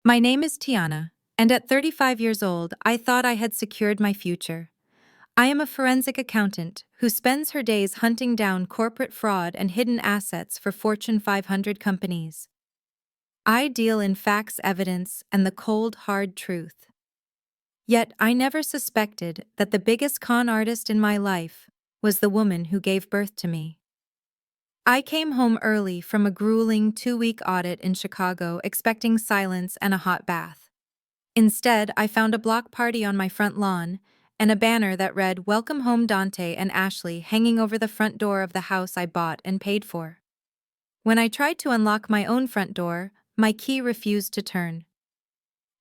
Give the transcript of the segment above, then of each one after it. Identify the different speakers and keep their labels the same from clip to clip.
Speaker 1: My name is Tiana, and at 35 years old, I thought I had secured my future. I am a forensic accountant who spends her days hunting down corporate fraud and hidden assets for Fortune 500 companies. I deal in facts, evidence, and the cold, hard truth. Yet I never suspected that the biggest con artist in my life was the woman who gave birth to me. I came home early from a grueling 2-week audit in Chicago expecting silence and a hot bath. Instead, I found a block party on my front lawn and a banner that read, "Welcome home Dante and Ashley," hanging over the front door of the house I bought and paid for. When I tried to unlock my own front door, my key refused to turn.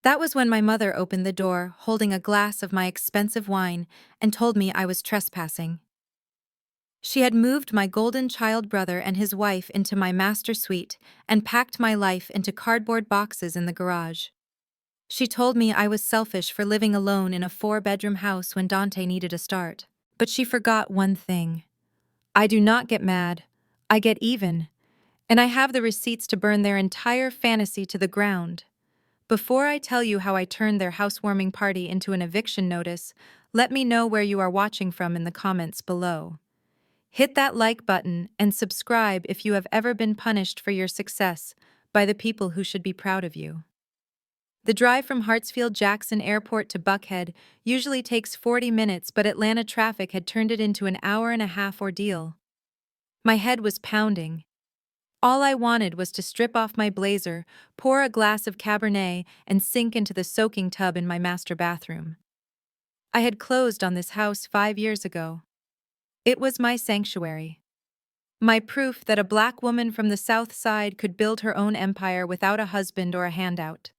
Speaker 1: That was when my mother opened the door, holding a glass of my expensive wine, and told me I was trespassing. She had moved my golden child brother and his wife into my master suite and packed my life into cardboard boxes in the garage. She told me I was selfish for living alone in a 4-bedroom house when Dante needed a start. But she forgot one thing. I do not get mad. I get even. And I have the receipts to burn their entire fantasy to the ground. Before I tell you how I turned their housewarming party into an eviction notice, let me know where you are watching from in the comments below. Hit that like button and subscribe if you have ever been punished for your success by the people who should be proud of you. The drive from Hartsfield-Jackson Airport to Buckhead usually takes 40 minutes, but Atlanta traffic had turned it into an hour-and-a-half ordeal. My head was pounding. All I wanted was to strip off my blazer, pour a glass of Cabernet, and sink into the soaking tub in my master bathroom. I had closed on this house 5 years ago. It was my sanctuary. My proof that a black woman from the South Side could build her own empire without a husband or a handout.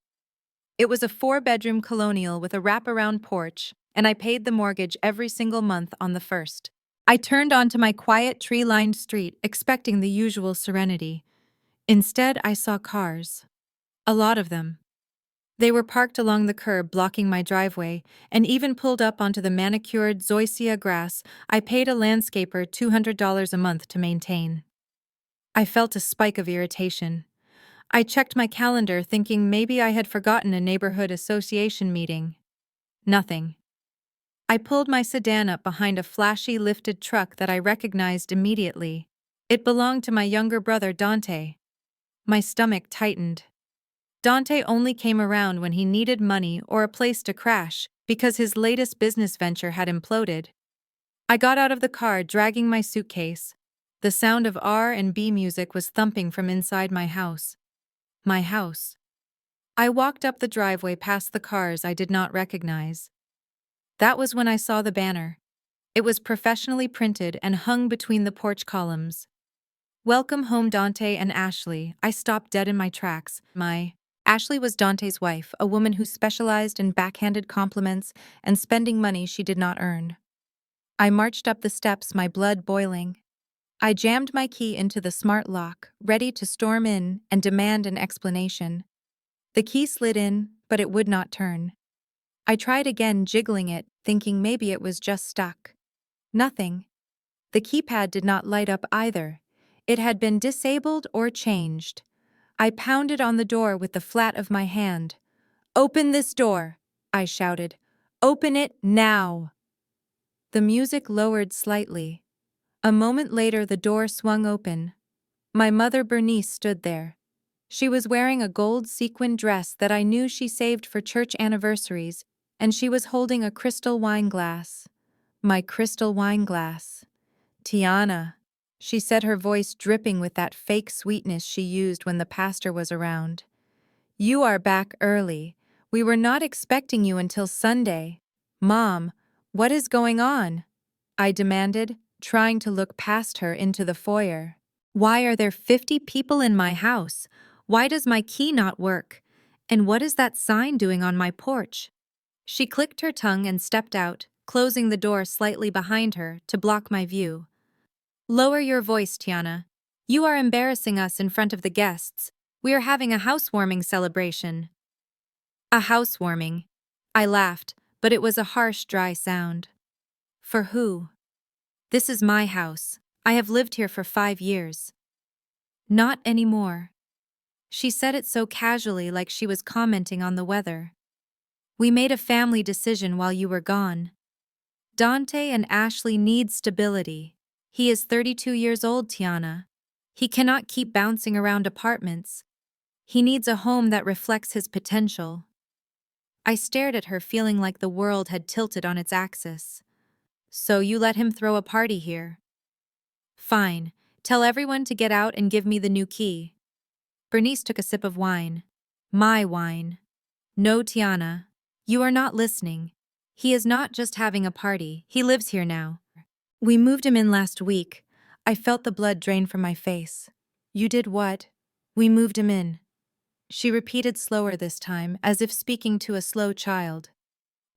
Speaker 1: It was a 4-bedroom colonial with a wraparound porch, and I paid the mortgage every single month on the first. I turned onto my quiet, tree-lined street, expecting the usual serenity. Instead, I saw cars. A lot of them. They were parked along the curb, blocking my driveway, and even pulled up onto the manicured zoysia grass I paid a landscaper $200 a month to maintain. I felt a spike of irritation. I checked my calendar, thinking maybe I had forgotten a neighborhood association meeting. Nothing. I pulled my sedan up behind a flashy lifted truck that I recognized immediately. It belonged to my younger brother, Dante. My stomach tightened. Dante only came around when he needed money or a place to crash, because his latest business venture had imploded. I got out of the car, dragging my suitcase. The sound of R&B music was thumping from inside my house. My house. I walked up the driveway past the cars I did not recognize. That was when I saw the banner. It was professionally printed and hung between the porch columns. "Welcome home Dante and Ashley." I stopped dead in my tracks. Ashley was Dante's wife, a woman who specialized in backhanded compliments and spending money she did not earn. I marched up the steps, my blood boiling. I jammed my key into the smart lock, ready to storm in and demand an explanation. The key slid in, but it would not turn. I tried again, jiggling it, thinking maybe it was just stuck. Nothing. The keypad did not light up either. It had been disabled or changed. I pounded on the door with the flat of my hand. "Open this door," I shouted. "Open it now." The music lowered slightly. A moment later, the door swung open. My mother Bernice stood there. She was wearing a gold sequin dress that I knew she saved for church anniversaries, and she was holding a crystal wine glass. My crystal wine glass. "Tiana," she said, her voice dripping with that fake sweetness she used when the pastor was around. "You are back early. We were not expecting you until Sunday." "Mom, what is going on?" I demanded, trying to look past her into the foyer. "Why are there 50 people in my house? Why does my key not work? And what is that sign doing on my porch?" She clicked her tongue and stepped out, closing the door slightly behind her to block my view. "Lower your voice, Tiana. You are embarrassing us in front of the guests. We are having a housewarming celebration." "A housewarming?" I laughed, but it was a harsh, dry sound. "For who?" "This is my house. I have lived here for 5 years." "Not anymore." She said it so casually, like she was commenting on the weather. We made a family decision while you were gone. Dante and Ashley need stability. He is 32 years old, Tiana. He cannot keep bouncing around apartments. He needs a home that reflects his potential. I stared at her, feeling like the world had tilted on its axis. So you let him throw a party here? Fine. Tell everyone to get out and give me the new key. Bernice took a sip of wine. My wine. No, Tiana. You are not listening. He is not just having a party, he lives here now. We moved him in last week. I felt the blood drain from my face. You did what? We moved him in. She repeated slower this time, as if speaking to a slow child.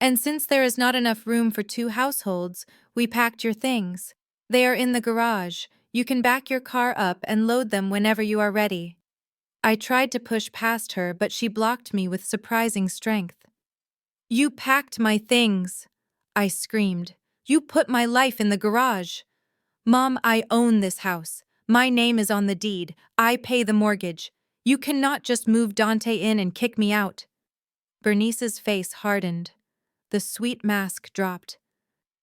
Speaker 1: And since there is not enough room for 2 households, we packed your things. They are in the garage. You can back your car up and load them whenever you are ready. I tried to push past her, but she blocked me with surprising strength. You packed my things, I screamed. You put my life in the garage. Mom, I own this house. My name is on the deed. I pay the mortgage. You cannot just move Dante in and kick me out. Bernice's face hardened. The sweet mask dropped.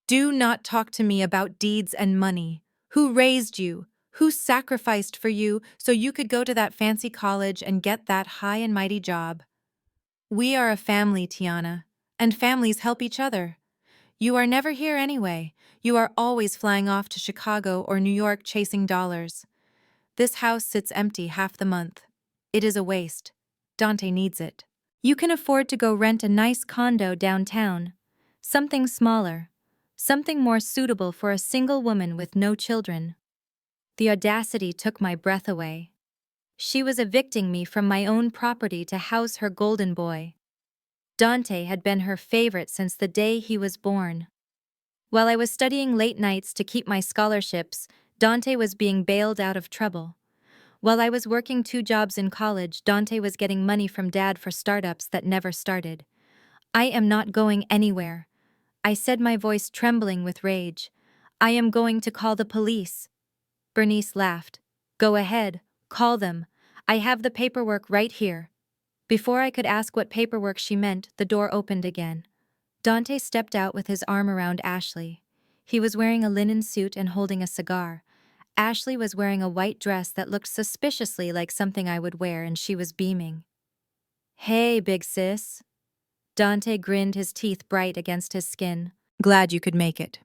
Speaker 1: Do not talk to me about deeds and money. Who raised you? Who sacrificed for you so you could go to that fancy college and get that high and mighty job? We are a family, Tiana, and families help each other. You are never here anyway. You are always flying off to Chicago or New York chasing dollars. This house sits empty half the month. It is a waste. Dante needs it. You can afford to go rent a nice condo downtown. Something smaller. Something more suitable for a single woman with no children. The audacity took my breath away. She was evicting me from my own property to house her golden boy. Dante had been her favorite since the day he was born. While I was studying late nights to keep my scholarships, Dante was being bailed out of trouble. While I was working 2 jobs in college, Dante was getting money from Dad for startups that never started. I am not going anywhere, I said, my voice trembling with rage. I am going to call the police. Bernice laughed. Go ahead, call them. I have the paperwork right here. Before I could ask what paperwork she meant, the door opened again. Dante stepped out with his arm around Ashley. He was wearing a linen suit and holding a cigar. Ashley was wearing a white dress that looked suspiciously like something I would wear, and she was beaming. Hey, big sis. Dante grinned, his teeth bright against his skin. Glad you could make it.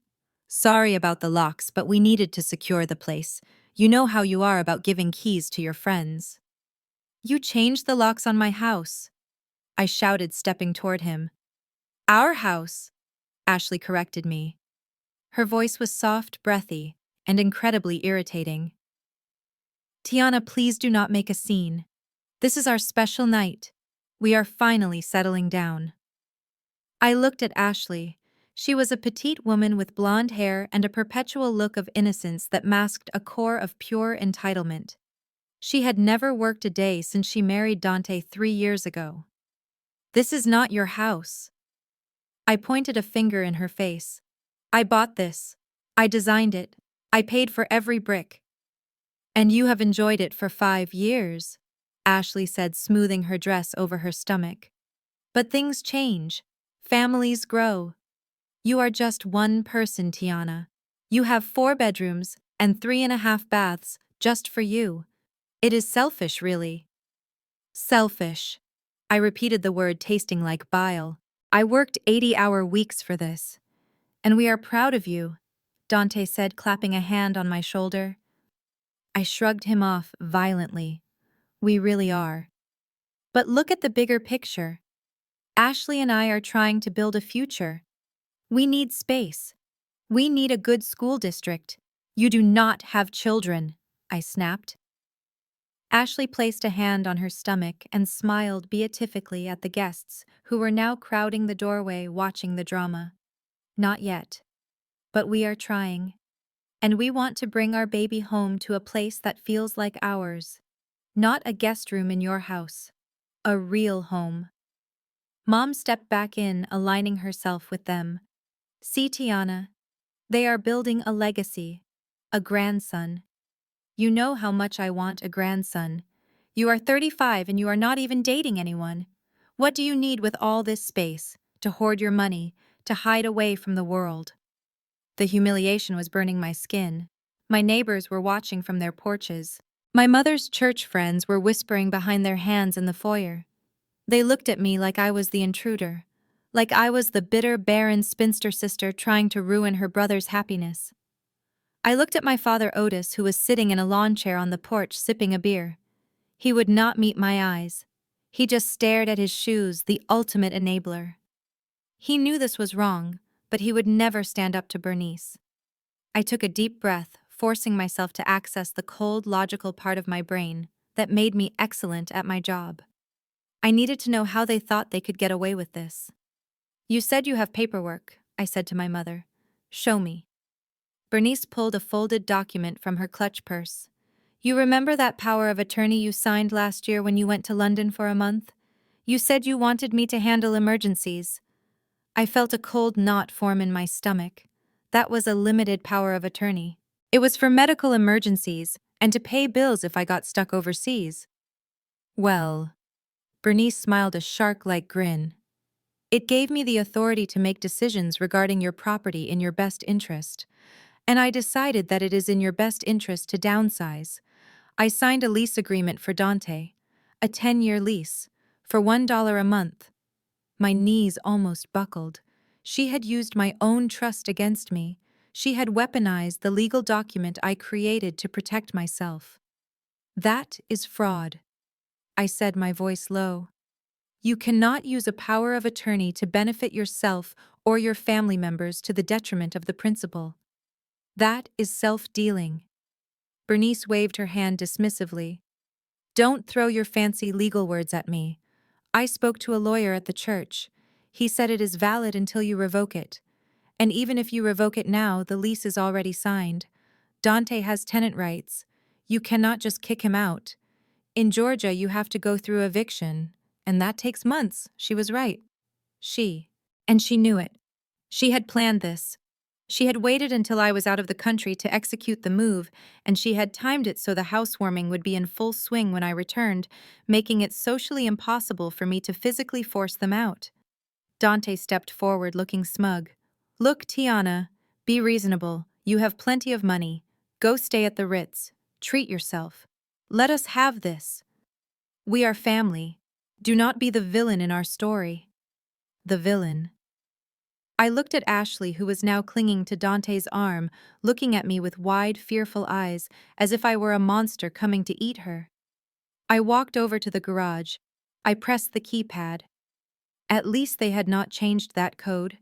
Speaker 1: Sorry about the locks, but we needed to secure the place. You know how you are about giving keys to your friends. You changed the locks on my house, I shouted, stepping toward him. Our house, Ashley corrected me. Her voice was soft, breathy, and incredibly irritating. Tiana, please do not make a scene. This is our special night. We are finally settling down. I looked at Ashley. She was a petite woman with blonde hair and a perpetual look of innocence that masked a core of pure entitlement. She had never worked a day since she married Dante 3 years ago. This is not your house. I pointed a finger in her face. I bought this. I designed it. I paid for every brick. And you have enjoyed it for 5 years, Ashley said, smoothing her dress over her stomach. But things change. Families grow. You are just one person, Tiana. You have 4 bedrooms and 3.5 baths just for you. It is selfish, really. Selfish. I repeated the word, tasting like bile. I worked 80-hour weeks for this. And we are proud of you, Dante said, clapping a hand on my shoulder. I shrugged him off violently. We really are. But look at the bigger picture. Ashley and I are trying to build a future. We need space. We need a good school district. You do not have children, I snapped. Ashley placed a hand on her stomach and smiled beatifically at the guests who were now crowding the doorway watching the drama. Not yet. But we are trying. And we want to bring our baby home to a place that feels like ours. Not a guest room in your house. A real home. Mom stepped back in, aligning herself with them. See, Tiana, they are building a legacy. A grandson. You know how much I want a grandson. You are 35 and you are not even dating anyone. What do you need with all this space? To hoard your money, to hide away from the world. The humiliation was burning my skin. My neighbors were watching from their porches. My mother's church friends were whispering behind their hands in the foyer. They looked at me like I was the intruder, like I was the bitter, barren spinster sister trying to ruin her brother's happiness. I looked at my father Otis, who was sitting in a lawn chair on the porch sipping a beer. He would not meet my eyes. He just stared at his shoes, the ultimate enabler. He knew this was wrong, but he would never stand up to Bernice. I took a deep breath, forcing myself to access the cold, logical part of my brain that made me excellent at my job. I needed to know how they thought they could get away with this. You said you have paperwork, I said to my mother. Show me. Bernice pulled a folded document from her clutch purse. You remember that power of attorney you signed last year when you went to London for a month? You said you wanted me to handle emergencies. I felt a cold knot form in my stomach. That was a limited power of attorney. It was for medical emergencies and to pay bills if I got stuck overseas. Well, Bernice smiled a shark-like grin. It gave me the authority to make decisions regarding your property in your best interest. And I decided that it is in your best interest to downsize. I signed a lease agreement for Dante, a 10-year lease, for $1 a month. My knees almost buckled. She had used my own trust against me. She had weaponized the legal document I created to protect myself. That is fraud, I said, my voice low. You cannot use a power of attorney to benefit yourself or your family members to the detriment of the principal. That is self-dealing. Bernice waved her hand dismissively. Don't throw your fancy legal words at me. I spoke to a lawyer at the church. He said it is valid until you revoke it. And even if you revoke it now, the lease is already signed. Dante has tenant rights. You cannot just kick him out. In Georgia, you have to go through eviction, and that takes months. She was right. And she knew it. She had planned this. She had waited until I was out of the country to execute the move, and she had timed it so the housewarming would be in full swing when I returned, making it socially impossible for me to physically force them out. Dante stepped forward, looking smug. Look, Tiana, be reasonable. You have plenty of money. Go stay at the Ritz. Treat yourself. Let us have this. We are family. Do not be the villain in our story. The villain. I looked at Ashley, who was now clinging to Dante's arm, looking at me with wide, fearful eyes, as if I were a monster coming to eat her. I walked over to the garage. I pressed the keypad. At least they had not changed that code.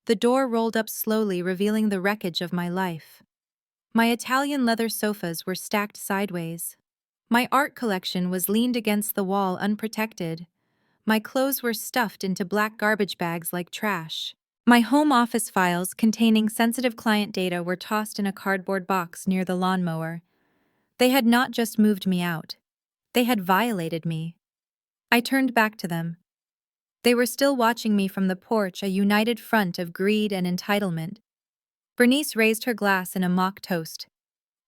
Speaker 1: The door rolled up slowly, revealing the wreckage of my life. My Italian leather sofas were stacked sideways. My art collection was leaned against the wall unprotected. My clothes were stuffed into black garbage bags like trash. My home office files containing sensitive client data were tossed in a cardboard box near the lawnmower. They had not just moved me out. They had violated me. I turned back to them. They were still watching me from the porch, a united front of greed and entitlement. Bernice raised her glass in a mock toast.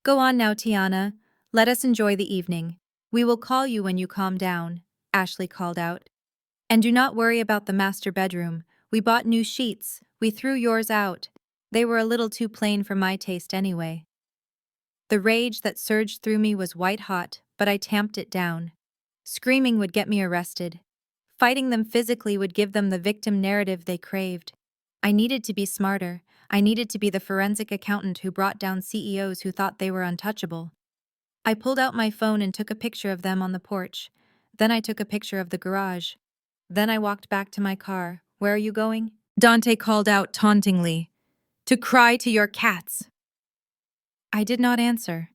Speaker 1: Go on now, Tiana. Let us enjoy the evening. We will call you when you calm down, Ashley called out. And do not worry about the master bedroom. We bought new sheets. We threw yours out. They were a little too plain for my taste anyway. The rage that surged through me was white hot, but I tamped it down. Screaming would get me arrested. Fighting them physically would give them the victim narrative they craved. I needed to be smarter. I needed to be the forensic accountant who brought down CEOs who thought they were untouchable. I pulled out my phone and took a picture of them on the porch. Then I took a picture of the garage. Then I walked back to my car. Where are you going? Dante called out tauntingly. To cry to your cats. I did not answer.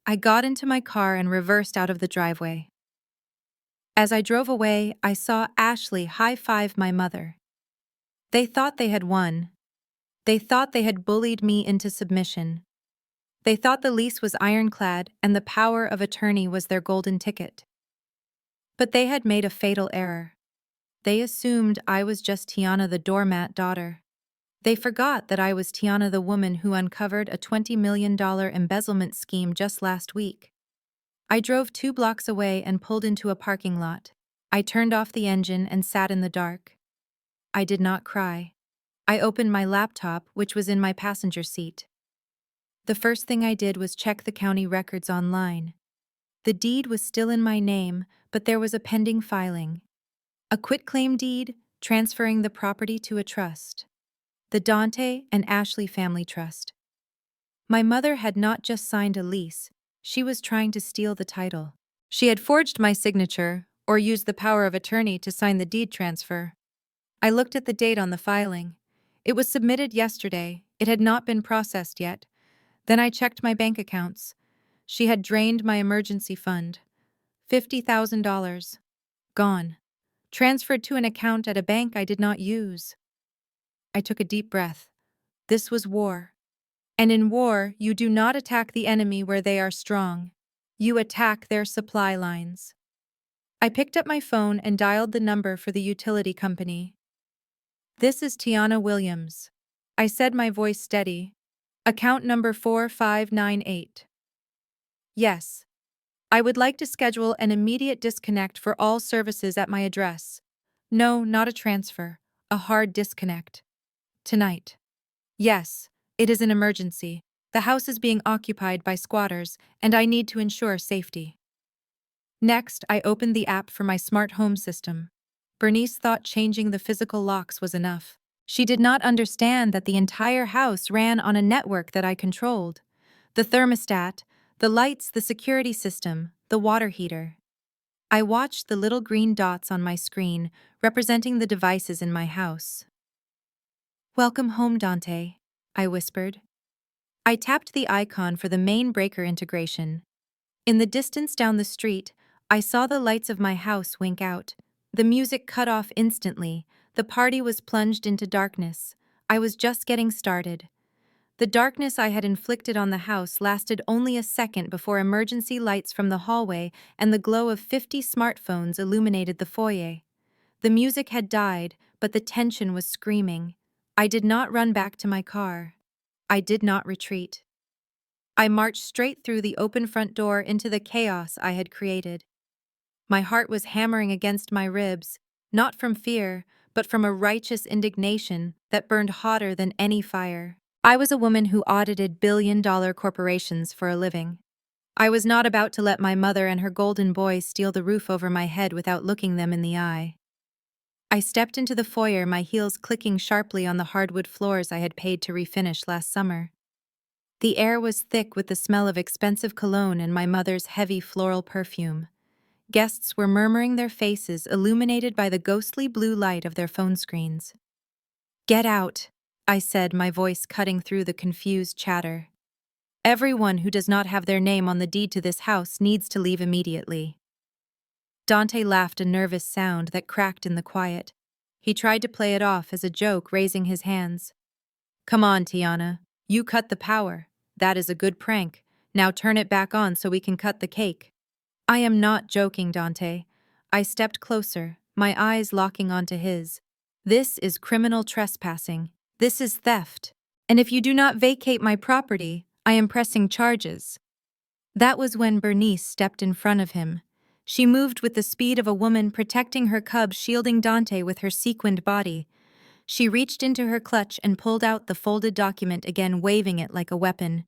Speaker 1: I got into my car and reversed out of the driveway. As I drove away, I saw Ashley high-five my mother. They thought they had won. They thought they had bullied me into submission. They thought the lease was ironclad and the power of attorney was their golden ticket. But they had made a fatal error. They assumed I was just Tiana the doormat daughter. They forgot that I was Tiana the woman who uncovered a $20 million embezzlement scheme just last week. I drove 2 blocks away and pulled into a parking lot. I turned off the engine and sat in the dark. I did not cry. I opened my laptop, which was in my passenger seat. The first thing I did was check the county records online. The deed was still in my name, but there was a pending filing. A quitclaim deed, transferring the property to a trust. The Dante and Ashley Family Trust. My mother had not just signed a lease, she was trying to steal the title. She had forged my signature, or used the power of attorney to sign the deed transfer. I looked at the date on the filing. It was submitted yesterday, it had not been processed yet. Then I checked my bank accounts. She had drained my emergency fund. $50,000. Gone. Transferred to an account at a bank I did not use. I took a deep breath. This was war. And in war, you do not attack the enemy where they are strong. You attack their supply lines. I picked up my phone and dialed the number for the utility company. This is Tiana Williams. I said, my voice steady. Account number 4598. Yes. I would like to schedule an immediate disconnect for all services at my address. No, not a transfer. A hard disconnect. Tonight. Yes, it is an emergency. The house is being occupied by squatters, and I need to ensure safety. Next, I opened the app for my smart home system. Bernice thought changing the physical locks was enough. She did not understand that the entire house ran on a network that I controlled. The thermostat, the lights, the security system, the water heater. I watched the little green dots on my screen, representing the devices in my house. Welcome home, Dante, I whispered. I tapped the icon for the main breaker integration. In the distance down the street, I saw the lights of my house wink out. The music cut off instantly. The party was plunged into darkness. I was just getting started. The darkness I had inflicted on the house lasted only a second before emergency lights from the hallway and the glow of 50 smartphones illuminated the foyer. The music had died, but the tension was screaming. I did not run back to my car. I did not retreat. I marched straight through the open front door into the chaos I had created. My heart was hammering against my ribs, not from fear, but from a righteous indignation that burned hotter than any fire. I was a woman who audited billion-dollar corporations for a living. I was not about to let my mother and her golden boy steal the roof over my head without looking them in the eye. I stepped into the foyer, my heels clicking sharply on the hardwood floors I had paid to refinish last summer. The air was thick with the smell of expensive cologne and my mother's heavy floral perfume. Guests were murmuring, their faces illuminated by the ghostly blue light of their phone screens. "Get out," I said, my voice cutting through the confused chatter. "Everyone who does not have their name on the deed to this house needs to leave immediately." Dante laughed, a nervous sound that cracked in the quiet. He tried to play it off as a joke, raising his hands. "Come on, Tiana. You cut the power. That is a good prank. Now turn it back on so we can cut the cake." "I am not joking, Dante." I stepped closer, my eyes locking onto his. "This is criminal trespassing. This is theft. And if you do not vacate my property, I am pressing charges." That was when Bernice stepped in front of him. She moved with the speed of a woman protecting her cub, shielding Dante with her sequined body. She reached into her clutch and pulled out the folded document again, waving it like a weapon.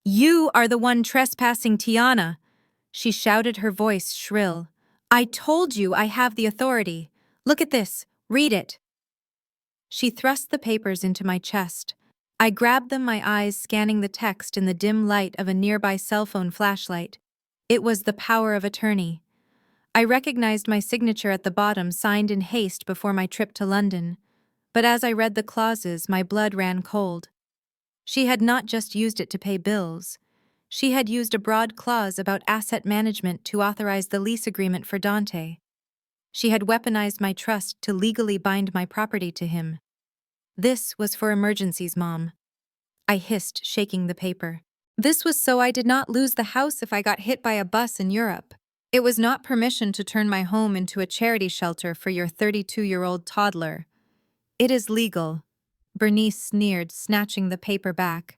Speaker 1: "You are the one trespassing, Tiana!" She shouted, her voice shrill. "I told you I have the authority. Look at this. Read it." She thrust the papers into my chest. I grabbed them, my eyes scanning the text in the dim light of a nearby cell phone flashlight. It was the power of attorney. I recognized my signature at the bottom, signed in haste before my trip to London. But as I read the clauses, my blood ran cold. She had not just used it to pay bills. She had used a broad clause about asset management to authorize the lease agreement for Dante. She had weaponized my trust to legally bind my property to him. "This was for emergencies, Mom," I hissed, shaking the paper. "This was so I did not lose the house if I got hit by a bus in Europe. It was not permission to turn my home into a charity shelter for your 32-year-old toddler. It is legal." Bernice sneered, snatching the paper back.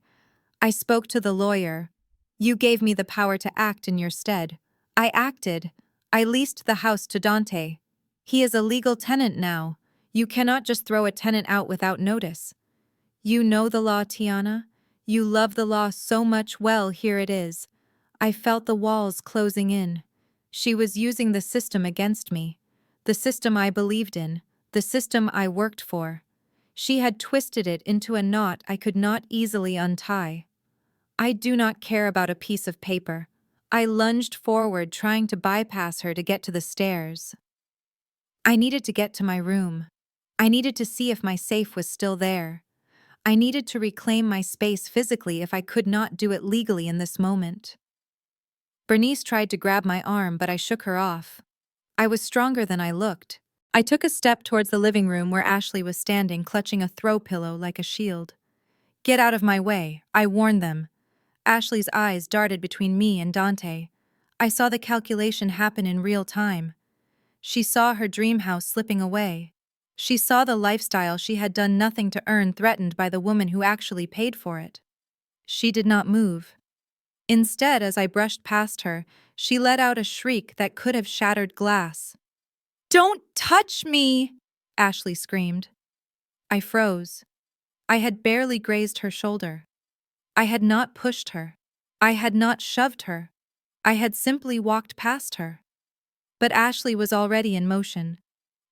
Speaker 1: "I spoke to the lawyer. You gave me the power to act in your stead. I acted. I leased the house to Dante. He is a legal tenant now. You cannot just throw a tenant out without notice. You know the law, Tiana. You love the law so much. Well, here it is. I felt the walls closing in. She was using the system against me. The system I believed in. The system I worked for. She had twisted it into a knot I could not easily untie. I do not care about a piece of paper. I lunged forward, trying to bypass her to get to the stairs. I needed to get to my room. I needed to see if my safe was still there. I needed to reclaim my space physically if I could not do it legally in this moment. Bernice tried to grab my arm, but I shook her off. I was stronger than I looked. I took a step towards the living room where Ashley was standing, clutching a throw pillow like a shield. Get out of my way, I warned them. Ashley's eyes darted between me and Dante. I saw the calculation happen in real time. She saw her dream house slipping away. She saw the lifestyle she had done nothing to earn threatened by the woman who actually paid for it. She did not move. Instead, as I brushed past her, she let out a shriek that could have shattered glass. "Don't touch me!" Ashley screamed. I froze. I had barely grazed her shoulder. I had not pushed her. I had not shoved her. I had simply walked past her. But Ashley was already in motion.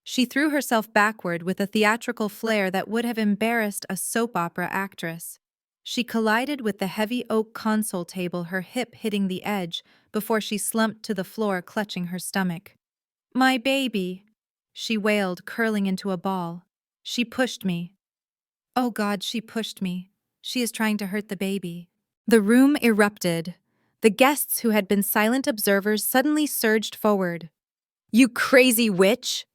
Speaker 1: She threw herself backward with a theatrical flair that would have embarrassed a soap opera actress. She collided with the heavy oak console table, her hip hitting the edge, before she slumped to the floor, clutching her stomach. "My baby," she wailed, curling into a ball. She pushed me. Oh God, she pushed me. She is trying to hurt the baby. The room erupted. The guests who had been silent observers suddenly surged forward. "You crazy witch!"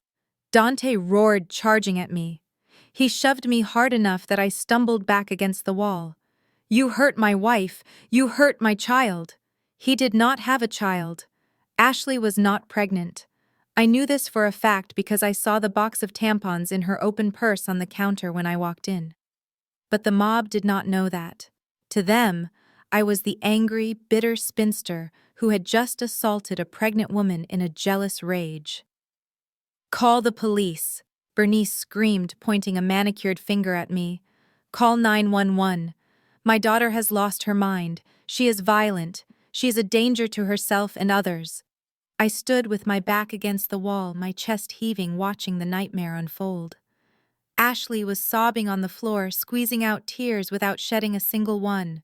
Speaker 1: Dante roared, charging at me. He shoved me hard enough that I stumbled back against the wall. "You hurt my wife. You hurt my child." He did not have a child. Ashley was not pregnant. I knew this for a fact because I saw the box of tampons in her open purse on the counter when I walked in. But the mob did not know that. To them, I was the angry, bitter spinster who had just assaulted a pregnant woman in a jealous rage. "Call the police," Bernice screamed, pointing a manicured finger at me. "Call 911. My daughter has lost her mind. She is violent. She is a danger to herself and others." I stood with my back against the wall, my chest heaving, watching the nightmare unfold. Ashley was sobbing on the floor, squeezing out tears without shedding a single one.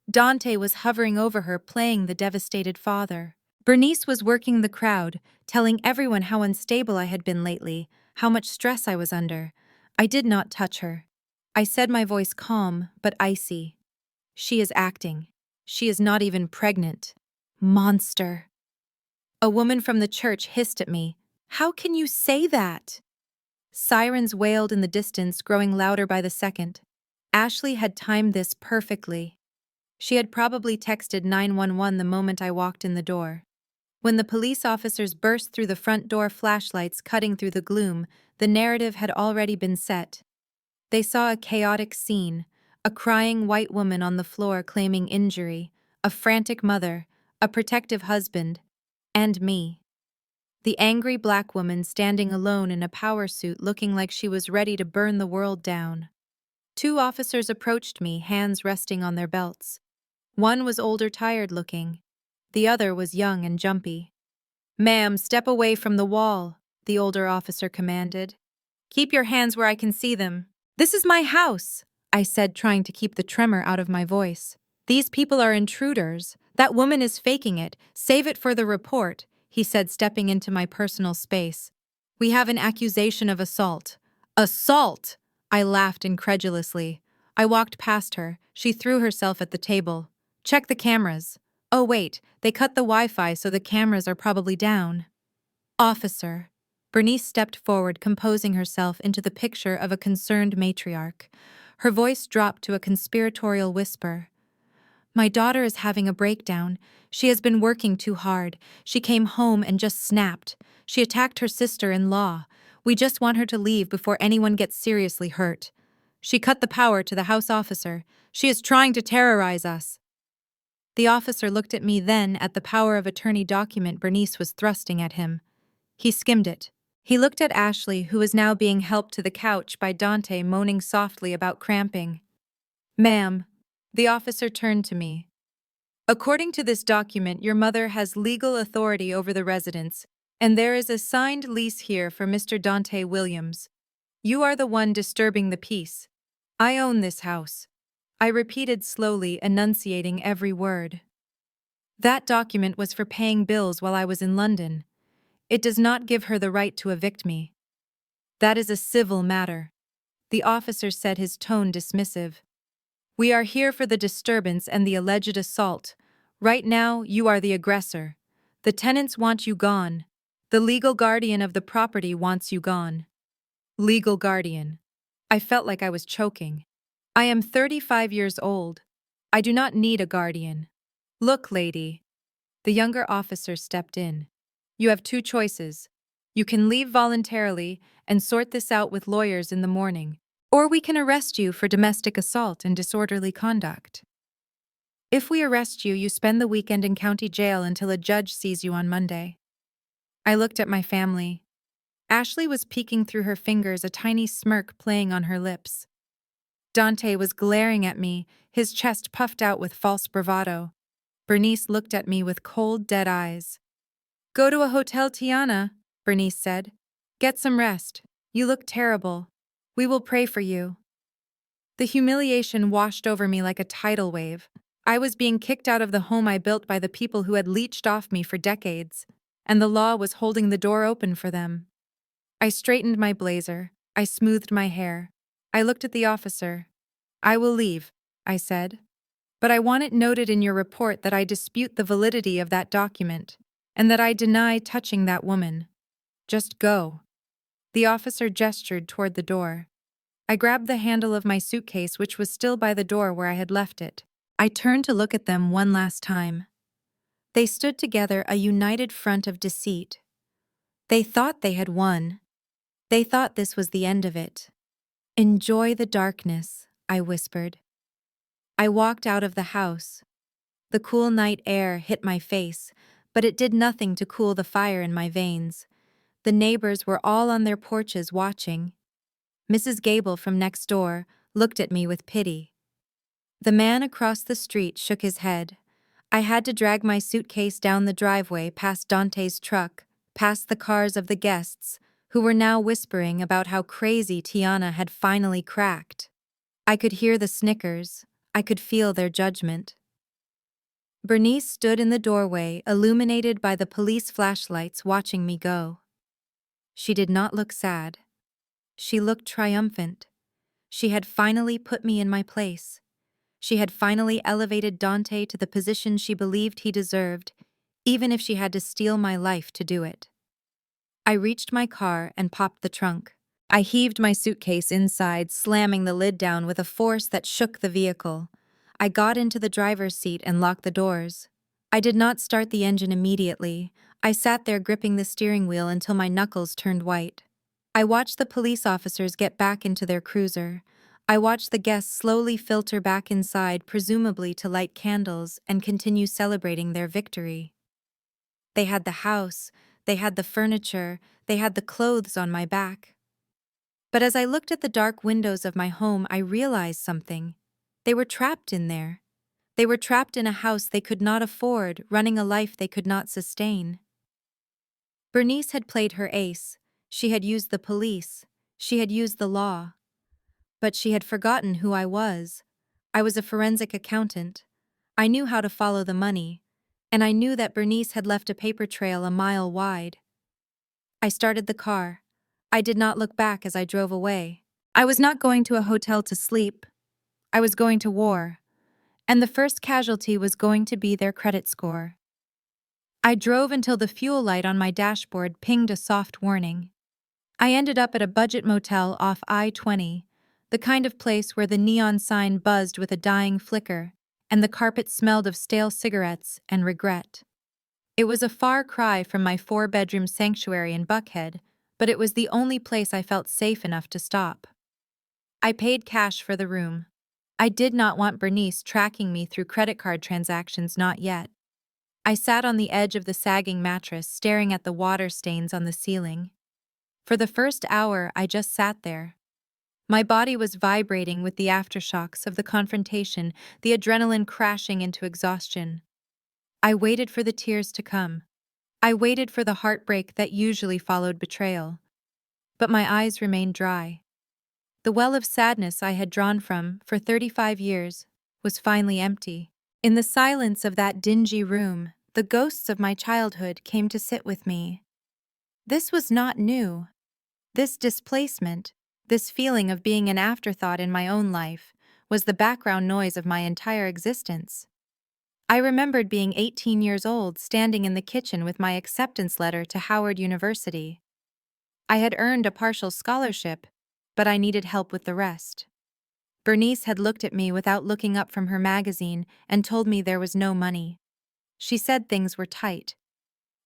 Speaker 1: Dante was hovering over her, playing the devastated father. Bernice was working the crowd, telling everyone how unstable I had been lately, how much stress I was under. I did not touch her. I said, my voice calm but icy. "She is acting. She is not even pregnant. Monster." A woman from the church hissed at me. "How can you say that?" Sirens wailed in the distance, growing louder by the second. Ashley had timed this perfectly. She had probably texted 911 the moment I walked in the door. When the police officers burst through the front door, flashlights cutting through the gloom, the narrative had already been set. They saw a chaotic scene, a crying white woman on the floor claiming injury, a frantic mother, a protective husband, and me. The angry black woman standing alone in a power suit, looking like she was ready to burn the world down. Two officers approached me, hands resting on their belts. One was older, tired-looking. The other was young and jumpy. "Ma'am, step away from the wall," the older officer commanded. "Keep your hands where I can see them." "This is my house," I said, trying to keep the tremor out of my voice. "These people are intruders. That woman is faking it. Save it for the report," he said, stepping into my personal space. "We have an accusation of assault." "Assault!" I laughed incredulously. I walked past her. She threw herself at the table. "Check the cameras." "Oh wait, they cut the Wi-Fi, so the cameras are probably down." "Officer." Bernice stepped forward, composing herself into the picture of a concerned matriarch. Her voice dropped to a conspiratorial whisper. "My daughter is having a breakdown. She has been working too hard. She came home and just snapped. She attacked her sister-in-law. We just want her to leave before anyone gets seriously hurt. She cut the power to the house officer. She is trying to terrorize us." The officer looked at me, then at the power of attorney document Bernice was thrusting at him. He skimmed it. He looked at Ashley, who was now being helped to the couch by Dante, moaning softly about cramping. "Ma'am," the officer turned to me. "According to this document, your mother has legal authority over the residence, and there is a signed lease here for Mr. Dante Williams. You are the one disturbing the peace. I own this house." I repeated slowly, enunciating every word. "That document was for paying bills while I was in London. It does not give her the right to evict me. That is a civil matter." The officer said, his tone dismissive. "We are here for the disturbance and the alleged assault. Right now, you are the aggressor. The tenants want you gone. The legal guardian of the property wants you gone." Legal guardian. I felt like I was choking. I am 35 years old. I do not need a guardian. "Look, lady." The younger officer stepped in. "You have two choices. You can leave voluntarily and sort this out with lawyers in the morning, or we can arrest you for domestic assault and disorderly conduct. If we arrest you, you spend the weekend in county jail until a judge sees you on Monday." I looked at my family. Ashley was peeking through her fingers, a tiny smirk playing on her lips. Dante was glaring at me, his chest puffed out with false bravado. Bernice looked at me with cold, dead eyes. "Go to a hotel, Tiana," Bernice said. "Get some rest. You look terrible. We will pray for you." The humiliation washed over me like a tidal wave. I was being kicked out of the home I built by the people who had leeched off me for decades, and the law was holding the door open for them. I straightened my blazer. I smoothed my hair. I looked at the officer. "I will leave," I said. "But I want it noted in your report that I dispute the validity of that document, and that I deny touching that woman. Just go." The officer gestured toward the door. I grabbed the handle of my suitcase, which was still by the door where I had left it. I turned to look at them one last time. They stood together, a united front of deceit. They thought they had won. They thought this was the end of it. "Enjoy the darkness," I whispered. I walked out of the house. The cool night air hit my face, but it did nothing to cool the fire in my veins. The neighbors were all on their porches watching. Mrs. Gable from next door looked at me with pity. The man across the street shook his head. I had to drag my suitcase down the driveway, past Dante's truck, past the cars of the guests, who were now whispering about how crazy Tiana had finally cracked. I could hear the snickers. I could feel their judgment. Bernice stood in the doorway, illuminated by the police flashlights, watching me go. She did not look sad. She looked triumphant. She had finally put me in my place. She had finally elevated Dante to the position she believed he deserved, even if she had to steal my life to do it. I reached my car and popped the trunk. I heaved my suitcase inside, slamming the lid down with a force that shook the vehicle. I got into the driver's seat and locked the doors. I did not start the engine immediately. I sat there gripping the steering wheel until my knuckles turned white. I watched the police officers get back into their cruiser. I watched the guests slowly filter back inside, presumably to light candles and continue celebrating their victory. They had the house, they had the furniture, they had the clothes on my back. But as I looked at the dark windows of my home, I realized something. They were trapped in there. They were trapped in a house they could not afford, running a life they could not sustain. Bernice had played her ace. She had used the police. She had used the law. But she had forgotten who I was. I was a forensic accountant. I knew how to follow the money, and I knew that Bernice had left a paper trail a mile wide. I started the car. I did not look back as I drove away. I was not going to a hotel to sleep. I was going to war, and the first casualty was going to be their credit score. I drove until the fuel light on my dashboard pinged a soft warning. I ended up at a budget motel off I-20, the kind of place where the neon sign buzzed with a dying flicker, and the carpet smelled of stale cigarettes and regret. It was a far cry from my 4-bedroom sanctuary in Buckhead, but it was the only place I felt safe enough to stop. I paid cash for the room. I did not want Bernice tracking me through credit card transactions, not yet. I sat on the edge of the sagging mattress, staring at the water stains on the ceiling. For the first hour, I just sat there. My body was vibrating with the aftershocks of the confrontation, the adrenaline crashing into exhaustion. I waited for the tears to come. I waited for the heartbreak that usually followed betrayal. But my eyes remained dry. The well of sadness I had drawn from for 35 years was finally empty. In the silence of that dingy room, the ghosts of my childhood came to sit with me. This was not new. This displacement, this feeling of being an afterthought in my own life, was the background noise of my entire existence. I remembered being 18 years old, standing in the kitchen with my acceptance letter to Howard University. I had earned a partial scholarship, but I needed help with the rest. Bernice had looked at me without looking up from her magazine and told me there was no money. She said things were tight.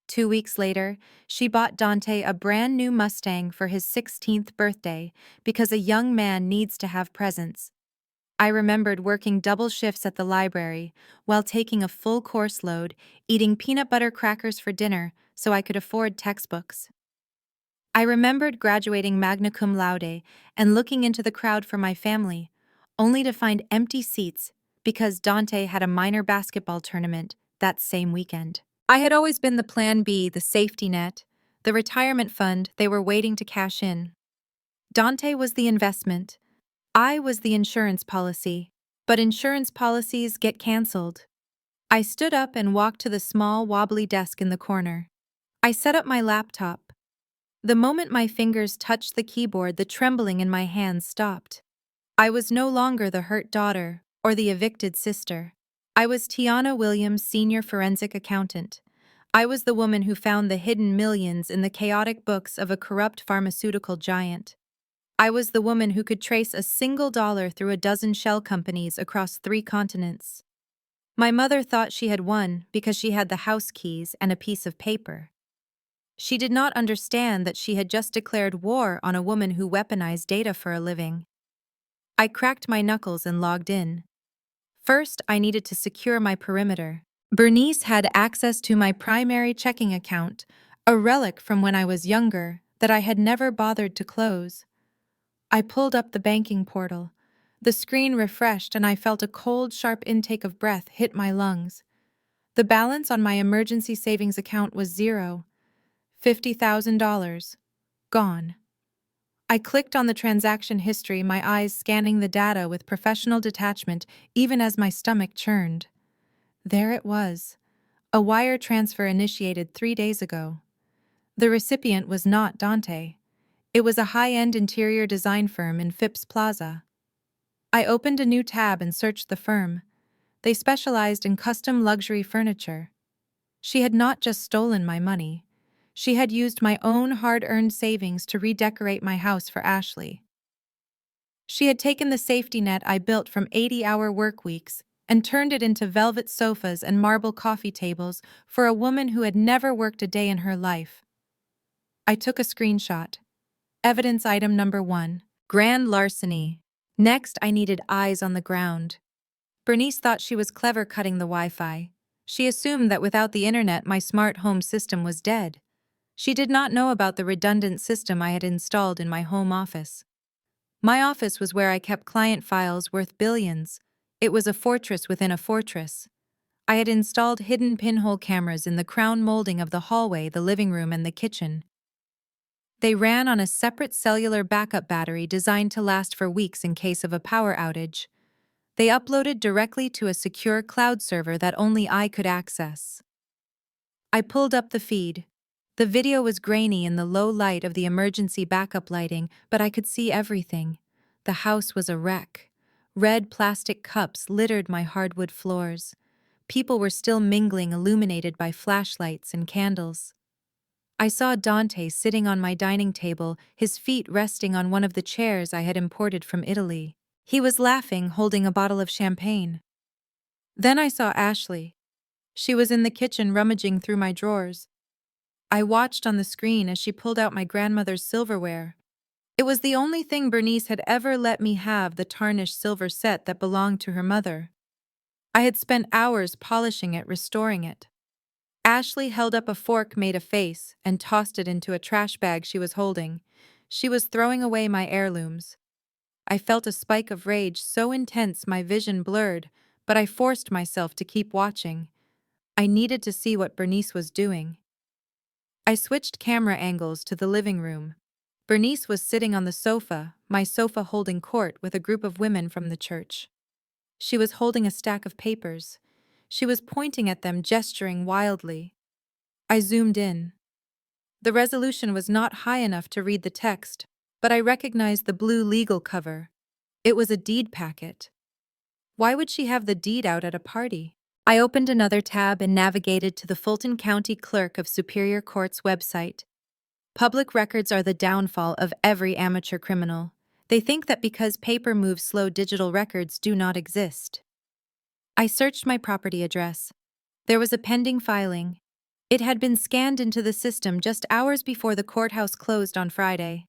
Speaker 1: 2 weeks later, she bought Dante a brand new Mustang for his 16th birthday because a young man needs to have presents. I remembered working double shifts at the library while taking a full course load, eating peanut butter crackers for dinner so I could afford textbooks. I remembered graduating magna cum laude and looking into the crowd for my family, only to find empty seats because Dante had a minor basketball tournament that same weekend. I had always been the plan B, the safety net, the retirement fund they were waiting to cash in. Dante was the investment. I was the insurance policy. But insurance policies get canceled. I stood up and walked to the small, wobbly desk in the corner. I set up my laptop. The moment my fingers touched the keyboard, the trembling in my hands stopped. I was no longer the hurt daughter or the evicted sister. I was Tiana Williams, senior forensic accountant. I was the woman who found the hidden millions in the chaotic books of a corrupt pharmaceutical giant. I was the woman who could trace a single dollar through a dozen shell companies across 3 continents. My mother thought she had won because she had the house keys and a piece of paper. She did not understand that she had just declared war on a woman who weaponized data for a living. I cracked my knuckles and logged in. First, I needed to secure my perimeter. Bernice had access to my primary checking account, a relic from when I was younger that I had never bothered to close. I pulled up the banking portal. The screen refreshed and I felt a cold, sharp intake of breath hit my lungs. The balance on my emergency savings account was zero. $50,000. Gone. I clicked on the transaction history, my eyes scanning the data with professional detachment even as my stomach churned. There it was. A wire transfer initiated 3 days ago. The recipient was not Dante. It was a high-end interior design firm in Phipps Plaza. I opened a new tab and searched the firm. They specialized in custom luxury furniture. She had not just stolen my money. She had used my own hard-earned savings to redecorate my house for Ashley. She had taken the safety net I built from 80-hour work weeks and turned it into velvet sofas and marble coffee tables for a woman who had never worked a day in her life. I took a screenshot. Evidence item number 1. Grand larceny. Next, I needed eyes on the ground. Bernice thought she was clever cutting the Wi-Fi. She assumed that without the internet, my smart home system was dead. She did not know about the redundant system I had installed in my home office. My office was where I kept client files worth billions. It was a fortress within a fortress. I had installed hidden pinhole cameras in the crown molding of the hallway, the living room, and the kitchen. They ran on a separate cellular backup battery designed to last for weeks in case of a power outage. They uploaded directly to a secure cloud server that only I could access. I pulled up the feed. The video was grainy in the low light of the emergency backup lighting, but I could see everything. The house was a wreck. Red plastic cups littered my hardwood floors. People were still mingling, illuminated by flashlights and candles. I saw Dante sitting on my dining table, his feet resting on one of the chairs I had imported from Italy. He was laughing, holding a bottle of champagne. Then I saw Ashley. She was in the kitchen rummaging through my drawers. I watched on the screen as she pulled out my grandmother's silverware. It was the only thing Bernice had ever let me have, the tarnished silver set that belonged to her mother. I had spent hours polishing it, restoring it. Ashley held up a fork, made a face, and tossed it into a trash bag she was holding. She was throwing away my heirlooms. I felt a spike of rage so intense my vision blurred, but I forced myself to keep watching. I needed to see what Bernice was doing. I switched camera angles to the living room. Bernice was sitting on the sofa, my sofa holding court with a group of women from the church. She was holding a stack of papers. She was pointing at them, gesturing wildly. I zoomed in. The resolution was not high enough to read the text, but I recognized the blue legal cover. It was a deed packet. Why would she have the deed out at a party? I opened another tab and navigated to the Fulton County Clerk of Superior Court's website. Public records are the downfall of every amateur criminal. They think that because paper moves slow, digital records do not exist. I searched my property address. There was a pending filing. It had been scanned into the system just hours before the courthouse closed on Friday.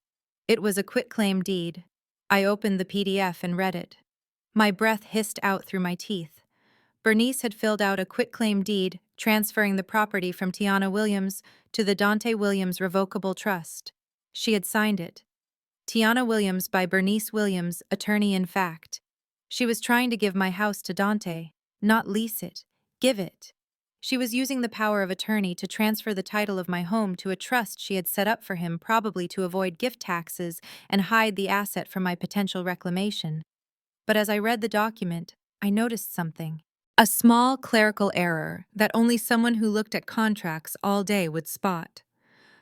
Speaker 1: It was a quitclaim deed. I opened the PDF and read it. My breath hissed out through my teeth. Bernice had filled out a quitclaim deed, transferring the property from Tiana Williams to the Dante Williams Revocable Trust. She had signed it. Tiana Williams by Bernice Williams, attorney in fact. She was trying to give my house to Dante, not lease it, give it. She was using the power of attorney to transfer the title of my home to a trust she had set up for him, probably to avoid gift taxes and hide the asset from my potential reclamation. But as I read the document, I noticed something. A small clerical error that only someone who looked at contracts all day would spot.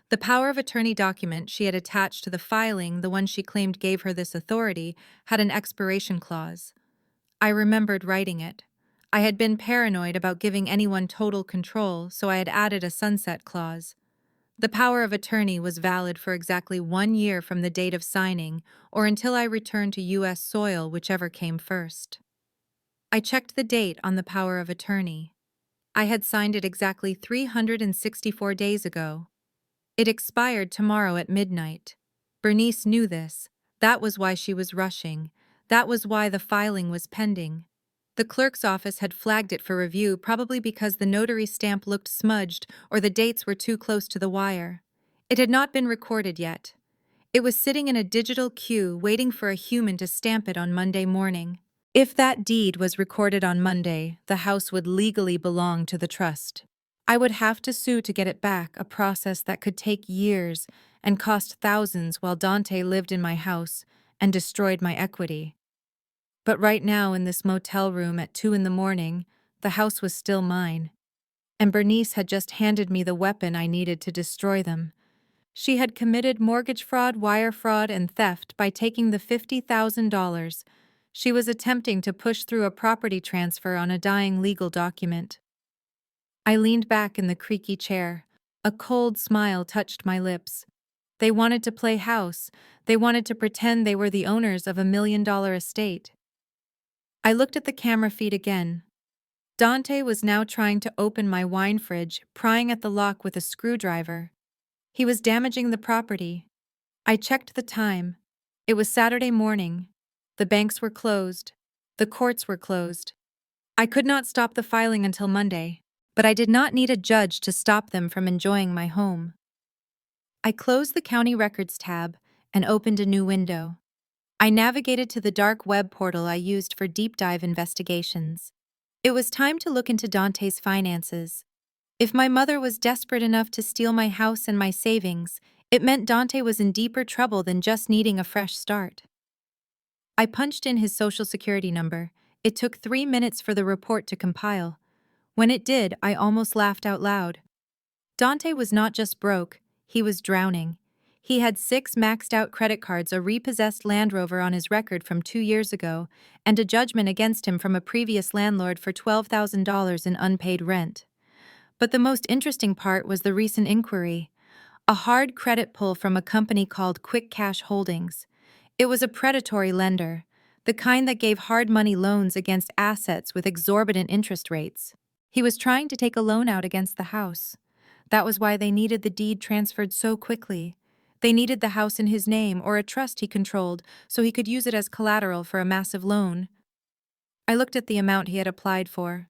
Speaker 1: The power of attorney document she had attached to the filing, the one she claimed gave her this authority, had an expiration clause. I remembered writing it. I had been paranoid about giving anyone total control, so I had added a sunset clause. The power of attorney was valid for exactly 1 year from the date of signing, or until I returned to U.S. soil, whichever came first. I checked the date on the power of attorney. I had signed it exactly 364 days ago. It expired tomorrow at midnight. Bernice knew this. That was why she was rushing. That was why the filing was pending. The clerk's office had flagged it for review, probably because the notary stamp looked smudged or the dates were too close to the wire. It had not been recorded yet. It was sitting in a digital queue, waiting for a human to stamp it on Monday morning. If that deed was recorded on Monday, the house would legally belong to the trust. I would have to sue to get it back, a process that could take years and cost thousands while Dante lived in my house and destroyed my equity. But right now, in this motel room at 2 a.m, the house was still mine. And Bernice had just handed me the weapon I needed to destroy them. She had committed mortgage fraud, wire fraud, and theft by taking the $50,000. She was attempting to push through a property transfer on a dying legal document. I leaned back in the creaky chair. A cold smile touched my lips. They wanted to play house. They wanted to pretend they were the owners of $1 million estate. I looked at the camera feed again. Dante was now trying to open my wine fridge, prying at the lock with a screwdriver. He was damaging the property. I checked the time. It was Saturday morning. The banks were closed. The courts were closed. I could not stop the filing until Monday, but I did not need a judge to stop them from enjoying my home. I closed the county records tab and opened a new window. I navigated to the dark web portal I used for deep dive investigations. It was time to look into Dante's finances. If my mother was desperate enough to steal my house and my savings, it meant Dante was in deeper trouble than just needing a fresh start. I punched in his social security number. It took 3 minutes for the report to compile. When it did, I almost laughed out loud. Dante was not just broke, he was drowning. He had 6 maxed-out credit cards, a repossessed Land Rover on his record from 2 years ago, and a judgment against him from a previous landlord for $12,000 in unpaid rent. But the most interesting part was the recent inquiry. A hard credit pull from a company called Quick Cash Holdings. It was a predatory lender, the kind that gave hard money loans against assets with exorbitant interest rates. He was trying to take a loan out against the house. That was why they needed the deed transferred so quickly. They needed the house in his name or a trust he controlled so he could use it as collateral for a massive loan. I looked at the amount he had applied for.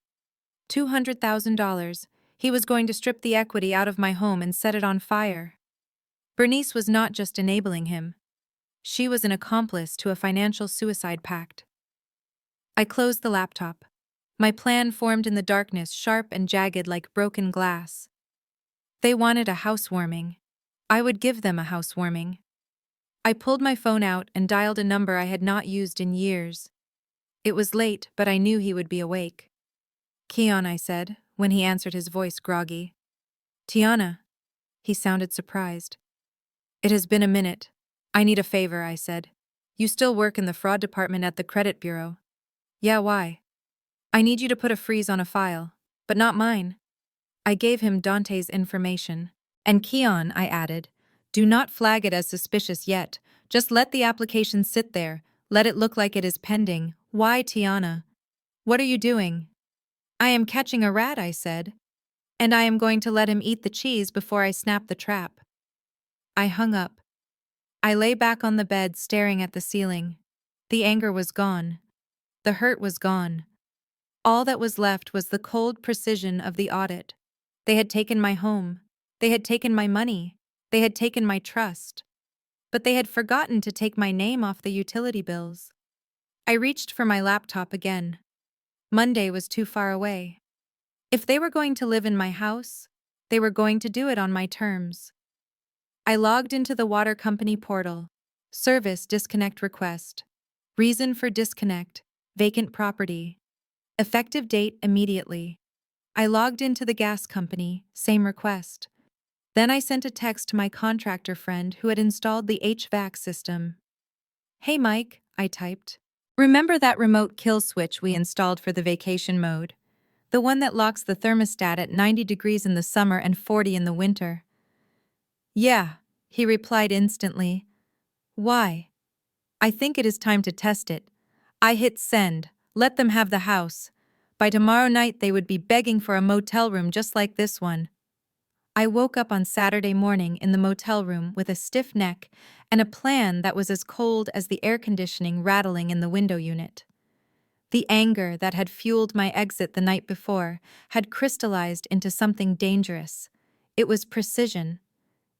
Speaker 1: $200,000. He was going to strip the equity out of my home and set it on fire. Bernice was not just enabling him. She was an accomplice to a financial suicide pact. I closed the laptop. My plan formed in the darkness, sharp and jagged like broken glass. They wanted a housewarming. I would give them a housewarming. I pulled my phone out and dialed a number I had not used in years. It was late, but I knew he would be awake. "Keon," I said, when he answered, his voice groggy. "Tiana." He sounded surprised. "It has been a minute. I need a favor," I said. "You still work in the fraud department at the credit bureau?" "Yeah, why?" "I need you to put a freeze on a file, but not mine." I gave him Dante's information. "And Keon," I added, "do not flag it as suspicious yet. Just let the application sit there. Let it look like it is pending." "Why, Tiana? What are you doing?" "I am catching a rat," I said. "And I am going to let him eat the cheese before I snap the trap." I hung up. I lay back on the bed staring at the ceiling. The anger was gone. The hurt was gone. All that was left was the cold precision of the audit. They had taken my home. They had taken my money. They had taken my trust. But they had forgotten to take my name off the utility bills. I reached for my laptop again. Monday was too far away. If they were going to live in my house, they were going to do it on my terms. I logged into the water company portal. Service disconnect request. Reason for disconnect: vacant property. Effective date immediately. I logged into the gas company, same request. Then I sent a text to my contractor friend who had installed the HVAC system. "Hey Mike," I typed. "Remember that remote kill switch we installed for the vacation mode? The one that locks the thermostat at 90 degrees in the summer and 40 in the winter?" "Yeah," he replied instantly. "Why?" "I think it is time to test it." I hit send. Let them have the house. By tomorrow night they would be begging for a motel room just like this one. I woke up on Saturday morning in the motel room with a stiff neck and a plan that was as cold as the air conditioning rattling in the window unit. The anger that had fueled my exit the night before had crystallized into something dangerous. It was precision.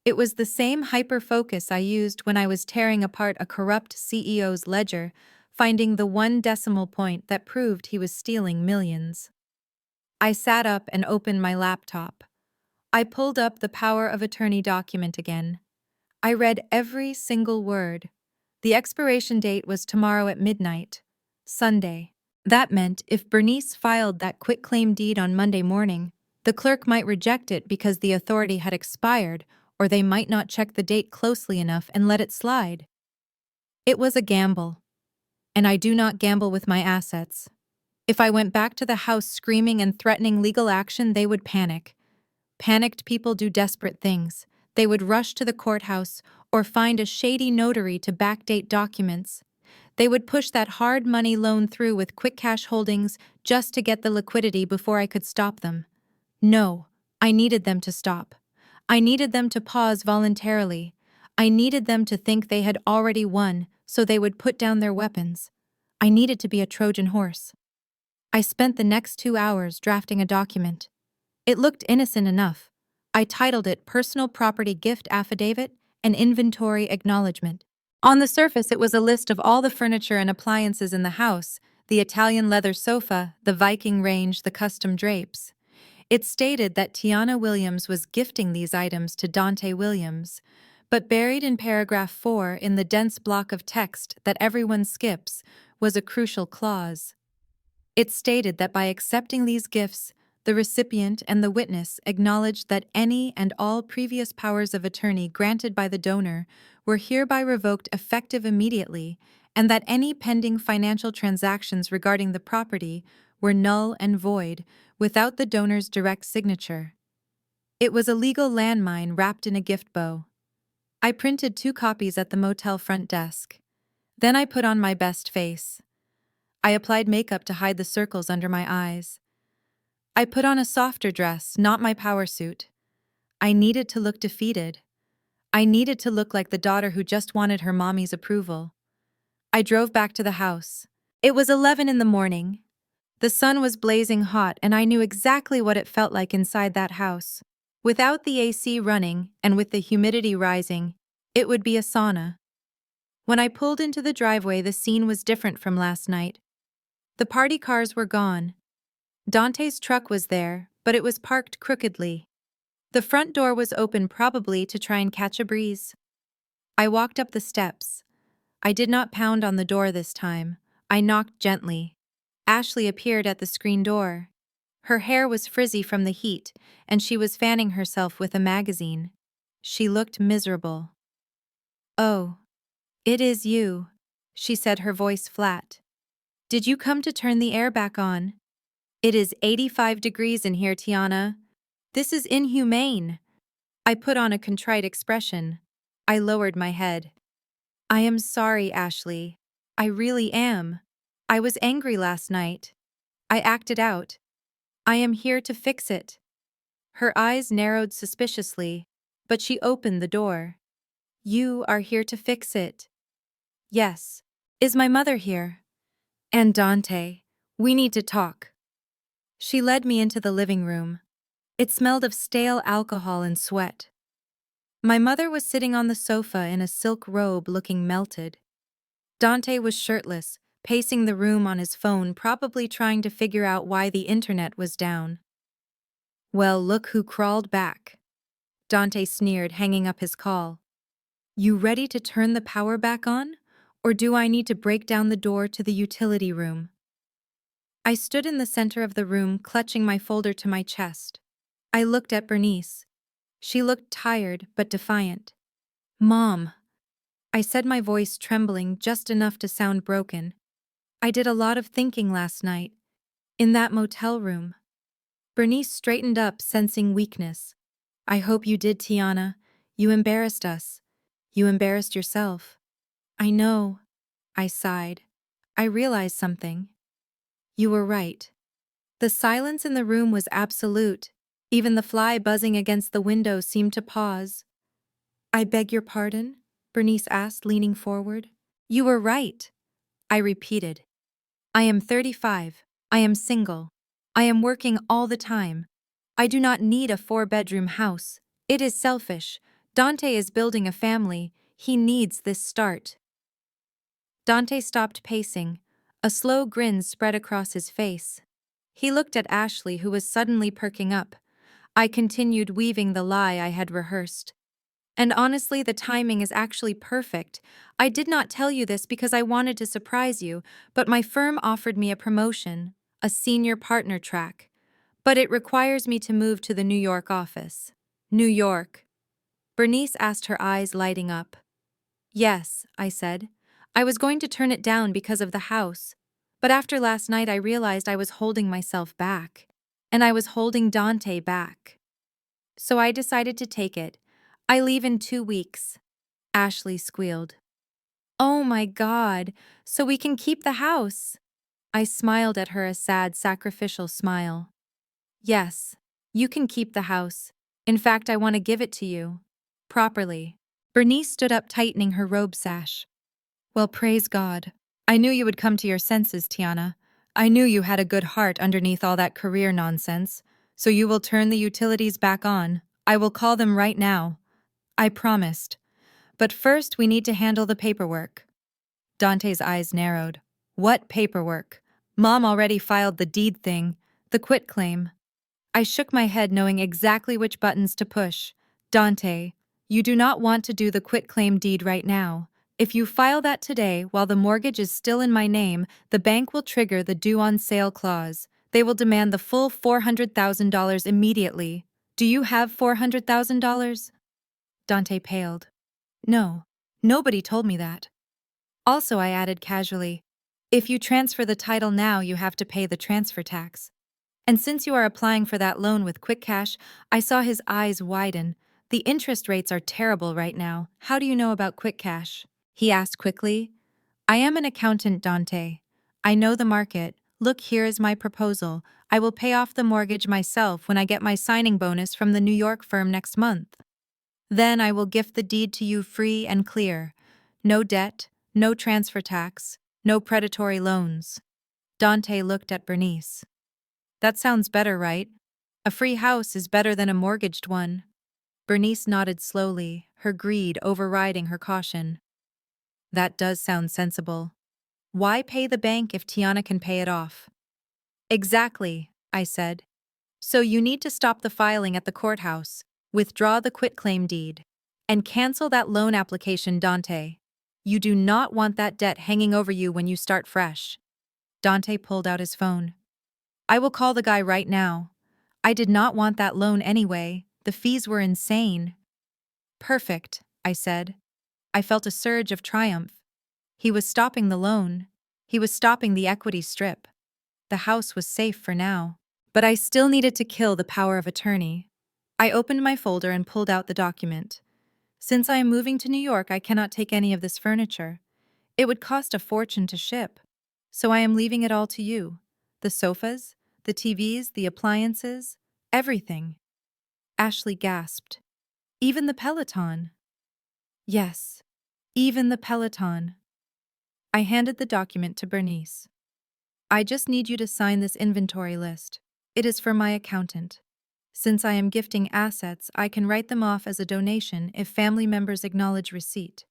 Speaker 1: It was the same hyper-focus I used when I was tearing apart a corrupt CEO's ledger, finding the one decimal point that proved he was stealing millions. I sat up and opened my laptop. I pulled up the power of attorney document again. I read every single word. The expiration date was tomorrow at midnight, Sunday. That meant if Bernice filed that quitclaim deed on Monday morning, the clerk might reject it because the authority had expired, or they might not check the date closely enough and let it slide. It was a gamble. And I do not gamble with my assets. If I went back to the house screaming and threatening legal action, they would panic. Panicked people do desperate things. They would rush to the courthouse or find a shady notary to backdate documents. They would push that hard money loan through with quick cash holdings just to get the liquidity before I could stop them. No, I needed them to stop. I needed them to pause voluntarily. I needed them to think they had already won, so they would put down their weapons. I needed to be a Trojan horse. I spent the next 2 hours drafting a document. It looked innocent enough. I titled it Personal Property Gift Affidavit and Inventory Acknowledgement. On the surface, it was a list of all the furniture and appliances in the house: the Italian leather sofa, the Viking range, the custom drapes. It stated that Tiana Williams was gifting these items to Dante Williams, but buried in paragraph 4 in the dense block of text that everyone skips was a crucial clause. It stated that by accepting these gifts, the recipient and the witness acknowledged that any and all previous powers of attorney granted by the donor were hereby revoked effective immediately, and that any pending financial transactions regarding the property were null and void without the donor's direct signature. It was a legal landmine wrapped in a gift bow. I printed 2 copies at the motel front desk. Then I put on my best face. I applied makeup to hide the circles under my eyes. I put on a softer dress, not my power suit. I needed to look defeated. I needed to look like the daughter who just wanted her mommy's approval. I drove back to the house. It was 11 in the morning. The sun was blazing hot and I knew exactly what it felt like inside that house. Without the AC running and with the humidity rising, it would be a sauna. When I pulled into the driveway, the scene was different from last night. The party cars were gone. Dante's truck was there, but it was parked crookedly. The front door was open, probably to try and catch a breeze. I walked up the steps. I did not pound on the door this time. I knocked gently. Ashley appeared at the screen door. Her hair was frizzy from the heat, and she was fanning herself with a magazine. She looked miserable. "Oh, it is you," she said, her voice flat. "Did you come to turn the air back on? It is 85 degrees in here, Tiana. This is inhumane." I put on a contrite expression. I lowered my head. "I am sorry, Ashley. I really am. I was angry last night. I acted out. I am here to fix it." Her eyes narrowed suspiciously, but she opened the door. "You are here to fix it?" "Yes. Is my mother here?" "And Dante. We need to talk." She led me into the living room. It smelled of stale alcohol and sweat. My mother was sitting on the sofa in a silk robe, looking melted. Dante was shirtless, pacing the room on his phone, probably trying to figure out why the internet was down. "Well, look who crawled back," Dante sneered, hanging up his call. "You ready to turn the power back on? Or do I need to break down the door to the utility room?" I stood in the center of the room, clutching my folder to my chest. I looked at Bernice. She looked tired but defiant. "Mom," I said, my voice trembling just enough to sound broken. "I did a lot of thinking last night. In that motel room." Bernice straightened up, sensing weakness. "I hope you did, Tiana. You embarrassed us. You embarrassed yourself." "I know," I sighed. "I realized something." "You were right." The silence in the room was absolute. Even the fly buzzing against the window seemed to pause. "I beg your pardon?" Bernice asked, leaning forward. "You were right," I repeated. "I am 35. I am single. I am working all the time. I do not need a 4-bedroom house. It is selfish. Dante is building a family. He needs this start." Dante stopped pacing. A slow grin spread across his face. He looked at Ashley, who was suddenly perking up. I continued weaving the lie I had rehearsed. "And honestly, the timing is actually perfect. I did not tell you this because I wanted to surprise you, but my firm offered me a promotion, a senior partner track. But it requires me to move to the New York office." "New York?" Bernice asked, her eyes lighting up. "Yes," I said. "I was going to turn it down because of the house. But after last night I realized I was holding myself back. And I was holding Dante back. So I decided to take it. I leave in 2 weeks." Ashley squealed. "Oh my God, so we can keep the house." I smiled at her, a sad, sacrificial smile. "Yes, you can keep the house. In fact, I want to give it to you. Properly." Bernice stood up, tightening her robe sash. "Well, praise God. I knew you would come to your senses, Tiana. I knew you had a good heart underneath all that career nonsense. So you will turn the utilities back on. I will call them right now. I promised. But first we need to handle the paperwork." Dante's eyes narrowed. "What paperwork? Mom already filed the deed thing, the quitclaim." I shook my head, knowing exactly which buttons to push. "Dante, you do not want to do the quitclaim deed right now. If you file that today while the mortgage is still in my name, the bank will trigger the due on sale clause. They will demand the full $400,000 immediately. Do you have $400,000? Dante paled. "No, nobody told me that." "Also," I added casually, "if you transfer the title now, you have to pay the transfer tax. And since you are applying for that loan with Quick Cash," I saw his eyes widen. "The interest rates are terrible right now. How do you know about Quick Cash?" he asked quickly. "I am an accountant, Dante. I know the market. Look, here is my proposal. I will pay off the mortgage myself when I get my signing bonus from the New York firm next month." Then I will gift the deed to you free and clear. No debt, no transfer tax, no predatory loans. Dante looked at Bernice. That sounds better, right? A free house is better than a mortgaged one. Bernice nodded slowly, her greed overriding her caution. That does sound sensible. Why pay the bank if Tiana can pay it off? Exactly, I said. So you need to stop the filing at the courthouse, withdraw the quitclaim deed, and cancel that loan application, Dante. You do not want that debt hanging over you when you start fresh. Dante pulled out his phone. I will call the guy right now. I did not want that loan anyway. The fees were insane. Perfect, I said. I felt a surge of triumph. He was stopping the loan. He was stopping the equity strip. The house was safe for now. But I still needed to kill the power of attorney. I opened my folder and pulled out the document. Since I am moving to New York, I cannot take any of this furniture. It would cost a fortune to ship. So I am leaving it all to you. The sofas, the TVs, the appliances, everything. Ashley gasped. Even the Peloton. Yes, even the Peloton. I handed the document to Bernice. I just need you to sign this inventory list. It is for my accountant. Since I am gifting assets, I can write them off as a donation if family members acknowledge receipt.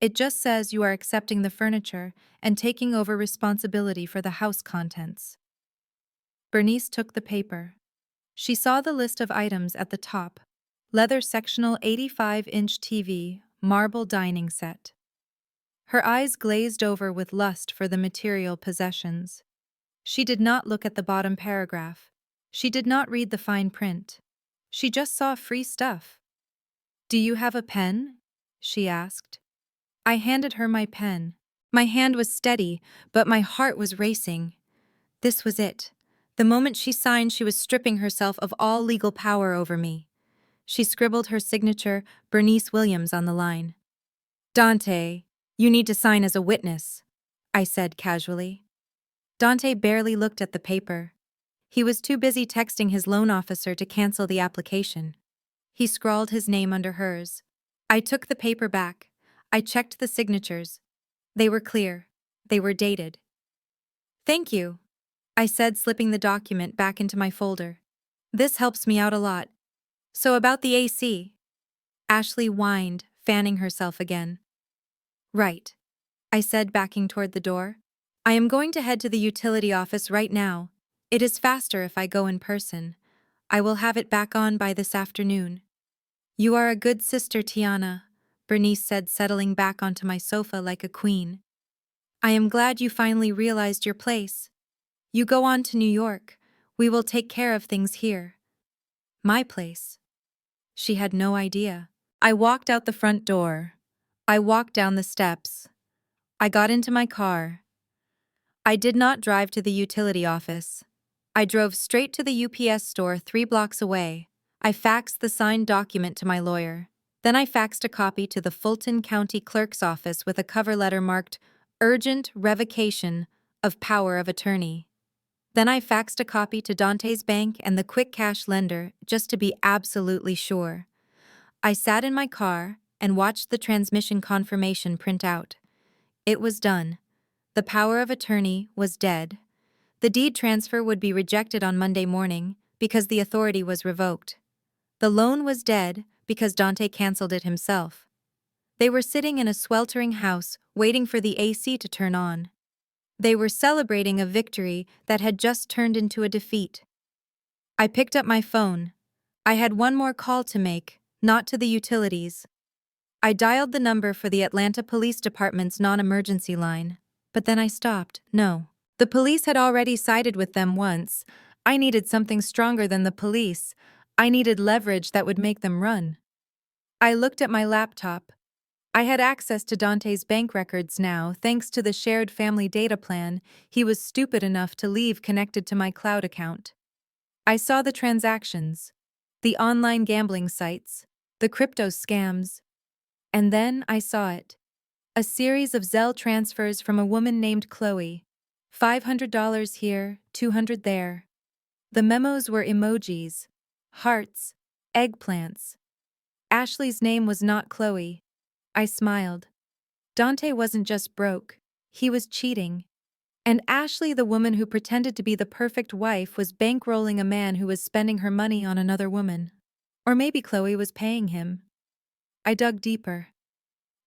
Speaker 1: It just says you are accepting the furniture and taking over responsibility for the house contents. Bernice took the paper. She saw the list of items at the top. Leather sectional 85-inch TV, marble dining set. Her eyes glazed over with lust for the material possessions. She did not look at the bottom paragraph. She did not read the fine print. She just saw free stuff. Do you have a pen? She asked. I handed her my pen. My hand was steady, but my heart was racing. This was it. The moment she signed, she was stripping herself of all legal power over me. She scribbled her signature, Bernice Williams, on the line. Dante, you need to sign as a witness, I said casually. Dante barely looked at the paper. He was too busy texting his loan officer to cancel the application. He scrawled his name under hers. I took the paper back. I checked the signatures. They were clear. They were dated. Thank you, I said, slipping the document back into my folder. This helps me out a lot. So about the AC? Ashley whined, fanning herself again. Right, I said, backing toward the door. I am going to head to the utility office right now. It is faster if I go in person. I will have it back on by this afternoon. You are a good sister, Tiana, Bernice said, settling back onto my sofa like a queen. I am glad you finally realized your place. You go on to New York. We will take care of things here. My place. She had no idea. I walked out the front door. I walked down the steps. I got into my car. I did not drive to the utility office. I drove straight to the UPS store 3 blocks away. I faxed the signed document to my lawyer. Then I faxed a copy to the Fulton County Clerk's office with a cover letter marked Urgent Revocation of Power of Attorney. Then I faxed a copy to Dante's bank and the quick cash lender just to be absolutely sure. I sat in my car and watched the transmission confirmation print out. It was done. The power of attorney was dead. The deed transfer would be rejected on Monday morning because the authority was revoked. The loan was dead because Dante canceled it himself. They were sitting in a sweltering house waiting for the AC to turn on. They were celebrating a victory that had just turned into a defeat. I picked up my phone. I had one more call to make, not to the utilities. I dialed the number for the Atlanta Police Department's non-emergency line, but then I stopped. No. The police had already sided with them once. I needed something stronger than the police. I needed leverage that would make them run. I looked at my laptop. I had access to Dante's bank records now, thanks to the shared family data plan. He was stupid enough to leave connected to my cloud account. I saw the transactions, the online gambling sites, the crypto scams. And then I saw it. A series of Zelle transfers from a woman named Chloe. $500 here, $200 there. The memos were emojis, hearts, eggplants. Ashley's name was not Chloe. I smiled. Dante wasn't just broke, he was cheating. And Ashley, the woman who pretended to be the perfect wife, was bankrolling a man who was spending her money on another woman. Or maybe Chloe was paying him. I dug deeper.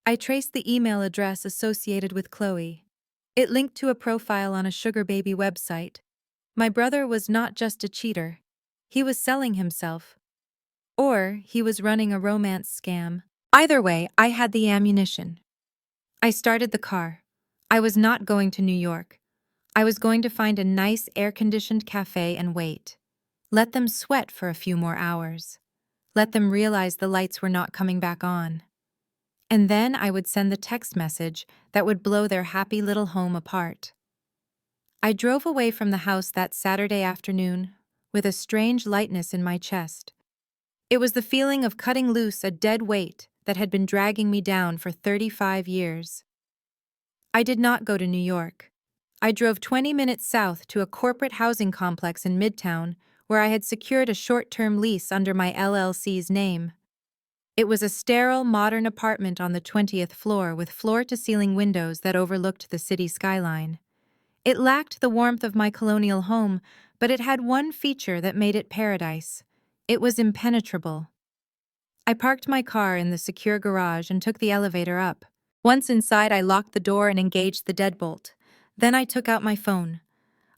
Speaker 1: I traced the email address associated with Chloe. It linked to a profile on a sugar baby website. My brother was not just a cheater. He was selling himself. Or he was running a romance scam. Either way, I had the ammunition. I started the car. I was not going to New York. I was going to find a nice air-conditioned cafe and wait. Let them sweat for a few more hours. Let them realize the lights were not coming back on. And then I would send the text message that would blow their happy little home apart. I drove away from the house that Saturday afternoon with a strange lightness in my chest. It was the feeling of cutting loose a dead weight that had been dragging me down for 35 years. I did not go to New York. I drove 20 minutes south to a corporate housing complex in Midtown where I had secured a short-term lease under my LLC's name. It was a sterile, modern apartment on the 20th floor with floor-to-ceiling windows that overlooked the city skyline. It lacked the warmth of my colonial home, but it had one feature that made it paradise. It was impenetrable. I parked my car in the secure garage and took the elevator up. Once inside, I locked the door and engaged the deadbolt. Then I took out my phone.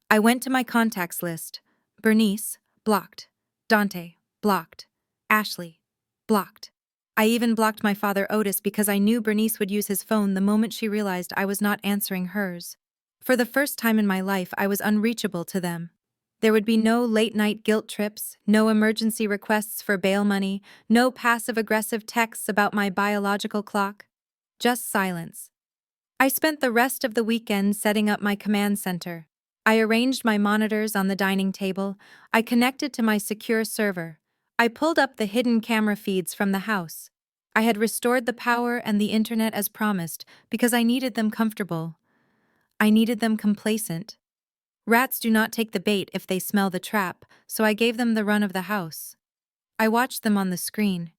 Speaker 1: I went to my contacts list. Bernice, blocked. Dante, blocked. Ashley, blocked. I even blocked my father Otis because I knew Bernice would use his phone the moment she realized I was not answering hers. For the first time in my life, I was unreachable to them. There would be no late-night guilt trips, no emergency requests for bail money, no passive-aggressive texts about my biological clock. Just silence. I spent the rest of the weekend setting up my command center. I arranged my monitors on the dining table. I connected to my secure server. I pulled up the hidden camera feeds from the house. I had restored the power and the internet as promised because I needed them comfortable. I needed them complacent. Rats do not take the bait if they smell the trap, so I gave them the run of the house. I watched them on the screen.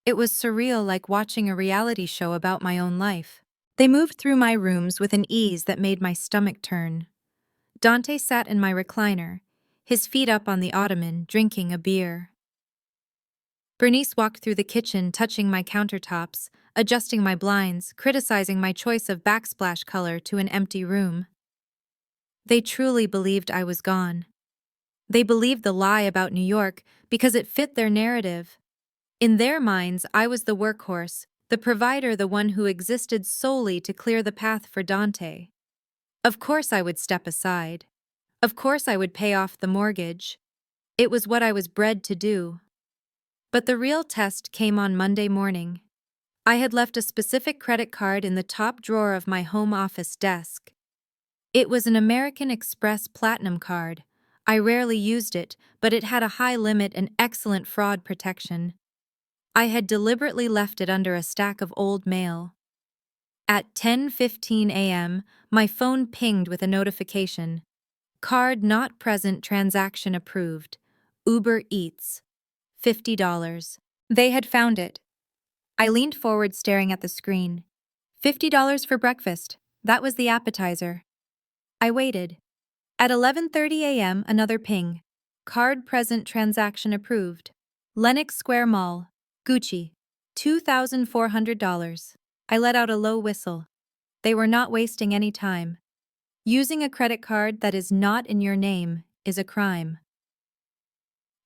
Speaker 1: It was surreal, like watching a reality show about my own life. They moved through my rooms with an ease that made my stomach turn. Dante sat in my recliner, his feet up on the ottoman, drinking a beer. Bernice walked through the kitchen, touching my countertops, adjusting my blinds, criticizing my choice of backsplash color to an empty room. They truly believed I was gone. They believed the lie about New York because it fit their narrative. In their minds, I was the workhorse, the provider, the one who existed solely to clear the path for Dante. Of course I would step aside. Of course I would pay off the mortgage. It was what I was bred to do. But the real test came on Monday morning. I had left a specific credit card in the top drawer of my home office desk. It was an American Express Platinum card. I rarely used it, but it had a high limit and excellent fraud protection. I had deliberately left it under a stack of old mail. At 10:15 a.m., my phone pinged with a notification. Card not present, transaction approved. Uber Eats. $50. They had found it. I leaned forward, staring at the screen. $50 for breakfast. That was the appetizer. I waited. At 11:30 a.m., another ping. Card present, transaction approved. Lenox Square Mall. Gucci. $2,400. I let out a low whistle. They were not wasting any time. Using a credit card that is not in your name is a crime.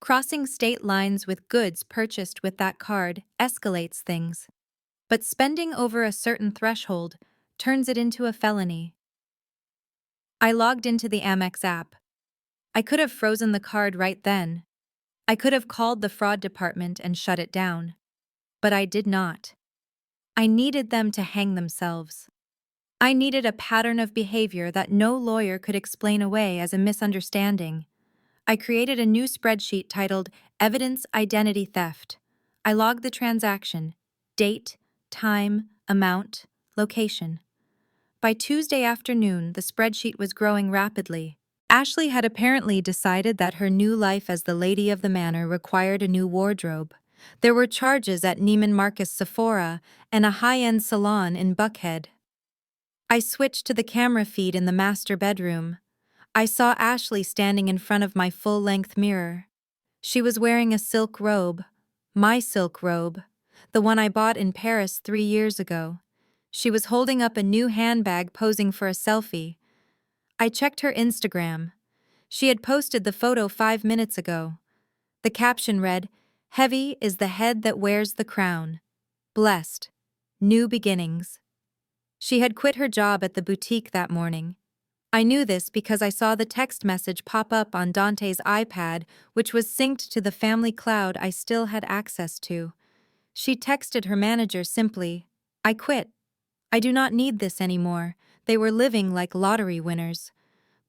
Speaker 1: Crossing state lines with goods purchased with that card escalates things. But spending over a certain threshold turns it into a felony. I logged into the Amex app. I could have frozen the card right then. I could have called the fraud department and shut it down. But I did not. I needed them to hang themselves. I needed a pattern of behavior that no lawyer could explain away as a misunderstanding. I created a new spreadsheet titled Evidence Identity Theft. I logged the transaction, date, time, amount, location. By Tuesday afternoon, the spreadsheet was growing rapidly. Ashley had apparently decided that her new life as the lady of the manor required a new wardrobe. There were charges at Neiman Marcus Sephora and a high-end salon in Buckhead. I switched to the camera feed in the master bedroom. I saw Ashley standing in front of my full-length mirror. She was wearing a silk robe, my silk robe, the one I bought in Paris 3 years ago. She was holding up a new handbag posing for a selfie. I checked her Instagram. She had posted the photo 5 minutes ago. The caption read, "Heavy is the head that wears the crown. Blessed. New beginnings." She had quit her job at the boutique that morning. I knew this because I saw the text message pop up on Dante's iPad, which was synced to the family cloud I still had access to. She texted her manager simply, "I quit. I do not need this anymore." They were living like lottery winners.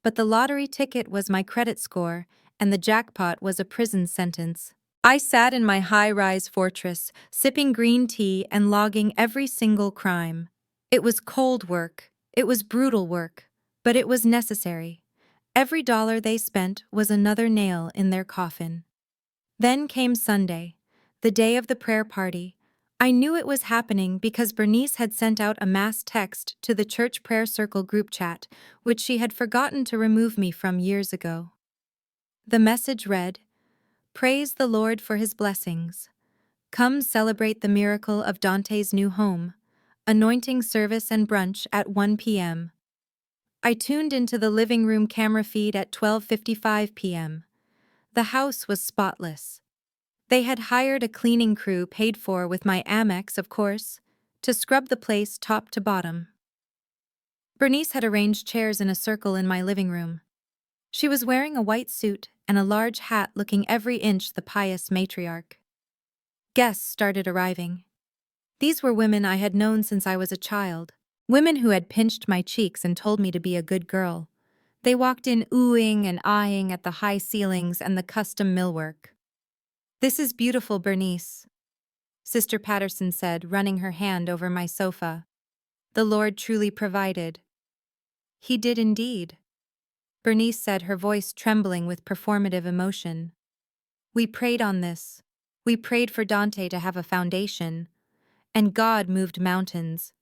Speaker 1: But the lottery ticket was my credit score, and the jackpot was a prison sentence. I sat in my high-rise fortress, sipping green tea and logging every single crime. It was cold work. It was brutal work. But it was necessary. Every dollar they spent was another nail in their coffin. Then came Sunday, the day of the prayer party. I knew it was happening because Bernice had sent out a mass text to the church prayer circle group chat, which she had forgotten to remove me from years ago. The message read, "Praise the Lord for his blessings. Come celebrate the miracle of Dante's new home. Anointing service and brunch at 1 p.m. I tuned into the living room camera feed at 12:55 p.m. The house was spotless. They had hired a cleaning crew paid for with my Amex, of course, to scrub the place top to bottom. Bernice had arranged chairs in a circle in my living room. She was wearing a white suit and a large hat looking every inch the pious matriarch. Guests started arriving. These were women I had known since I was a child, women who had pinched my cheeks and told me to be a good girl. They walked in oohing and eyeing at the high ceilings and the custom millwork. "This is beautiful, Bernice," Sister Patterson said, running her hand over my sofa. "The Lord truly provided." "He did indeed," Bernice said, her voice trembling with performative emotion. "We prayed on this. We prayed for Dante to have a foundation. And God moved mountains.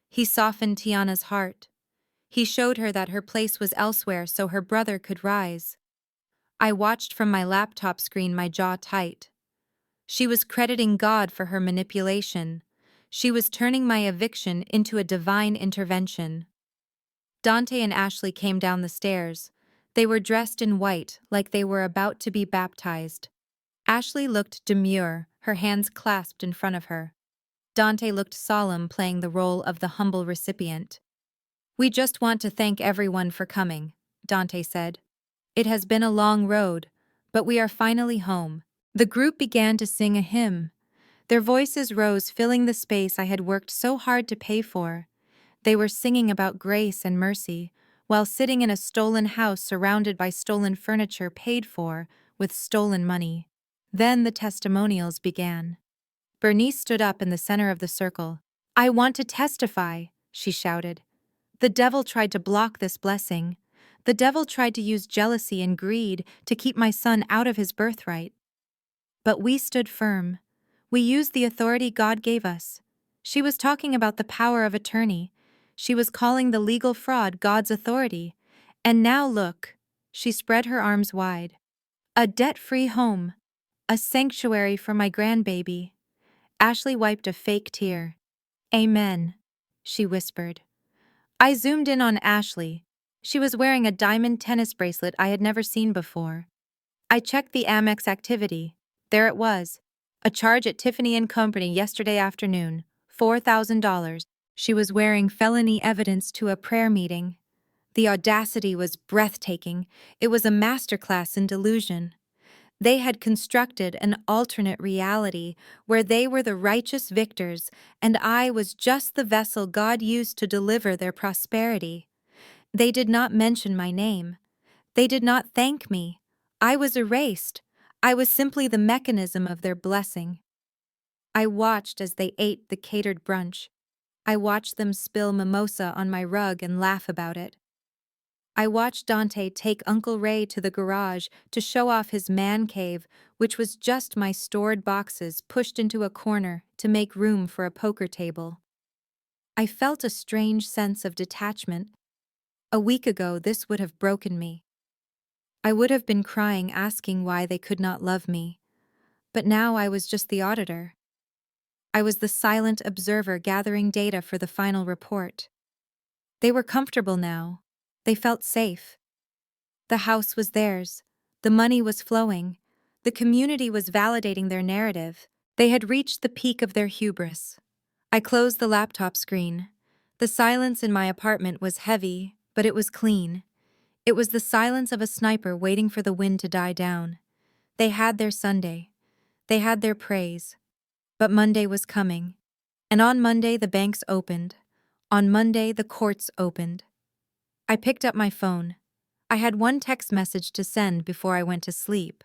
Speaker 1: He softened Tiana's heart. He showed her that her place was elsewhere so her brother could rise." I watched from my laptop screen, my jaw tight. She was crediting God for her manipulation. She was turning my eviction into a divine intervention. Dante and Ashley came down the stairs. They were dressed in white, like they were about to be baptized. Ashley looked demure, her hands clasped in front of her. Dante looked solemn, playing the role of the humble recipient. "We just want to thank everyone for coming," Dante said. "It has been a long road, but we are finally home." The group began to sing a hymn. Their voices rose, filling the space I had worked so hard to pay for. They were singing about grace and mercy, while sitting in a stolen house surrounded by stolen furniture paid for with stolen money. Then the testimonials began. Bernice stood up in the center of the circle. "I want to testify," she shouted. "The devil tried to block this blessing. The devil tried to use jealousy and greed to keep my son out of his birthright. But we stood firm. We used the authority God gave us." She was talking about the power of attorney. She was calling the legal fraud God's authority. And now look, she spread her arms wide. "A debt-free home. A sanctuary for my grandbaby." Ashley wiped a fake tear. "Amen," she whispered. I zoomed in on Ashley. She was wearing a diamond tennis bracelet I had never seen before. I checked the Amex activity. There it was. A charge at Tiffany & Company yesterday afternoon, $4,000. She was wearing felony evidence to a prayer meeting. The audacity was breathtaking. It was a masterclass in delusion. They had constructed an alternate reality where they were the righteous victors and I was just the vessel God used to deliver their prosperity. They did not mention my name. They did not thank me. I was erased. I was simply the mechanism of their blessing. I watched as they ate the catered brunch. I watched them spill mimosa on my rug and laugh about it. I watched Dante take Uncle Ray to the garage to show off his man cave, which was just my stored boxes pushed into a corner to make room for a poker table. I felt a strange sense of detachment. A week ago, this would have broken me. I would have been crying, asking why they could not love me. But now I was just the auditor. I was the silent observer gathering data for the final report. They were comfortable now. They felt safe. The house was theirs. The money was flowing. The community was validating their narrative. They had reached the peak of their hubris. I closed the laptop screen. The silence in my apartment was heavy, but it was clean. It was the silence of a sniper waiting for the wind to die down. They had their Sunday. They had their praise. But Monday was coming. And on Monday the banks opened. On Monday the courts opened. I picked up my phone. I had one text message to send before I went to sleep.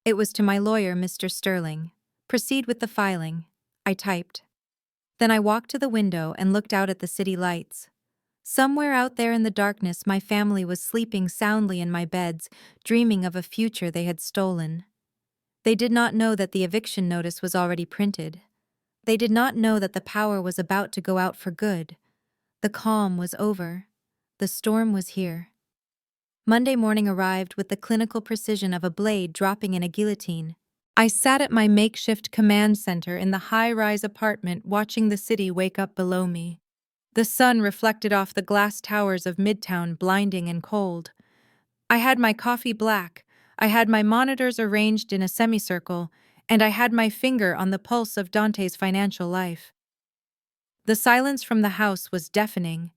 Speaker 1: It was to my lawyer, Mr. Sterling. Proceed with the filing, I typed. Then I walked to the window and looked out at the city lights. Somewhere out there in the darkness, my family was sleeping soundly in my beds, dreaming of a future they had stolen. They did not know that the eviction notice was already printed. They did not know that the power was about to go out for good. The calm was over. The storm was here. Monday morning arrived with the clinical precision of a blade dropping in a guillotine. I sat at my makeshift command center in the high-rise apartment watching the city wake up below me. The sun reflected off the glass towers of Midtown, blinding and cold. I had my coffee black, I had my monitors arranged in a semicircle, and I had my finger on the pulse of Dante's financial life. The silence from the house was deafening.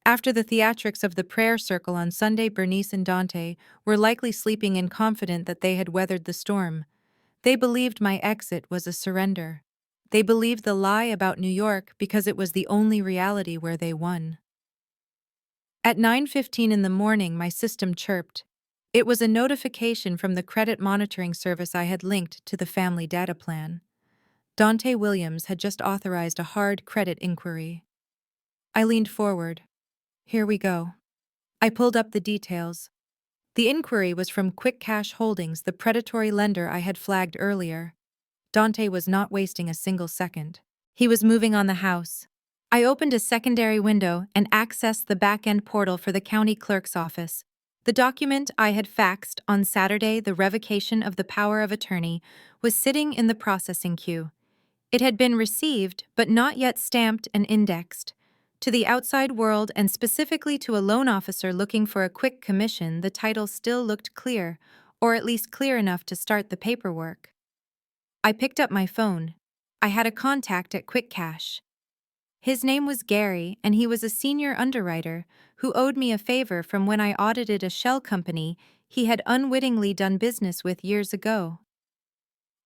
Speaker 1: After the theatrics of the prayer circle on Sunday, Bernice and Dante were likely sleeping and confident that they had weathered the storm. They believed my exit was a surrender. They believed the lie about New York because it was the only reality where they won. At 9:15 in the morning, my system chirped. It was a notification from the credit monitoring service I had linked to the family data plan. Dante Williams had just authorized a hard credit inquiry. I leaned forward. Here we go. I pulled up the details. The inquiry was from Quick Cash Holdings, the predatory lender I had flagged earlier. Dante was not wasting a single second. He was moving on the house. I opened a secondary window and accessed the back-end portal for the county clerk's office. The document I had faxed on Saturday, the revocation of the power of attorney, was sitting in the processing queue. It had been received, but not yet stamped and indexed. To the outside world, and specifically to a loan officer looking for a quick commission, the title still looked clear, or at least clear enough to start the paperwork. I picked up my phone. I had a contact at Quick Cash. His name was Gary, and he was a senior underwriter who owed me a favor from when I audited a shell company he had unwittingly done business with years ago.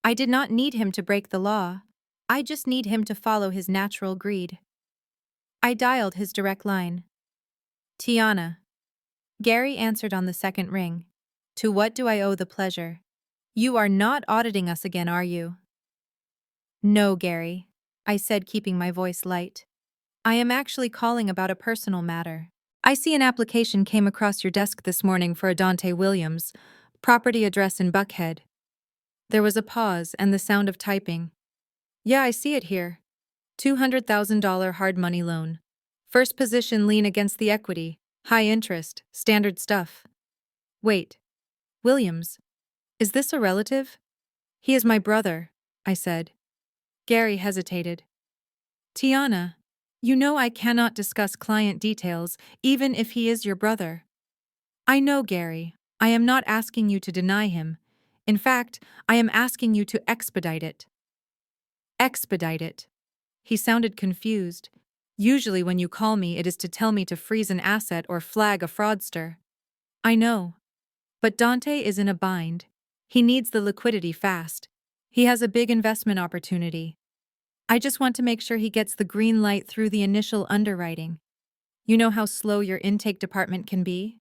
Speaker 1: I did not need him to break the law. I just need him to follow his natural greed. I dialed his direct line. Tiana. Gary answered on the second ring. To what do I owe the pleasure? You are not auditing us again, are you? No, Gary, I said, keeping my voice light. I am actually calling about a personal matter. I see an application came across your desk this morning for a Dante Williams, property address in Buckhead. There was a pause and the sound of typing. Yeah, I see it here. $200,000 hard money loan. First position lien against the equity. High interest. Standard stuff. Wait. Williams. Is this a relative? He is my brother, I said. Gary hesitated. Tiana, you know I cannot discuss client details, even if he is your brother. I know, Gary. I am not asking you to deny him. In fact, I am asking you to expedite it. Expedite it. He sounded confused. Usually when you call me, it is to tell me to freeze an asset or flag a fraudster. I know. But Dante is in a bind. He needs the liquidity fast. He has a big investment opportunity. I just want to make sure he gets the green light through the initial underwriting. You know how slow your intake department can be?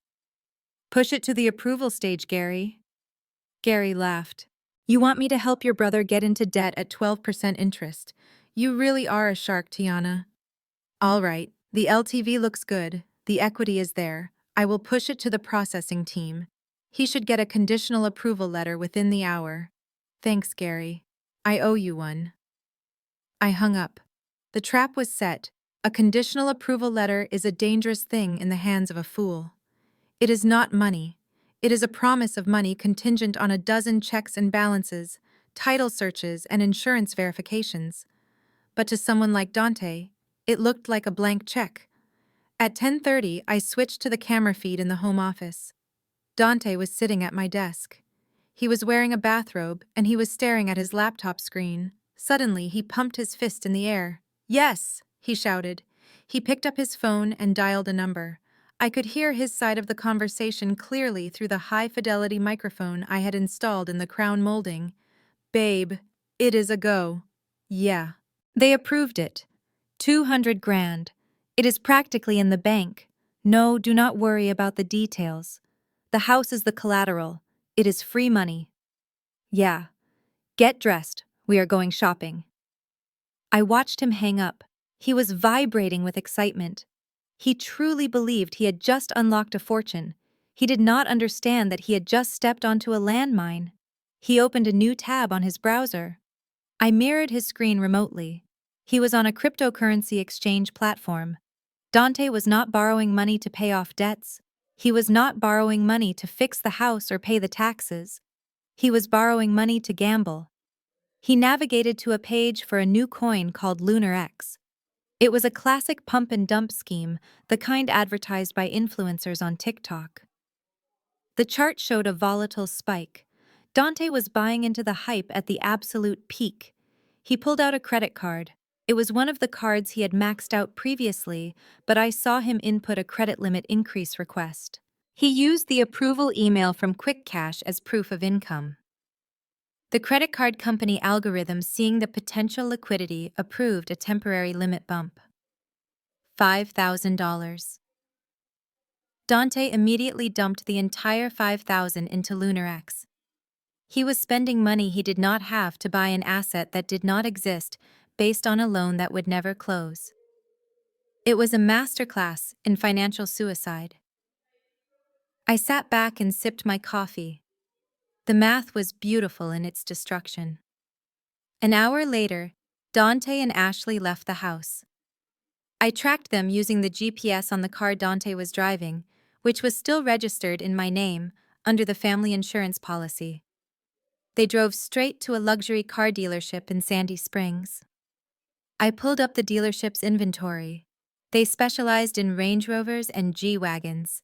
Speaker 1: Push it to the approval stage, Gary. Gary laughed. You want me to help your brother get into debt at 12% interest. You really are a shark, Tiana. All right, the LTV looks good. The equity is there. I will push it to the processing team. He should get a conditional approval letter within the hour. Thanks, Gary. I owe you one. I hung up. The trap was set. A conditional approval letter is a dangerous thing in the hands of a fool. It is not money. It is a promise of money contingent on a dozen checks and balances, title searches, and insurance verifications. But to someone like Dante, it looked like a blank check. At 10:30, I switched to the camera feed in the home office. Dante was sitting at my desk. He was wearing a bathrobe, and he was staring at his laptop screen. Suddenly, he pumped his fist in the air. "Yes!" he shouted. He picked up his phone and dialed a number. I could hear his side of the conversation clearly through the high-fidelity microphone I had installed in the crown molding. "Babe, it is a go." "Yeah." "They approved it. 200 grand. It is practically in the bank. No, do not worry about the details. The house is the collateral. It is free money." "Yeah. Get dressed. We are going shopping." I watched him hang up. He was vibrating with excitement. He truly believed he had just unlocked a fortune. He did not understand that he had just stepped onto a landmine. He opened a new tab on his browser. I mirrored his screen remotely. He was on a cryptocurrency exchange platform. Dante was not borrowing money to pay off debts. He was not borrowing money to fix the house or pay the taxes. He was borrowing money to gamble. He navigated to a page for a new coin called Lunar X. It was a classic pump and dump scheme, the kind advertised by influencers on TikTok. The chart showed a volatile spike. Dante was buying into the hype at the absolute peak. He pulled out a credit card. It was one of the cards he had maxed out previously, but I saw him input a credit limit increase request. He used the approval email from QuickCash as proof of income. The credit card company algorithm, seeing the potential liquidity, approved a temporary limit bump. $5,000. Dante immediately dumped the entire $5,000 into Lunar X. He was spending money he did not have to buy an asset that did not exist based on a loan that would never close. It was a masterclass in financial suicide. I sat back and sipped my coffee. The math was beautiful in its destruction. An hour later, Dante and Ashley left the house. I tracked them using the GPS on the car Dante was driving, which was still registered in my name under the family insurance policy. They drove straight to a luxury car dealership in Sandy Springs. I pulled up the dealership's inventory. They specialized in Range Rovers and G-Wagons.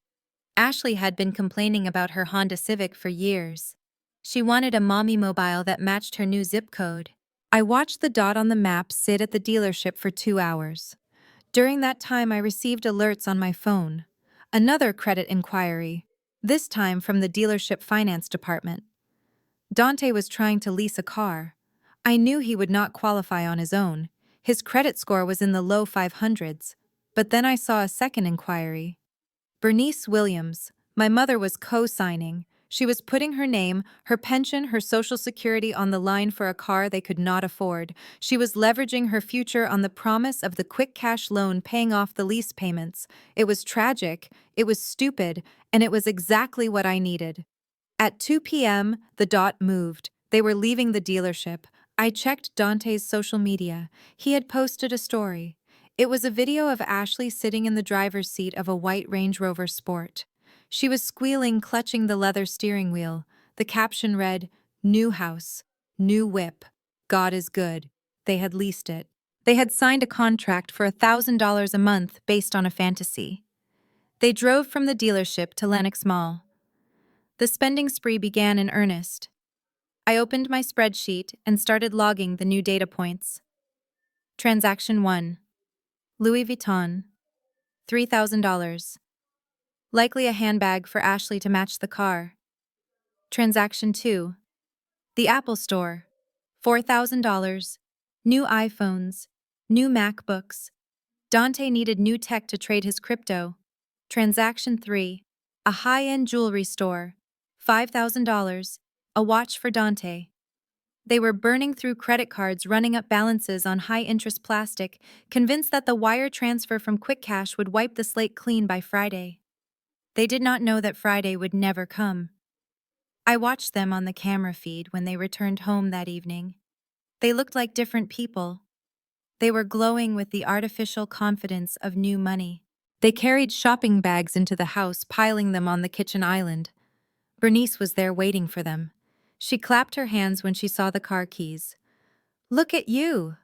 Speaker 1: Ashley had been complaining about her Honda Civic for years. She wanted a mommy mobile that matched her new zip code. I watched the dot on the map sit at the dealership for 2 hours. During that time, I received alerts on my phone. Another credit inquiry, this time from the dealership finance department. Dante was trying to lease a car. I knew he would not qualify on his own. His credit score was in the low 500s. But then I saw a second inquiry. Bernice Williams, my mother, was co-signing. She was putting her name, her pension, her social security on the line for a car they could not afford. She was leveraging her future on the promise of the quick cash loan paying off the lease payments. It was tragic, it was stupid, and it was exactly what I needed. At 2 p.m., the dot moved. They were leaving the dealership. I checked Dante's social media. He had posted a story. It was a video of Ashley sitting in the driver's seat of a white Range Rover Sport. She was squealing, clutching the leather steering wheel. The caption read, "New house, new whip. God is good." They had leased it. They had signed a contract for $1,000 a month based on a fantasy. They drove from the dealership to Lenox Mall. The spending spree began in earnest. I opened my spreadsheet and started logging the new data points. Transaction 1. Louis Vuitton. $3,000. Likely a handbag for Ashley to match the car. Transaction 2. The Apple Store. $4,000. New iPhones. New MacBooks. Dante needed new tech to trade his crypto. Transaction 3. A high-end jewelry store. $5,000. A watch for Dante. They were burning through credit cards, running up balances on high-interest plastic, convinced that the wire transfer from QuickCash would wipe the slate clean by Friday. They did not know that Friday would never come. I watched them on the camera feed when they returned home that evening. They looked like different people. They were glowing with the artificial confidence of new money. They carried shopping bags into the house, piling them on the kitchen island. Bernice was there waiting for them. She clapped her hands when she saw the car keys. "Look at you!"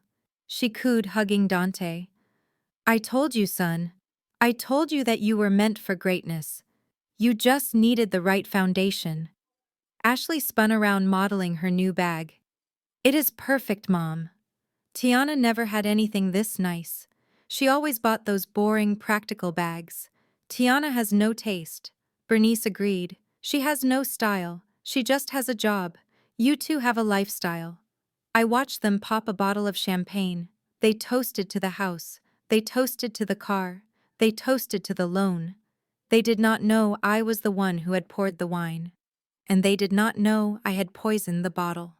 Speaker 1: she cooed, hugging Dante. "I told you, son. I told you that you were meant for greatness. You just needed the right foundation." Ashley spun around, modeling her new bag. "It is perfect, Mom." Tiana never had anything this nice. She always bought those boring, practical bags. "Tiana has no taste." Bernice agreed. "She has no style. She just has a job. You two have a lifestyle." I watched them pop a bottle of champagne. They toasted to the house. They toasted to the car. They toasted to the loan. They did not know I was the one who had poured the wine. And they did not know I had poisoned the bottle.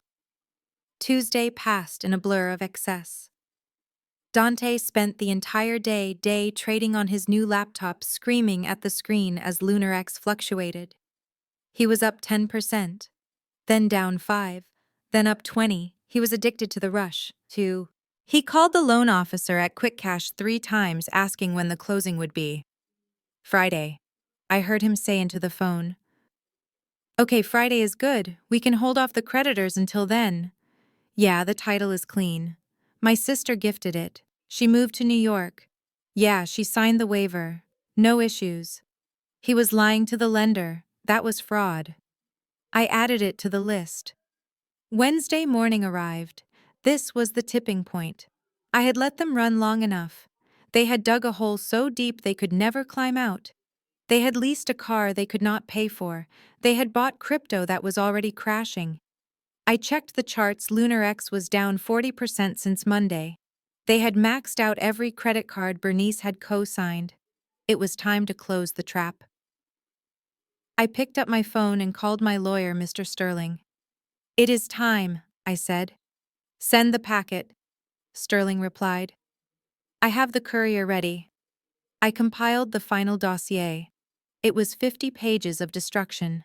Speaker 1: Tuesday passed in a blur of excess. Dante spent the entire day trading on his new laptop, screaming at the screen as Lunar X fluctuated. He was up 10%, then down 5, then up 20. He was addicted to the rush. He called the loan officer at Quick Cash 3 times, asking when the closing would be. "Friday," I heard him say into the phone. "Okay, Friday is good. We can hold off the creditors until then." "Yeah, the title is clean. My sister gifted it. She moved to New York. Yeah, she signed the waiver. No issues." He was lying to the lender. That was fraud. I added it to the list. Wednesday morning arrived. This was the tipping point. I had let them run long enough. They had dug a hole so deep they could never climb out. They had leased a car they could not pay for. They had bought crypto that was already crashing. I checked the charts. Lunar X was down 40% since Monday. They had maxed out every credit card Bernice had co-signed. It was time to close the trap. I picked up my phone and called my lawyer, Mr. Sterling. "It is time," I said. "Send the packet," Sterling replied. "I have the courier ready." I compiled the final dossier. It was 50 pages of destruction.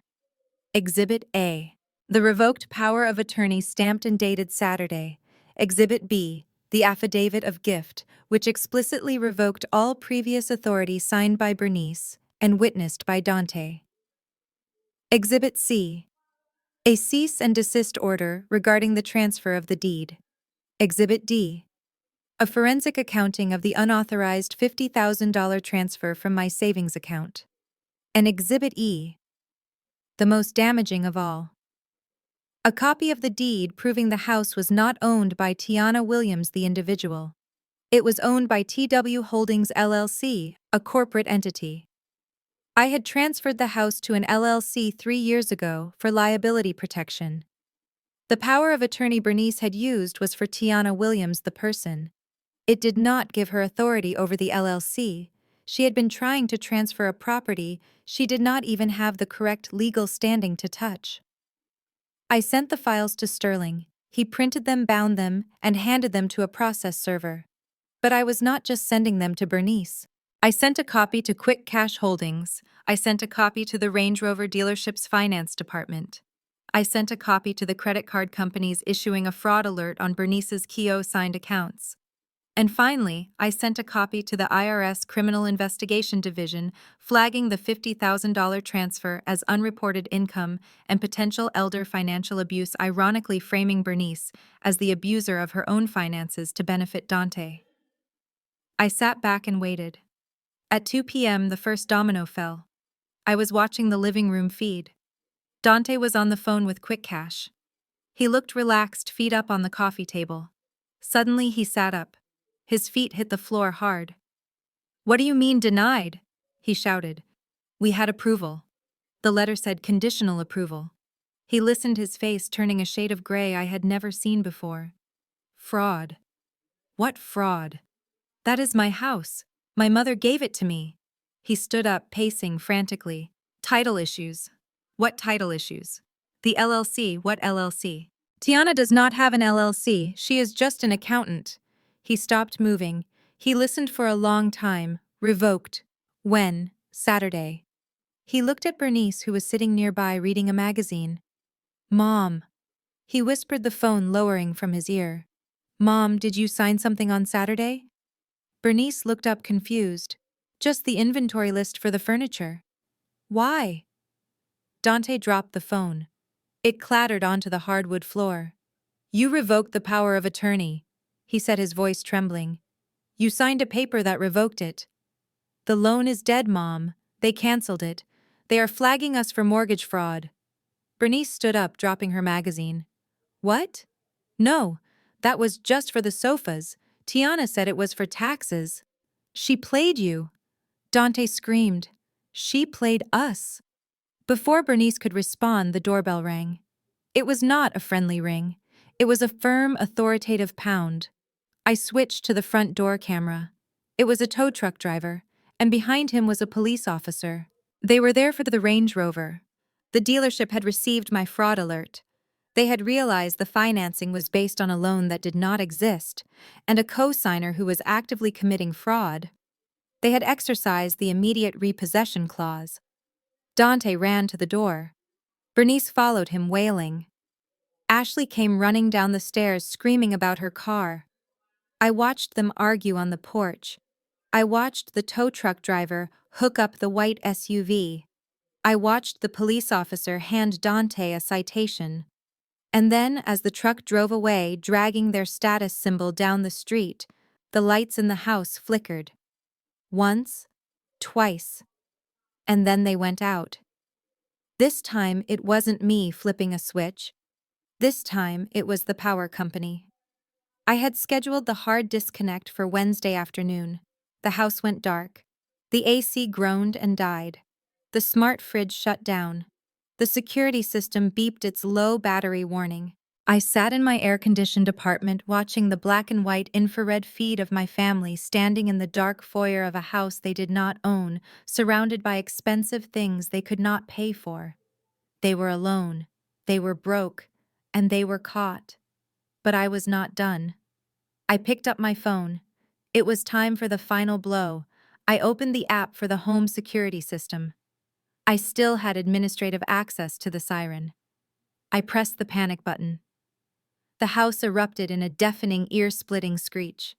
Speaker 1: Exhibit A: the revoked power of attorney stamped and dated Saturday. Exhibit B: the affidavit of gift, which explicitly revoked all previous authority signed by Bernice and witnessed by Dante. Exhibit C: a cease and desist order regarding the transfer of the deed. Exhibit D: a forensic accounting of the unauthorized $50,000 transfer from my savings account. And Exhibit E: the most damaging of all, a copy of the deed proving the house was not owned by Tiana Williams, the individual. It was owned by TW Holdings LLC, a corporate entity. I had transferred the house to an LLC 3 years ago for liability protection. The power of attorney Bernice had used was for Tiana Williams, the person. It did not give her authority over the LLC. She had been trying to transfer a property she did not even have the correct legal standing to touch. I sent the files to Sterling. He printed them, bound them, and handed them to a process server. But I was not just sending them to Bernice. I sent a copy to Quick Cash Holdings. I sent a copy to the Range Rover dealership's finance department. I sent a copy to the credit card companies issuing a fraud alert on Bernice's Keo-signed accounts. And finally, I sent a copy to the IRS Criminal Investigation Division flagging the $50,000 transfer as unreported income and potential elder financial abuse, ironically framing Bernice as the abuser of her own finances to benefit Dante. I sat back and waited. At 2 p.m., the first domino fell. I was watching the living room feed. Dante was on the phone with Quick Cash. He looked relaxed, feet up on the coffee table. Suddenly, he sat up. His feet hit the floor hard. "What do you mean denied?" he shouted. "We had approval." The letter said conditional approval. He listened, his face turning a shade of gray I had never seen before. "Fraud. What fraud? That is my house. My mother gave it to me." He stood up, pacing frantically. "Title issues." "What title issues?" "The LLC." "What LLC?" "Tiana does not have an LLC. She is just an accountant." He stopped moving. He listened for a long time. "Revoked. When?" "Saturday." He looked at Bernice, who was sitting nearby reading a magazine. Mom. He whispered, the phone lowering from his ear. Mom, did you sign something on Saturday? Bernice looked up confused. Just the inventory list for the furniture. Why? Dante dropped the phone. It clattered onto the hardwood floor. You revoked the power of attorney, he said, his voice trembling. You signed a paper that revoked it. The loan is dead, Mom. They canceled it. They are flagging us for mortgage fraud. Bernice stood up, dropping her magazine. What? No, that was just for the sofas. Tiana said it was for taxes. She played you. Dante screamed. She played us. Before Bernice could respond, the doorbell rang. It was not a friendly ring. It was a firm, authoritative pound. I switched to the front door camera. It was a tow truck driver, and behind him was a police officer. They were there for the Range Rover. The dealership had received my fraud alert. They had realized the financing was based on a loan that did not exist, and a co-signer who was actively committing fraud. They had exercised the immediate repossession clause. Dante ran to the door. Bernice followed him, wailing. Ashley came running down the stairs, screaming about her car. I watched them argue on the porch. I watched the tow truck driver hook up the white SUV. I watched the police officer hand Dante a citation. And then, as the truck drove away, dragging their status symbol down the street, the lights in the house flickered. Once, twice, and then they went out. This time, it wasn't me flipping a switch. This time, it was the power company. I had scheduled the hard disconnect for Wednesday afternoon. The house went dark. The AC groaned and died. The smart fridge shut down. The security system beeped its low battery warning. I sat in my air-conditioned apartment watching the black and white infrared feed of my family standing in the dark foyer of a house they did not own, surrounded by expensive things they could not pay for. They were alone. They were broke. And they were caught. But I was not done. I picked up my phone. It was time for the final blow. I opened the app for the home security system. I still had administrative access to the siren. I pressed the panic button. The house erupted in a deafening, ear-splitting screech.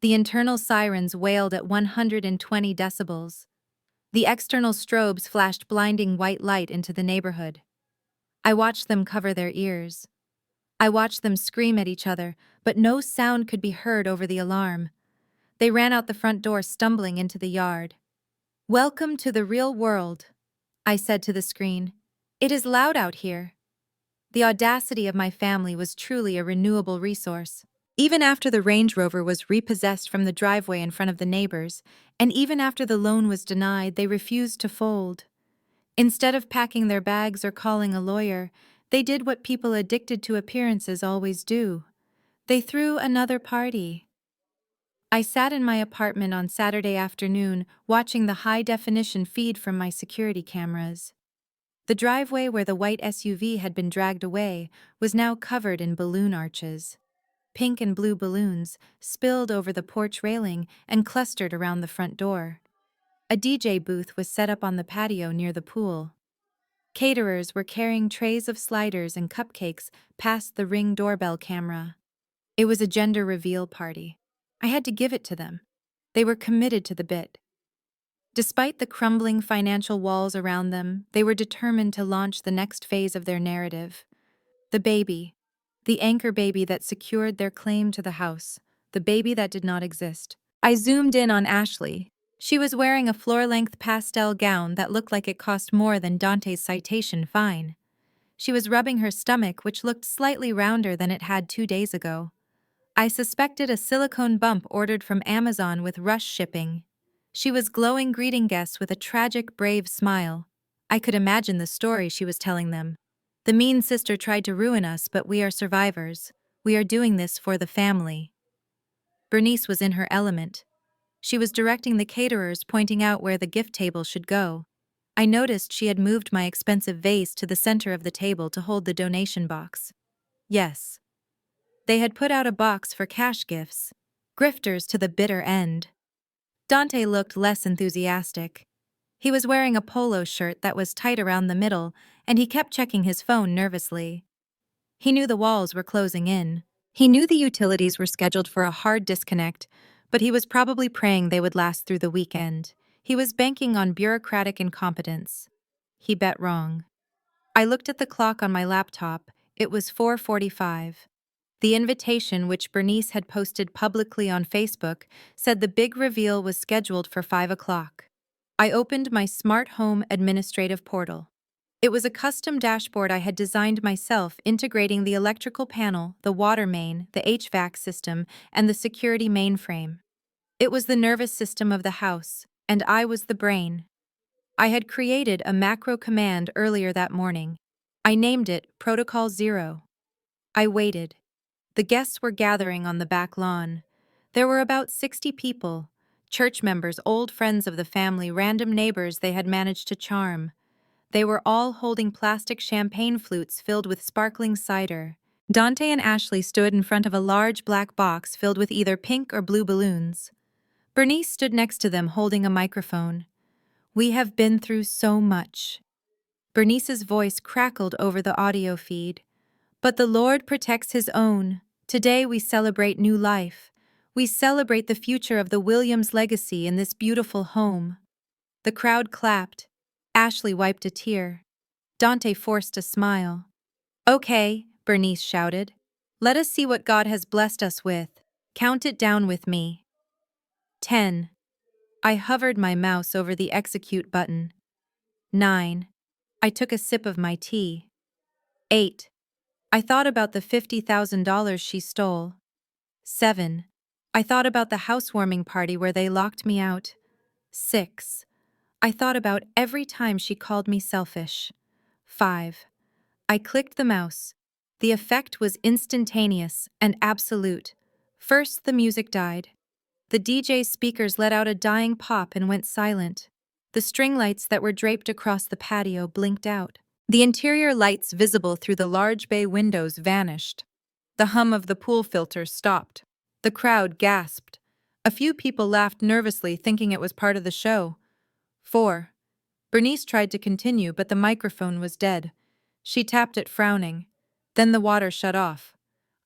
Speaker 1: The internal sirens wailed at 120 decibels. The external strobes flashed blinding white light into the neighborhood. I watched them cover their ears. I watched them scream at each other, but no sound could be heard over the alarm. They ran out the front door, stumbling into the yard. Welcome to the real world, I said to the screen. It is loud out here. The audacity of my family was truly a renewable resource. Even after the Range Rover was repossessed from the driveway in front of the neighbors, and even after the loan was denied, they refused to fold. Instead of packing their bags or calling a lawyer, they did what people addicted to appearances always do. They threw another party. I sat in my apartment on Saturday afternoon, watching the high-definition feed from my security cameras. The driveway where the white SUV had been dragged away was now covered in balloon arches. Pink and blue balloons spilled over the porch railing and clustered around the front door. A DJ booth was set up on the patio near the pool. Caterers were carrying trays of sliders and cupcakes past the Ring doorbell camera. It was a gender reveal party. I had to give it to them. They were committed to the bit. Despite the crumbling financial walls around them, they were determined to launch the next phase of their narrative. The baby. The anchor baby that secured their claim to the house. The baby that did not exist. I zoomed in on Ashley. She was wearing a floor-length pastel gown that looked like it cost more than Dante's citation fine. She was rubbing her stomach, which looked slightly rounder than it had 2 days ago. I suspected a silicone bump ordered from Amazon with rush shipping. She was glowing, greeting guests with a tragic, brave smile. I could imagine the story she was telling them. The mean sister tried to ruin us, but we are survivors. We are doing this for the family. Bernice was in her element. She was directing the caterers, pointing out where the gift table should go. I noticed she had moved my expensive vase to the center of the table to hold the donation box. Yes. They had put out a box for cash gifts. Grifters to the bitter end. Dante looked less enthusiastic. He was wearing a polo shirt that was tight around the middle, and he kept checking his phone nervously. He knew the walls were closing in. He knew the utilities were scheduled for a hard disconnect, but he was probably praying they would last through the weekend. He was banking on bureaucratic incompetence. He bet wrong. I looked at the clock on my laptop. It was 4:45. The invitation, which Bernice had posted publicly on Facebook, said the big reveal was scheduled for 5 o'clock. I opened my smart home administrative portal. It was a custom dashboard I had designed myself, integrating the electrical panel, the water main, the HVAC system, and the security mainframe. It was the nervous system of the house, and I was the brain. I had created a macro command earlier that morning. I named it Protocol Zero. I waited. The guests were gathering on the back lawn. There were about 60 people: church members, old friends of the family, random neighbors they had managed to charm. They were all holding plastic champagne flutes filled with sparkling cider. Dante and Ashley stood in front of a large black box filled with either pink or blue balloons. Bernice stood next to them holding a microphone. "We have been through so much." Bernice's voice crackled over the audio feed. "But the Lord protects His own. Today we celebrate new life. We celebrate the future of the Williams legacy in this beautiful home." The crowd clapped. Ashley wiped a tear. Dante forced a smile. "Okay," Bernice shouted. "Let us see what God has blessed us with. Count it down with me." 10. I hovered my mouse over the execute button. 9. I took a sip of my tea. 8. I thought about the $50,000 she stole. 7. I thought about the housewarming party where they locked me out. 6. I thought about every time she called me selfish. 5. I clicked the mouse. The effect was instantaneous and absolute. First, the music died. The DJ's speakers let out a dying pop and went silent. The string lights that were draped across the patio blinked out. The interior lights visible through the large bay windows vanished. The hum of the pool filter stopped. The crowd gasped. A few people laughed nervously, thinking it was part of the show. 4. Bernice tried to continue, but the microphone was dead. She tapped it, frowning. Then the water shut off.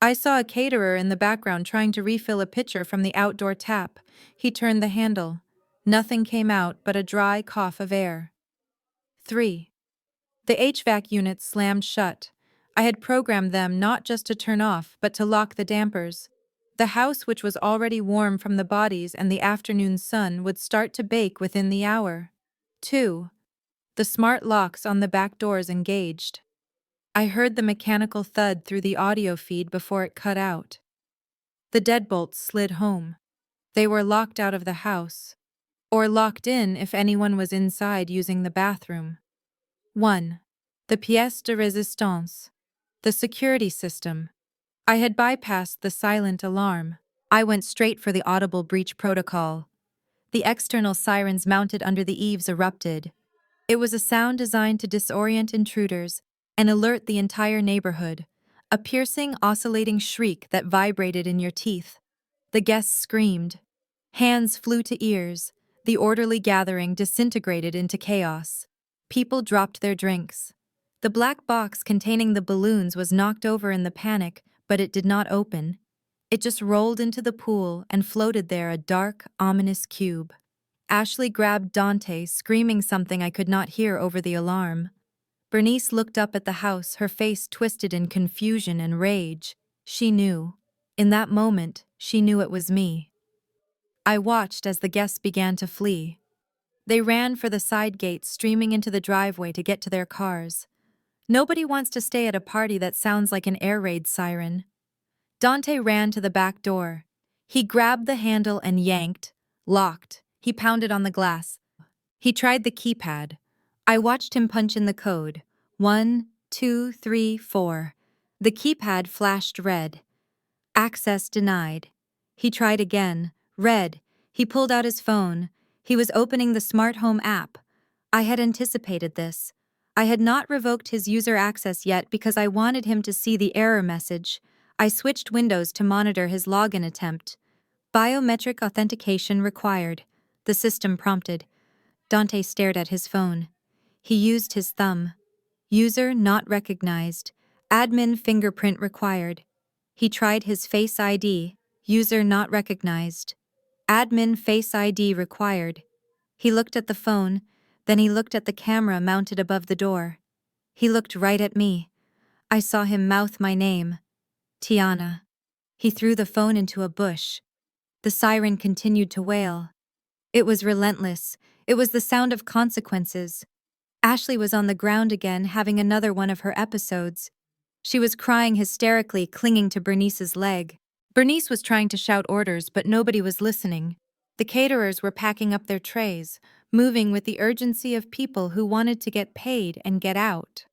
Speaker 1: I saw a caterer in the background trying to refill a pitcher from the outdoor tap. He turned the handle. Nothing came out but a dry cough of air. 3. The HVAC units slammed shut. I had programmed them not just to turn off, but to lock the dampers. The house, which was already warm from the bodies and the afternoon sun, would start to bake within the hour. 2. The smart locks on the back doors engaged. I heard the mechanical thud through the audio feed before it cut out. The deadbolts slid home. They were locked out of the house, or locked in if anyone was inside using the bathroom. 1. The pièce de résistance. The security system. I had bypassed the silent alarm. I went straight for the audible breach protocol. The external sirens mounted under the eaves erupted. It was a sound designed to disorient intruders and alert the entire neighborhood, a piercing, oscillating shriek that vibrated in your teeth. The guests screamed. Hands flew to ears. The orderly gathering disintegrated into chaos. People dropped their drinks. The black box containing the balloons was knocked over in the panic, but it did not open. It just rolled into the pool and floated there, a dark, ominous cube. Ashley grabbed Dante, screaming something I could not hear over the alarm. Bernice looked up at the house, her face twisted in confusion and rage. She knew. In that moment, she knew it was me. I watched as the guests began to flee. They ran for the side gates, streaming into the driveway to get to their cars. Nobody wants to stay at a party that sounds like an air raid siren. Dante ran to the back door. He grabbed the handle and yanked. Locked. He pounded on the glass. He tried the keypad. I watched him punch in the code. 1, 2, 3, 4. The keypad flashed red. Access denied. He tried again. Red. He pulled out his phone. He was opening the smart home app. I had anticipated this. I had not revoked his user access yet because I wanted him to see the error message. I switched windows to monitor his login attempt. Biometric authentication required. The system prompted. Dante stared at his phone. He used his thumb. User not recognized. Admin fingerprint required. He tried his Face ID. User not recognized. Admin Face ID required. He looked at the phone, then he looked at the camera mounted above the door. He looked right at me. I saw him mouth my name. Tiana. He threw the phone into a bush. The siren continued to wail. It was relentless. It was the sound of consequences. Ashley was on the ground again, having another one of her episodes. She was crying hysterically, clinging to Bernice's leg. Bernice was trying to shout orders, but nobody was listening. The caterers were packing up their trays, moving with the urgency of people who wanted to get paid and get out.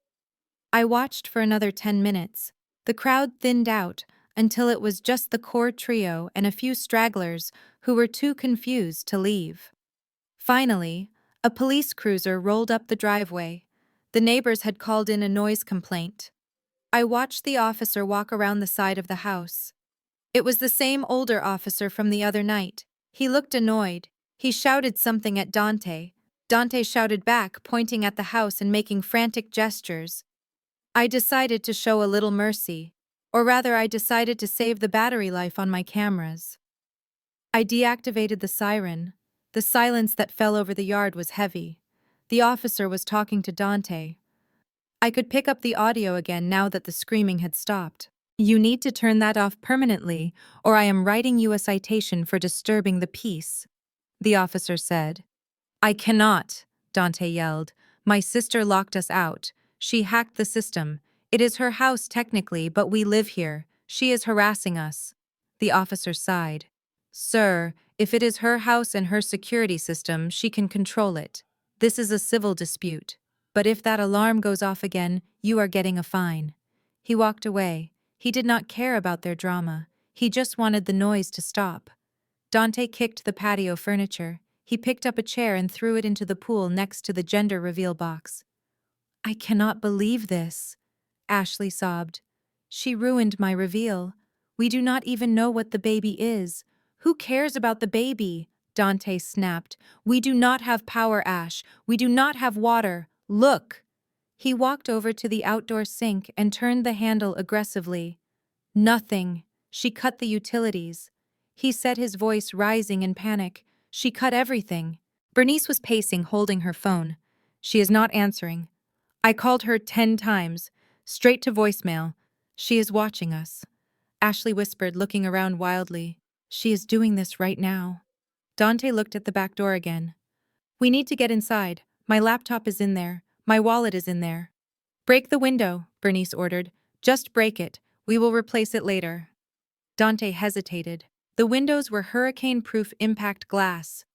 Speaker 1: I watched for another 10 minutes. The crowd thinned out until it was just the core trio and a few stragglers who were too confused to leave. Finally, a police cruiser rolled up the driveway. The neighbors had called in a noise complaint. I watched the officer walk around the side of the house. It was the same older officer from the other night. He looked annoyed. He shouted something at Dante. Dante shouted back, pointing at the house and making frantic gestures. I decided to show a little mercy. Or rather, I decided to save the battery life on my cameras. I deactivated the siren. The silence that fell over the yard was heavy. The officer was talking to Dante. I could pick up the audio again now that the screaming had stopped. "You need to turn that off permanently, or I am writing you a citation for disturbing the peace," the officer said. "I cannot," Dante yelled. "My sister locked us out. She hacked the system. It is her house technically, but we live here. She is harassing us." The officer sighed. "Sir, if it is her house and her security system, she can control it. This is a civil dispute. But if that alarm goes off again, you are getting a fine." He walked away. He did not care about their drama. He just wanted the noise to stop. Dante kicked the patio furniture. He picked up a chair and threw it into the pool next to the gender reveal box. "I cannot believe this," Ashley sobbed. "She ruined my reveal. We do not even know what the baby is. Who cares about the baby?" Dante snapped. "We do not have power, Ash. We do not have water. Look!" He walked over to the outdoor sink and turned the handle aggressively. "Nothing. She cut the utilities." He said, his voice rising in panic. "She cut everything." Bernice was pacing, holding her phone. "She is not answering. I called her 10 times. Straight to voicemail. She is watching us." Ashley whispered, looking around wildly. "She is doing this right now." Dante looked at the back door again. "We need to get inside. My laptop is in there. My wallet is in there." "Break the window," Bernice ordered. "Just break it. We will replace it later." Dante hesitated. The windows were hurricane-proof impact glass.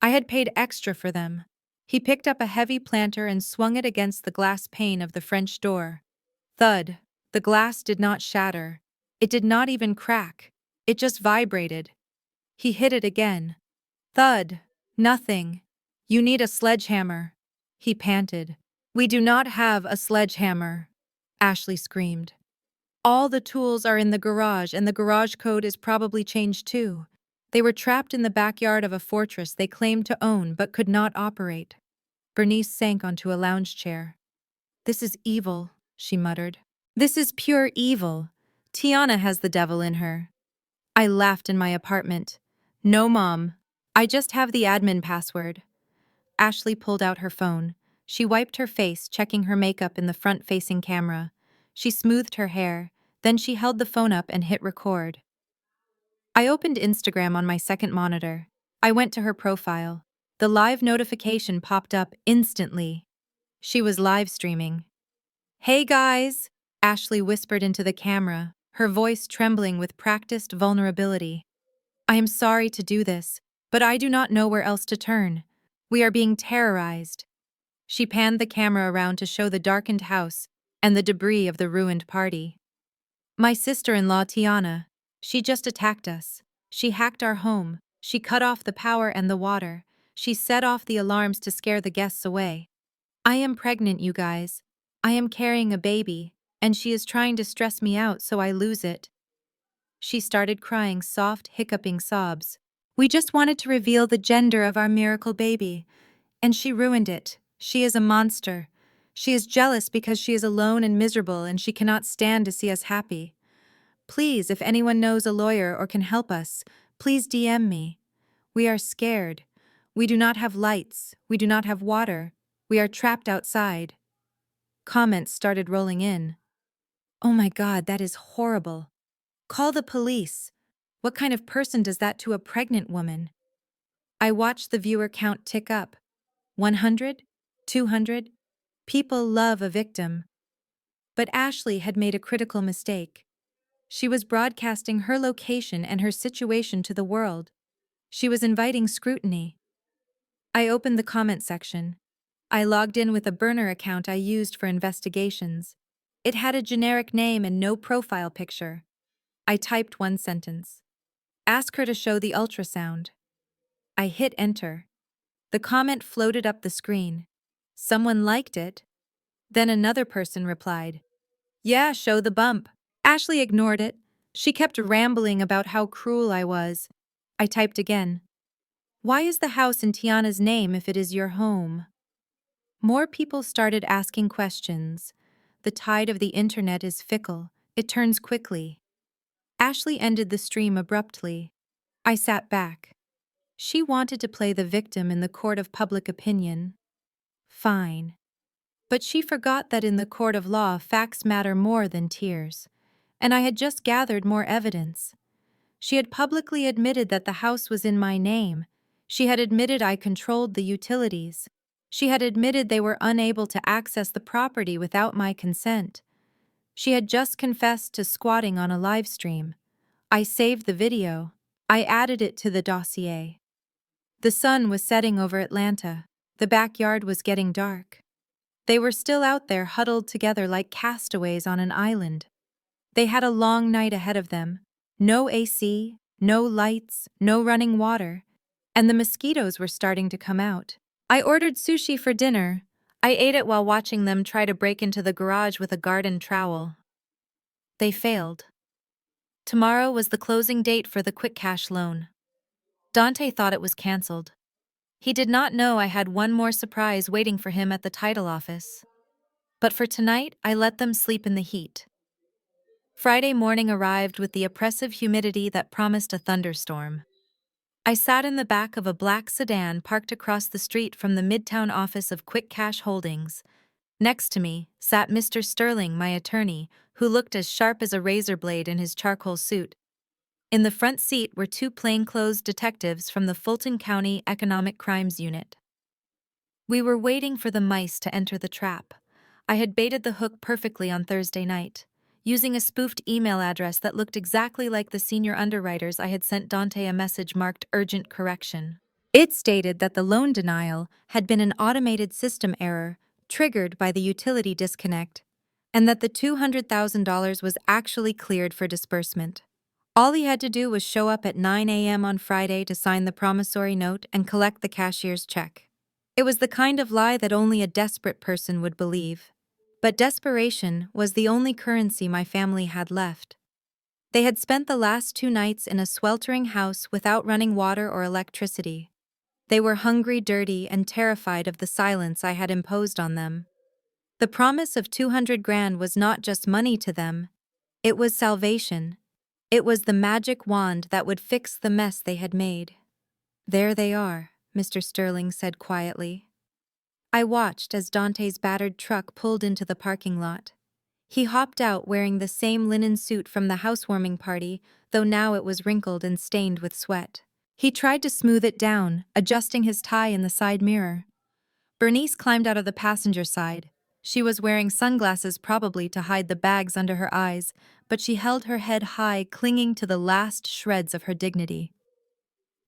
Speaker 1: I had paid extra for them. He picked up a heavy planter and swung it against the glass pane of the French door. Thud. The glass did not shatter. It did not even crack. It just vibrated. He hit it again. Thud. Nothing. "You need a sledgehammer," he panted. "We do not have a sledgehammer," Ashley screamed. "All the tools are in the garage, and the garage code is probably changed too." They were trapped in the backyard of a fortress they claimed to own but could not operate. Bernice sank onto a lounge chair. "This is evil," she muttered. "This is pure evil. Tiana has the devil in her." I laughed in my apartment. "No, Mom. I just have the admin password." Ashley pulled out her phone. She wiped her face, checking her makeup in the front-facing camera. She smoothed her hair, then she held the phone up and hit record. I opened Instagram on my second monitor. I went to her profile. The live notification popped up instantly. She was live streaming. "Hey guys," Ashley whispered into the camera, her voice trembling with practiced vulnerability. "I am sorry to do this, but I do not know where else to turn. We are being terrorized." She panned the camera around to show the darkened house and the debris of the ruined party. "My sister-in-law, Tiana. She just attacked us. She hacked our home. She cut off the power and the water. She set off the alarms to scare the guests away. I am pregnant, you guys. I am carrying a baby, and she is trying to stress me out so I lose it." She started crying soft, hiccuping sobs. "We just wanted to reveal the gender of our miracle baby. And she ruined it. She is a monster. She is jealous because she is alone and miserable and she cannot stand to see us happy. Please, if anyone knows a lawyer or can help us, please DM me. We are scared. We do not have lights. We do not have water. We are trapped outside. Comments started rolling in. Oh my God, that is horrible. Call the police. What kind of person does that to a pregnant woman? I watched the viewer count tick up. 100? 200? People love a victim. But Ashley had made a critical mistake. She was broadcasting her location and her situation to the world. She was inviting scrutiny. I opened the comment section. I logged in with a burner account I used for investigations. It had a generic name and no profile picture. I typed one sentence. Ask her to show the ultrasound. I hit enter. The comment floated up the screen. Someone liked it. Then another person replied, "Yeah, show the bump." Ashley ignored it. She kept rambling about how cruel I was. I typed again. Why is the house in Tiana's name if it is your home? More people started asking questions. The tide of the internet is fickle. It turns quickly. Ashley ended the stream abruptly. I sat back. She wanted to play the victim in the court of public opinion. Fine. But she forgot that in the court of law, facts matter more than tears. And I had just gathered more evidence. She had publicly admitted that the house was in my name. She had admitted I controlled the utilities. She had admitted they were unable to access the property without my consent. She had just confessed to squatting on a live stream. I saved the video. I added it to the dossier. The sun was setting over Atlanta. The backyard was getting dark. They were still out there huddled together like castaways on an island. They had a long night ahead of them. No AC, no lights, no running water, and the mosquitoes were starting to come out. I ordered sushi for dinner. I ate it while watching them try to break into the garage with a garden trowel. They failed. Tomorrow was the closing date for the quick cash loan. Dante thought it was canceled. He did not know I had one more surprise waiting for him at the title office. But for tonight, I let them sleep in the heat. Friday morning arrived with the oppressive humidity that promised a thunderstorm. I sat in the back of a black sedan parked across the street from the Midtown office of Quick Cash Holdings. Next to me sat Mr. Sterling, my attorney, who looked as sharp as a razor blade in his charcoal suit. In the front seat were two plainclothes detectives from the Fulton County Economic Crimes Unit. We were waiting for the mice to enter the trap. I had baited the hook perfectly on Thursday night, using a spoofed email address that looked exactly like the senior underwriters. I had sent Dante a message marked urgent correction. It stated that the loan denial had been an automated system error triggered by the utility disconnect, and that the $200,000 was actually cleared for disbursement. All he had to do was show up at 9 a.m. on Friday to sign the promissory note and collect the cashier's check. It was the kind of lie that only a desperate person would believe. But desperation was the only currency my family had left. They had spent the last 2 nights in a sweltering house without running water or electricity. They were hungry, dirty, and terrified of the silence I had imposed on them. The promise of 200 grand was not just money to them. It was salvation. It was the magic wand that would fix the mess they had made. "There they are," Mr. Sterling said quietly. I watched as Dante's battered truck pulled into the parking lot. He hopped out wearing the same linen suit from the housewarming party, though now it was wrinkled and stained with sweat. He tried to smooth it down, adjusting his tie in the side mirror. Bernice climbed out of the passenger side. She was wearing sunglasses, probably to hide the bags under her eyes, but she held her head high, clinging to the last shreds of her dignity.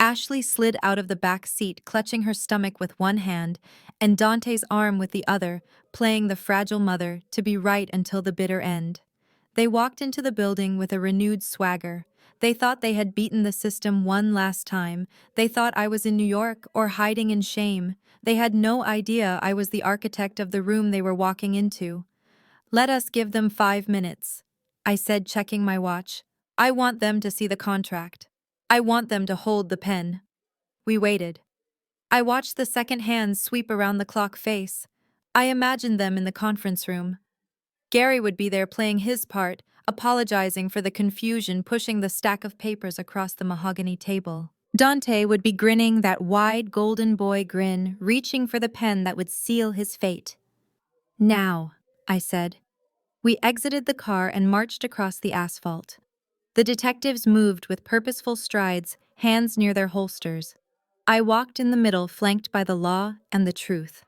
Speaker 1: Ashley slid out of the back seat, clutching her stomach with one hand and Dante's arm with the other, playing the fragile mother to be right until the bitter end. They walked into the building with a renewed swagger. They thought they had beaten the system one last time. They thought I was in New York or hiding in shame. They had no idea I was the architect of the room they were walking into. "Let us give them 5 minutes," I said, checking my watch. "I want them to see the contract. I want them to hold the pen." We waited. I watched the second hands sweep around the clock face. I imagined them in the conference room. Gary would be there playing his part, apologizing for the confusion, pushing the stack of papers across the mahogany table. Dante would be grinning that wide golden boy grin, reaching for the pen that would seal his fate. Now, I said. We exited the car and marched across the asphalt. The detectives moved with purposeful strides, hands near their holsters. I walked in the middle, flanked by the law and the truth.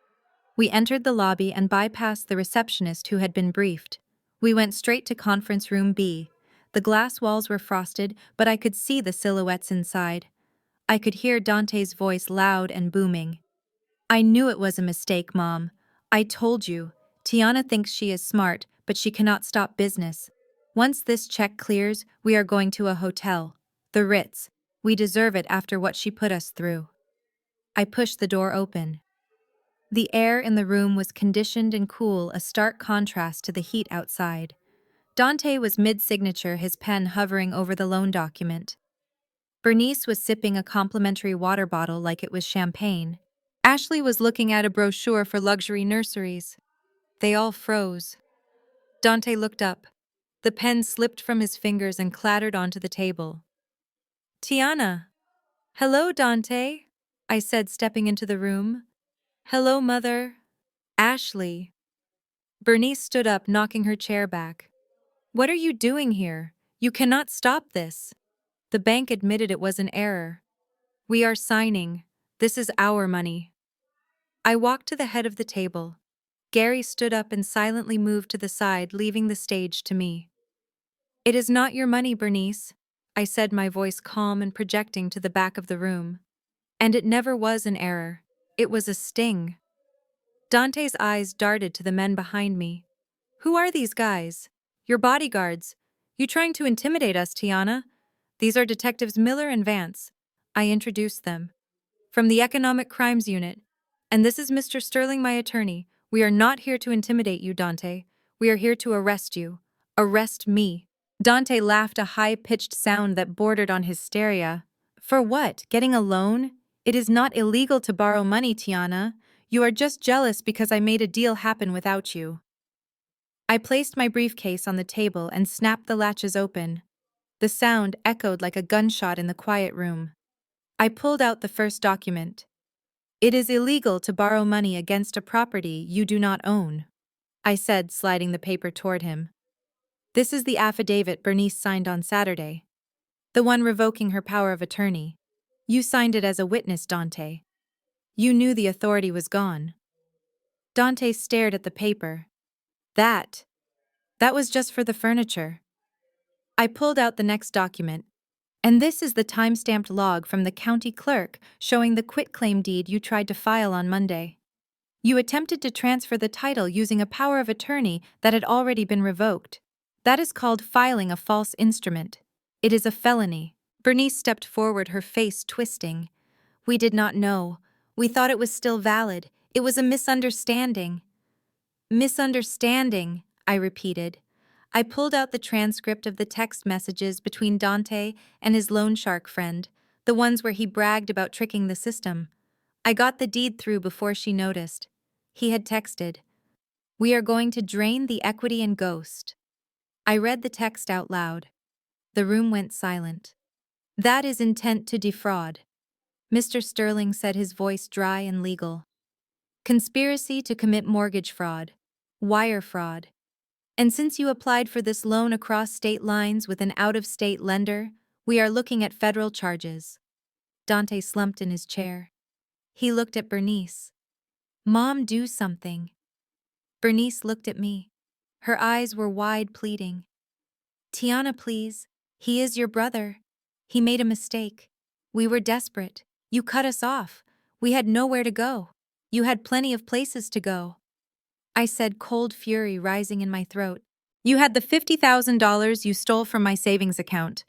Speaker 1: We entered the lobby and bypassed the receptionist who had been briefed. We went straight to conference room B. The glass walls were frosted, but I could see the silhouettes inside. I could hear Dante's voice loud and booming. I knew it was a mistake, Mom. I told you. Tiana thinks she is smart, but she cannot stop business. Once this check clears, we are going to a hotel. The Ritz. We deserve it after what she put us through. I pushed the door open. The air in the room was conditioned and cool, a stark contrast to the heat outside. Dante was mid-signature, his pen hovering over the loan document. Bernice was sipping a complimentary water bottle like it was champagne. Ashley was looking at a brochure for luxury nurseries. They all froze. Dante looked up. The pen slipped from his fingers and clattered onto the table. Tiana. Hello, Dante, I said, stepping into the room. Hello, Mother. Ashley. Bernice stood up, knocking her chair back. What are you doing here? You cannot stop this. The bank admitted it was an error. We are signing. This is our money. I walked to the head of the table. Gary stood up and silently moved to the side, leaving the stage to me. It is not your money, Bernice, I said, my voice calm and projecting to the back of the room. And it never was an error. It was a sting. Dante's eyes darted to the men behind me. Who are these guys? Your bodyguards. You trying to intimidate us, Tiana? These are Detectives Miller and Vance. I introduced them. From the Economic Crimes Unit. And this is Mr. Sterling, my attorney. We are not here to intimidate you, Dante. We are here to arrest you. Arrest me. Dante laughed, a high-pitched sound that bordered on hysteria. For what? Getting a loan? It is not illegal to borrow money, Tiana. You are just jealous because I made a deal happen without you. I placed my briefcase on the table and snapped the latches open. The sound echoed like a gunshot in the quiet room. I pulled out the first document. It is illegal to borrow money against a property you do not own, I said, sliding the paper toward him. This is the affidavit Bernice signed on Saturday. The one revoking her power of attorney. You signed it as a witness, Dante. You knew the authority was gone. Dante stared at the paper. That was just for the furniture. I pulled out the next document. And this is the time-stamped log from the county clerk showing the quitclaim deed you tried to file on Monday. You attempted to transfer the title using a power of attorney that had already been revoked. That is called filing a false instrument. It is a felony. Bernice stepped forward, her face twisting. We did not know. We thought it was still valid. It was a misunderstanding. Misunderstanding, I repeated. I pulled out the transcript of the text messages between Dante and his loan shark friend, the ones where he bragged about tricking the system. I got the deed through before she noticed. He had texted, "We are going to drain the equity in Ghost." I read the text out loud. The room went silent. That is intent to defraud, Mr. Sterling said, his voice dry and legal. Conspiracy to commit mortgage fraud, wire fraud. And since you applied for this loan across state lines with an out-of-state lender, we are looking at federal charges. Dante slumped in his chair. He looked at Bernice. Mom, do something. Bernice looked at me. Her eyes were wide, pleading. Tiana, please. He is your brother. He made a mistake. We were desperate. You cut us off. We had nowhere to go. You had plenty of places to go. I said, cold fury rising in my throat. You had the $50,000 you stole from my savings account.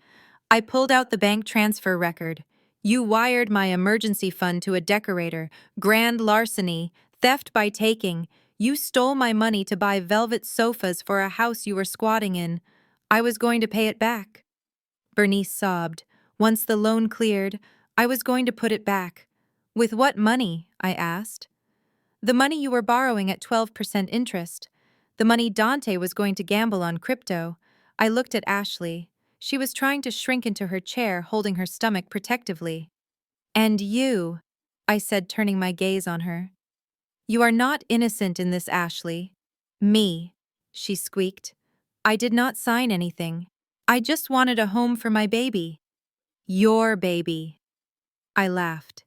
Speaker 1: I pulled out the bank transfer record. You wired my emergency fund to a decorator, grand larceny, theft by taking. You stole my money to buy velvet sofas for a house you were squatting in. I was going to pay it back. Bernice sobbed. Once the loan cleared, I was going to put it back. With what money? I asked. The money you were borrowing at 12% interest. The money Dante was going to gamble on crypto. I looked at Ashley. She was trying to shrink into her chair, holding her stomach protectively. And you, I said, turning my gaze on her. You are not innocent in this, Ashley. Me, she squeaked. I did not sign anything. I just wanted a home for my baby. Your baby. I laughed.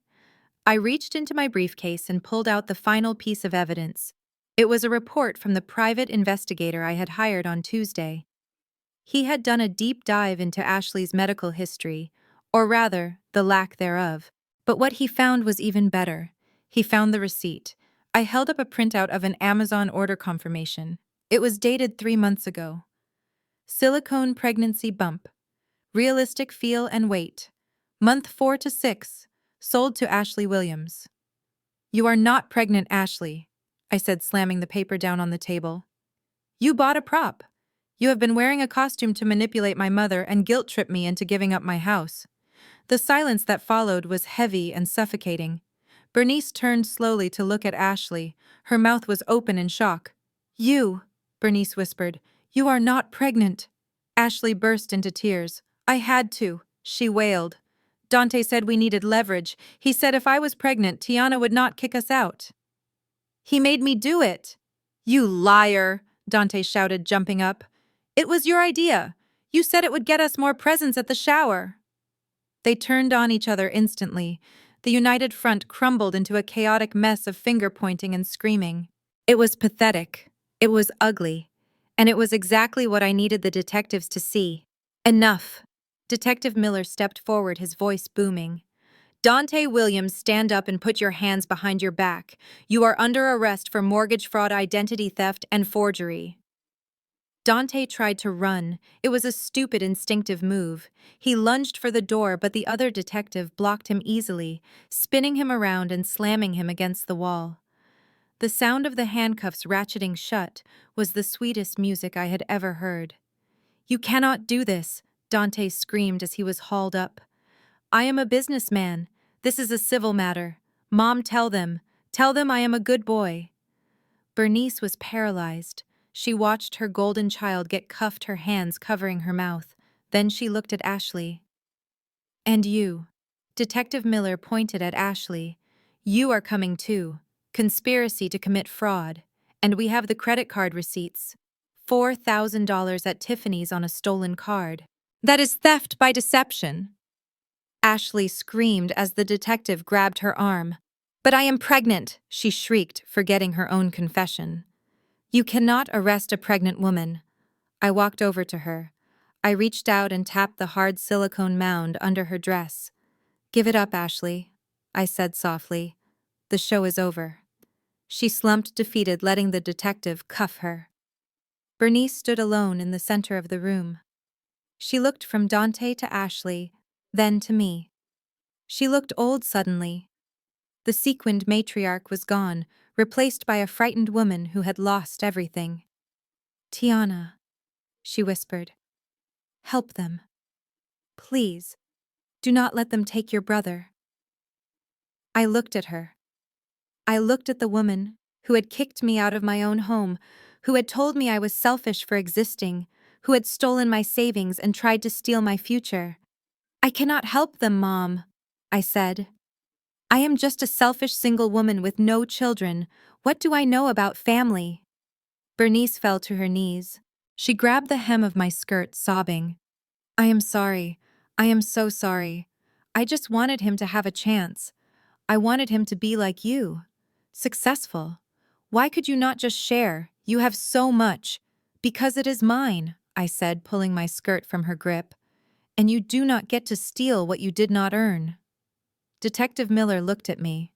Speaker 1: I reached into my briefcase and pulled out the final piece of evidence. It was a report from the private investigator I had hired on Tuesday. He had done a deep dive into Ashley's medical history, or rather, the lack thereof. But what he found was even better. He found the receipt. I held up a printout of an Amazon order confirmation. It was dated 3 months ago. Silicone pregnancy bump. Realistic feel and weight. Month 4 to 6. Sold to Ashley Williams. You are not pregnant, Ashley, I said, slamming the paper down on the table. You bought a prop. You have been wearing a costume to manipulate my mother and guilt-trip me into giving up my house. The silence that followed was heavy and suffocating. Bernice turned slowly to look at Ashley. Her mouth was open in shock. You, Bernice whispered, you are not pregnant. Ashley burst into tears. I had to, she wailed. Dante said we needed leverage. He said if I was pregnant, Tiana would not kick us out. He made me do it. You liar, Dante shouted, jumping up. It was your idea. You said it would get us more presents at the shower. They turned on each other instantly. The united front crumbled into a chaotic mess of finger-pointing and screaming. It was pathetic. It was ugly. And it was exactly what I needed the detectives to see. Enough. Detective Miller stepped forward, his voice booming. Dante Williams, stand up and put your hands behind your back. You are under arrest for mortgage fraud, identity theft, and forgery. Dante tried to run. It was a stupid, instinctive move. He lunged for the door, but the other detective blocked him easily, spinning him around and slamming him against the wall. The sound of the handcuffs ratcheting shut was the sweetest music I had ever heard. You cannot do this, Dante screamed as he was hauled up. I am a businessman. This is a civil matter. Mom, tell them. Tell them I am a good boy. Bernice was paralyzed. She watched her golden child get cuffed, her hands covering her mouth. Then she looked at Ashley. And you. Detective Miller pointed at Ashley. You are coming too. Conspiracy to commit fraud. And we have the credit card receipts. $4,000 at Tiffany's on a stolen card. That is theft by deception. Ashley screamed as the detective grabbed her arm. But I am pregnant, she shrieked, forgetting her own confession. You cannot arrest a pregnant woman. I walked over to her. I reached out and tapped the hard silicone mound under her dress. Give it up, Ashley, I said softly. The show is over. She slumped defeated, letting the detective cuff her. Bernice stood alone in the center of the room. She looked from Dante to Ashley, then to me. She looked old suddenly. The sequined matriarch was gone, replaced by a frightened woman who had lost everything. Tiana, she whispered. Help them. Please, do not let them take your brother. I looked at her. I looked at the woman who had kicked me out of my own home, who had told me I was selfish for existing, who had stolen my savings and tried to steal my future. I cannot help them, Mom, I said. I am just a selfish single woman with no children. What do I know about family? Bernice fell to her knees. She grabbed the hem of my skirt, sobbing. I am sorry. I am so sorry. I just wanted him to have a chance. I wanted him to be like you. Successful. Why could you not just share? You have so much. Because it is mine, I said, pulling my skirt from her grip. And you do not get to steal what you did not earn. Detective Miller looked at me.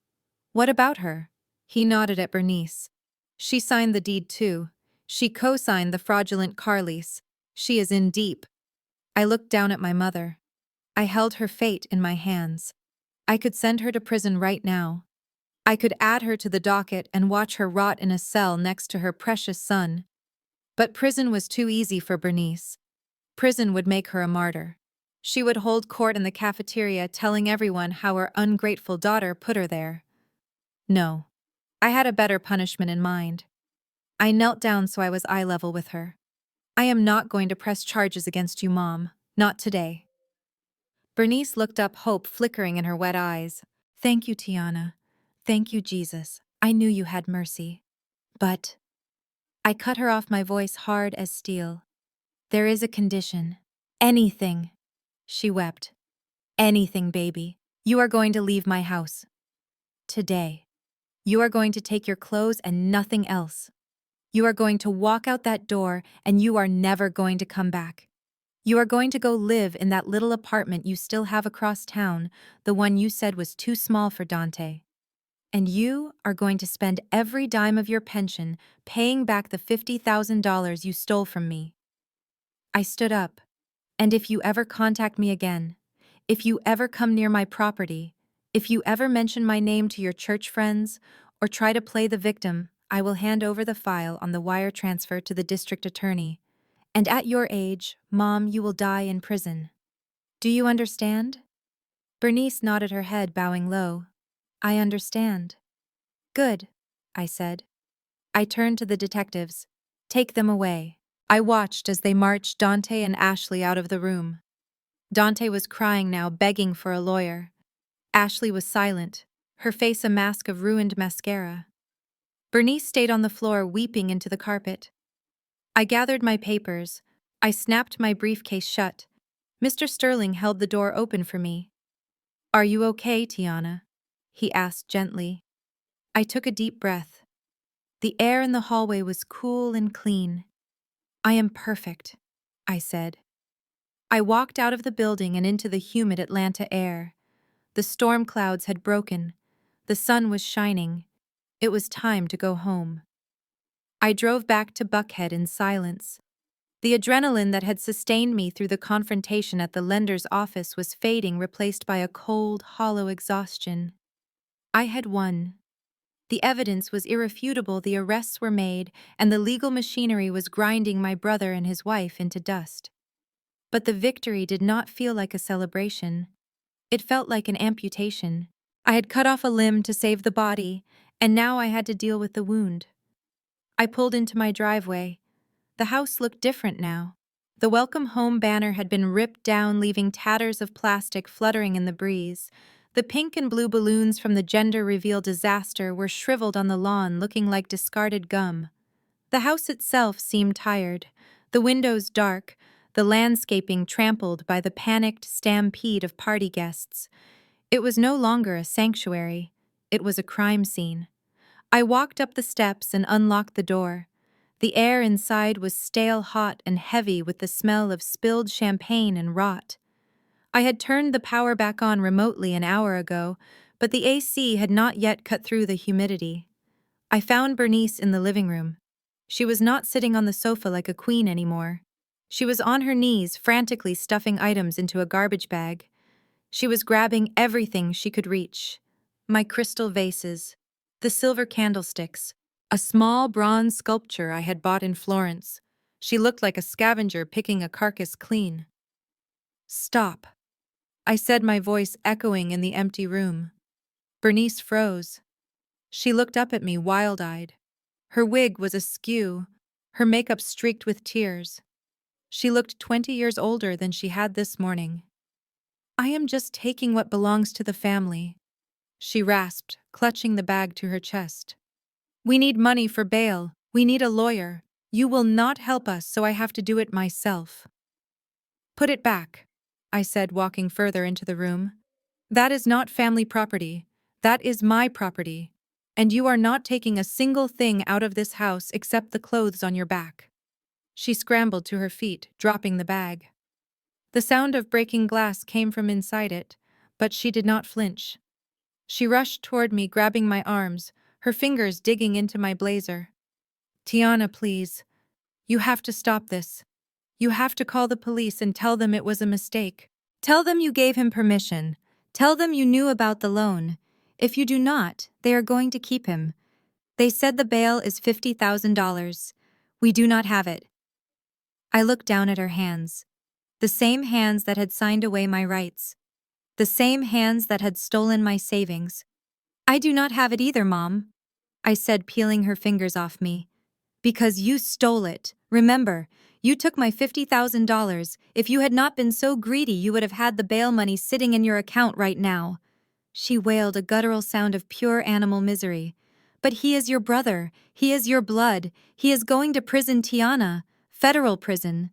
Speaker 1: What about her? He nodded at Bernice. She signed the deed too. She co-signed the fraudulent car lease. She is in deep. I looked down at my mother. I held her fate in my hands. I could send her to prison right now. I could add her to the docket and watch her rot in a cell next to her precious son. But prison was too easy for Bernice. Prison would make her a martyr. She would hold court in the cafeteria, telling everyone how her ungrateful daughter put her there. No, I had a better punishment in mind. I knelt down so I was eye level with her. I am not going to press charges against you, Mom. Not today. Bernice looked up, hope flickering in her wet eyes. Thank you, Tiana. Thank you, Jesus. I knew you had mercy. But I cut her off, my voice hard as steel. There is a condition. Anything. She wept. Anything, baby. You are going to leave my house. Today. You are going to take your clothes and nothing else. You are going to walk out that door and you are never going to come back. You are going to go live in that little apartment you still have across town, the one you said was too small for Dante. And you are going to spend every dime of your pension paying back the $50,000 you stole from me. I stood up. And if you ever contact me again, if you ever come near my property, if you ever mention my name to your church friends, or try to play the victim, I will hand over the file on the wire transfer to the district attorney. And at your age, Mom, you will die in prison. Do you understand? Bernice nodded her head, bowing low. I understand. Good, I said. I turned to the detectives. Take them away. I watched as they marched Dante and Ashley out of the room. Dante was crying now, begging for a lawyer. Ashley was silent, her face a mask of ruined mascara. Bernice stayed on the floor, weeping into the carpet. I gathered my papers. I snapped my briefcase shut. Mr. Sterling held the door open for me. Are you okay, Tiana? He asked gently. I took a deep breath. The air in the hallway was cool and clean. I am perfect, I said. I walked out of the building and into the humid Atlanta air. The storm clouds had broken. The sun was shining. It was time to go home. I drove back to Buckhead in silence. The adrenaline that had sustained me through the confrontation at the lender's office was fading, replaced by a cold, hollow exhaustion. I had won. The evidence was irrefutable, the arrests were made, and the legal machinery was grinding my brother and his wife into dust. But the victory did not feel like a celebration. It felt like an amputation. I had cut off a limb to save the body, and now I had to deal with the wound. I pulled into my driveway. The house looked different now. The welcome home banner had been ripped down, leaving tatters of plastic fluttering in the breeze. The pink and blue balloons from the gender reveal disaster were shriveled on the lawn, looking like discarded gum. The house itself seemed tired, the windows dark, the landscaping trampled by the panicked stampede of party guests. It was no longer a sanctuary. It was a crime scene. I walked up the steps and unlocked the door. The air inside was stale, hot, and heavy with the smell of spilled champagne and rot. I had turned the power back on remotely an hour ago, but the AC had not yet cut through the humidity. I found Bernice in the living room. She was not sitting on the sofa like a queen anymore. She was on her knees, frantically stuffing items into a garbage bag. She was grabbing everything she could reach. My crystal vases, the silver candlesticks, a small bronze sculpture I had bought in Florence. She looked like a scavenger picking a carcass clean. Stop, I said, my voice echoing in the empty room. Bernice froze. She looked up at me, wild-eyed. Her wig was askew, her makeup streaked with tears. She looked 20 years older than she had this morning. I am just taking what belongs to the family, she rasped, clutching the bag to her chest. We need money for bail. We need a lawyer. You will not help us, so I have to do it myself. Put it back, I said, walking further into the room. That is not family property. That is my property. And you are not taking a single thing out of this house except the clothes on your back. She scrambled to her feet, dropping the bag. The sound of breaking glass came from inside it, but she did not flinch. She rushed toward me, grabbing my arms, her fingers digging into my blazer. Tiana, please. You have to stop this. You have to call the police and tell them it was a mistake. Tell them you gave him permission. Tell them you knew about the loan. If you do not, they are going to keep him. They said the bail is $50,000. We do not have it. I looked down at her hands. The same hands that had signed away my rights. The same hands that had stolen my savings. I do not have it either, Mom, I said, peeling her fingers off me. Because you stole it. Remember, you took my $50,000. If you had not been so greedy, you would have had the bail money sitting in your account right now. She wailed, a guttural sound of pure animal misery. But he is your brother. He is your blood. He is going to prison, Tiana. Federal prison.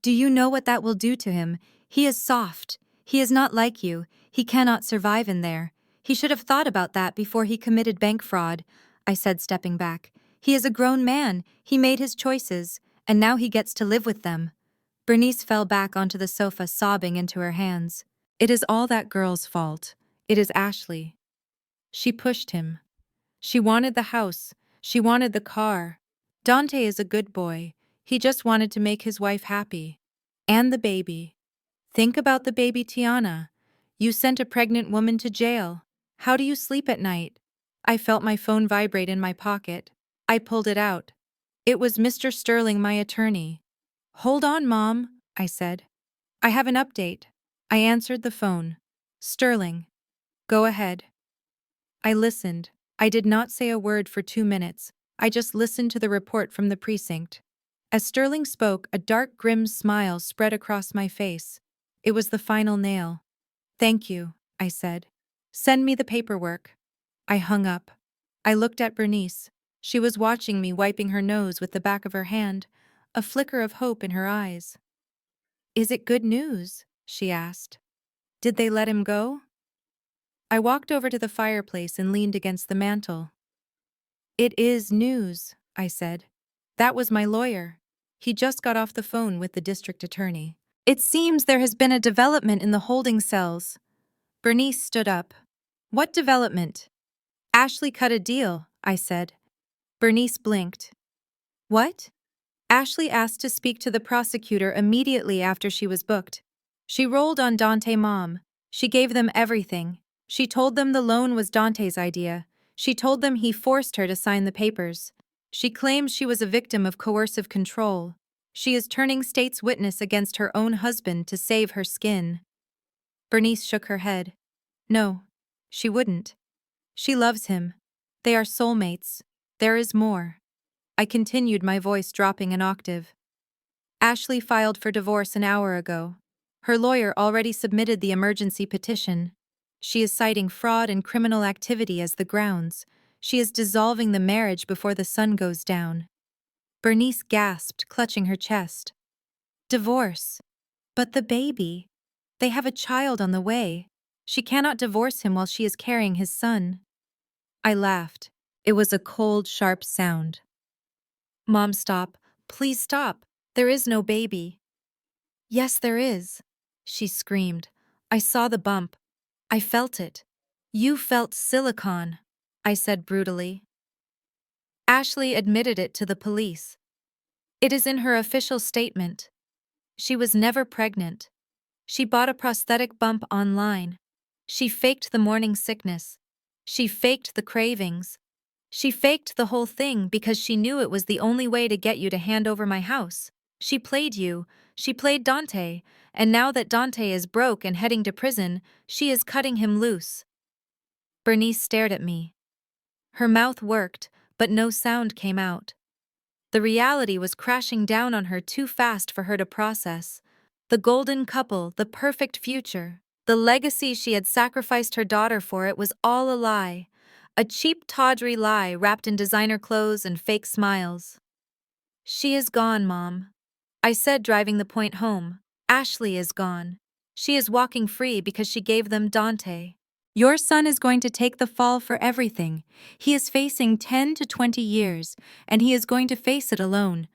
Speaker 1: Do you know what that will do to him? He is soft. He is not like you. He cannot survive in there. He should have thought about that before he committed bank fraud, I said, stepping back. He is a grown man. He made his choices, and now he gets to live with them. Bernice fell back onto the sofa, sobbing into her hands. It is all that girl's fault. It is Ashley. She pushed him. She wanted the house. She wanted the car. Dante is a good boy. He just wanted to make his wife happy. And the baby. Think about the baby, Tiana. You sent a pregnant woman to jail. How do you sleep at night? I felt my phone vibrate in my pocket. I pulled it out. It was Mr. Sterling, my attorney. Hold on, Mom, I said. I have an update. I answered the phone. Sterling. Go ahead. I listened. I did not say a word for 2 minutes. I just listened to the report from the precinct. As Sterling spoke, a dark, grim smile spread across my face. It was the final nail. Thank you, I said. Send me the paperwork. I hung up. I looked at Bernice. She was watching me, wiping her nose with the back of her hand, a flicker of hope in her eyes. Is it good news? She asked. Did they let him go? I walked over to the fireplace and leaned against the mantel. It is news, I said. That was my lawyer. He just got off the phone with the district attorney. It seems there has been a development in the holding cells. Bernice stood up. What development? Ashley cut a deal, I said. Bernice blinked. What? Ashley asked to speak to the prosecutor immediately after she was booked. She rolled on Dante, Mom. She gave them everything. She told them the loan was Dante's idea. She told them he forced her to sign the papers. She claims she was a victim of coercive control. She is turning state's witness against her own husband to save her skin. Bernice shook her head. No, she wouldn't. She loves him. They are soulmates. There is more. I continued, my voice dropping an octave. Ashley filed for divorce an hour ago. Her lawyer already submitted the emergency petition. She is citing fraud and criminal activity as the grounds. She is dissolving the marriage before the sun goes down. Bernice gasped, clutching her chest. Divorce? But the baby? They have a child on the way. She cannot divorce him while she is carrying his son. I laughed. It was a cold, sharp sound. Mom, stop. Please stop. There is no baby. Yes, there is, she screamed. I saw the bump. I felt it. You felt silicone, I said brutally. Ashley admitted it to the police. It is in her official statement. She was never pregnant. She bought a prosthetic bump online. She faked the morning sickness. She faked the cravings. She faked the whole thing because she knew it was the only way to get you to hand over my house. She played you. She played Dante. And now that Dante is broke and heading to prison, she is cutting him loose. Bernice stared at me. Her mouth worked, but no sound came out. The reality was crashing down on her too fast for her to process. The golden couple, the perfect future, the legacy she had sacrificed her daughter for, it was all a lie. A cheap, tawdry lie wrapped in designer clothes and fake smiles. She is gone, Mom, I said, driving the point home. Ashley is gone. She is walking free because she gave them Dante. Your son is going to take the fall for everything. He is facing 10 to 20 years, and he is going to face it alone.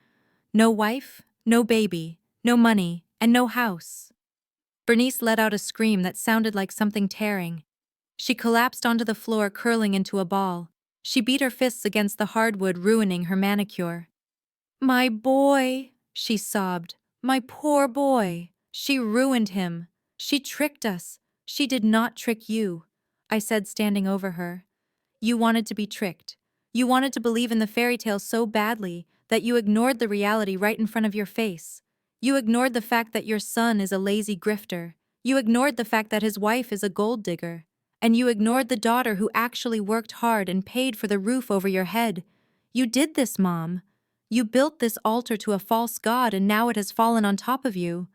Speaker 1: No wife, no baby, no money, and no house. Bernice let out a scream that sounded like something tearing. She collapsed onto the floor, curling into a ball. She beat her fists against the hardwood, ruining her manicure. My boy, she sobbed. My poor boy. She ruined him. She tricked us. She did not trick you, I said, standing over her. You wanted to be tricked. You wanted to believe in the fairy tale so badly that you ignored the reality right in front of your face. You ignored the fact that your son is a lazy grifter. You ignored the fact that his wife is a gold digger. And you ignored the daughter who actually worked hard and paid for the roof over your head. You did this, Mom. You built this altar to a false god and now it has fallen on top of you.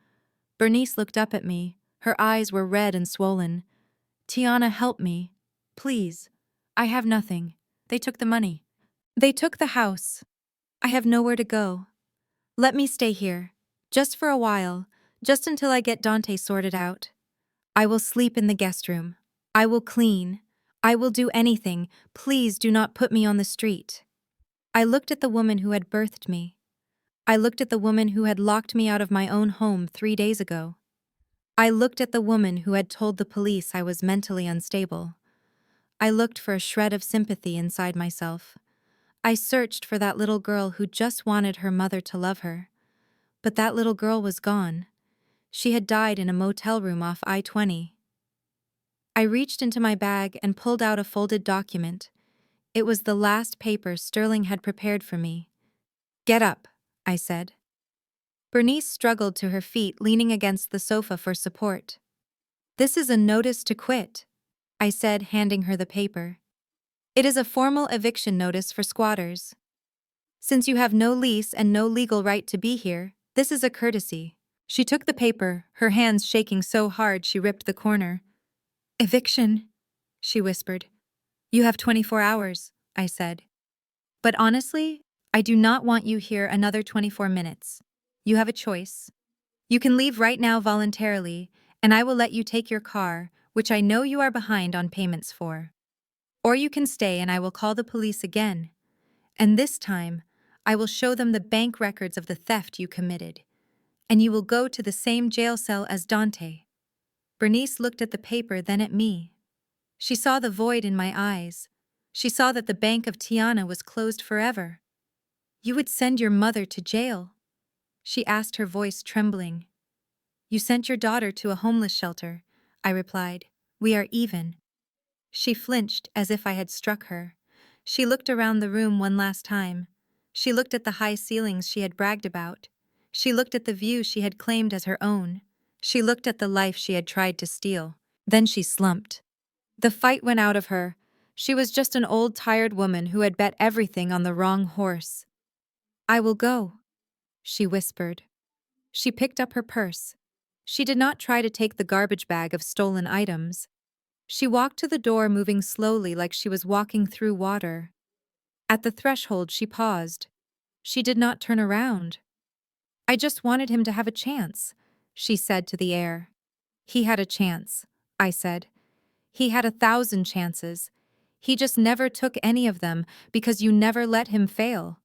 Speaker 1: Bernice looked up at me. Her eyes were red and swollen. Tiana, help me. Please. I have nothing. They took the money. They took the house. I have nowhere to go. Let me stay here. Just for a while. Just until I get Dante sorted out. I will sleep in the guest room. I will clean. I will do anything. Please do not put me on the street. I looked at the woman who had birthed me. I looked at the woman who had locked me out of my own home 3 days ago. I looked at the woman who had told the police I was mentally unstable. I looked for a shred of sympathy inside myself. I searched for that little girl who just wanted her mother to love her. But that little girl was gone. She had died in a motel room off I-20. I reached into my bag and pulled out a folded document. It was the last paper Sterling had prepared for me. Get up, I said. Bernice struggled to her feet, leaning against the sofa for support. This is a notice to quit, I said, handing her the paper. It is a formal eviction notice for squatters. Since you have no lease and no legal right to be here, this is a courtesy. She took the paper, her hands shaking so hard she ripped the corner. Eviction, she whispered. You have 24 hours, I said. But honestly, I do not want you here another 24 minutes. You have a choice. You can leave right now voluntarily, and I will let you take your car, which I know you are behind on payments for. Or you can stay and I will call the police again. And this time, I will show them the bank records of the theft you committed. And you will go to the same jail cell as Dante. Bernice looked at the paper, then at me. She saw the void in my eyes. She saw that the bank of Tiana was closed forever. You would send your mother to jail? She asked, her voice trembling. You sent your daughter to a homeless shelter, I replied. We are even. She flinched as if I had struck her. She looked around the room one last time. She looked at the high ceilings she had bragged about. She looked at the view she had claimed as her own. She looked at the life she had tried to steal. Then she slumped. The fight went out of her. She was just an old, tired woman who had bet everything on the wrong horse. I will go, she whispered. She picked up her purse. She did not try to take the garbage bag of stolen items. She walked to the door, moving slowly like she was walking through water. At the threshold, she paused. She did not turn around. I just wanted him to have a chance, she said to the air. He had a chance, I said. He had 1,000 chances. He just never took any of them because you never let him fail.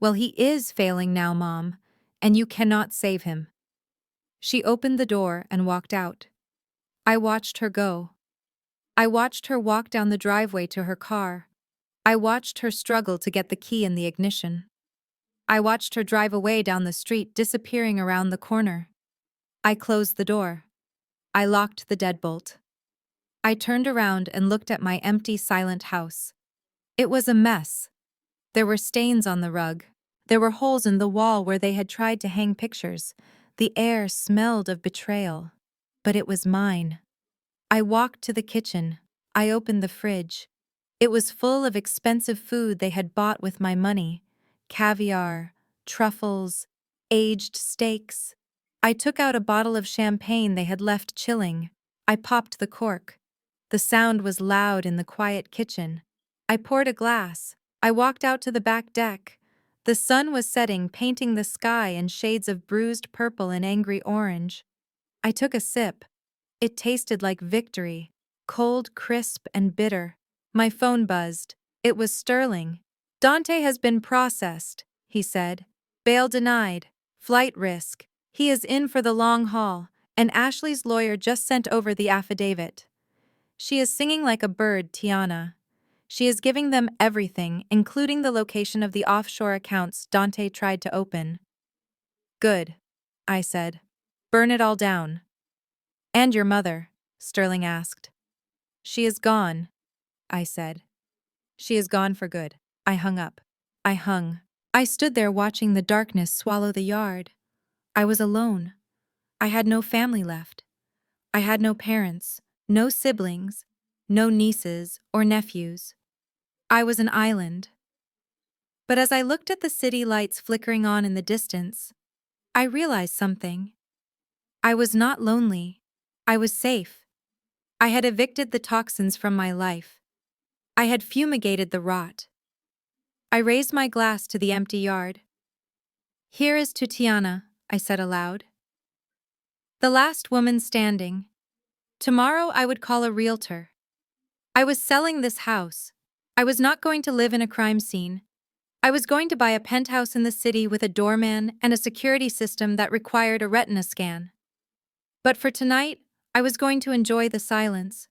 Speaker 1: Well, he is failing now, Mom, and you cannot save him. She opened the door and walked out. I watched her go. I watched her walk down the driveway to her car. I watched her struggle to get the key in the ignition. I watched her drive away down the street, disappearing around the corner. I closed the door. I locked the deadbolt. I turned around and looked at my empty, silent house. It was a mess. There were stains on the rug. There were holes in the wall where they had tried to hang pictures. The air smelled of betrayal. But it was mine. I walked to the kitchen. I opened the fridge. It was full of expensive food they had bought with my money. Caviar, truffles, aged steaks. I took out a bottle of champagne they had left chilling. I popped the cork. The sound was loud in the quiet kitchen. I poured a glass. I walked out to the back deck. The sun was setting, painting the sky in shades of bruised purple and angry orange. I took a sip. It tasted like victory, cold, crisp, and bitter. My phone buzzed. It was Sterling. Dante has been processed, he said. Bail denied. Flight risk. He is in for the long haul, and Ashley's lawyer just sent over the affidavit. She is singing like a bird, Tiana. She is giving them everything, including the location of the offshore accounts Dante tried to open. Good, I said. Burn it all down. And your mother? Sterling asked. She is gone, I said. She is gone for good. I hung up. I hung. I stood there watching the darkness swallow the yard. I was alone. I had no family left. I had no parents, no siblings, no nieces or nephews. I was an island. But as I looked at the city lights flickering on in the distance, I realized something. I was not lonely. I was safe. I had evicted the toxins from my life. I had fumigated the rot. I raised my glass to the empty yard. Here is to Tiana, I said aloud. The last woman standing. Tomorrow I would call a realtor. I was selling this house. I was not going to live in a crime scene. I was going to buy a penthouse in the city with a doorman and a security system that required a retina scan. But for tonight, I was going to enjoy the silence.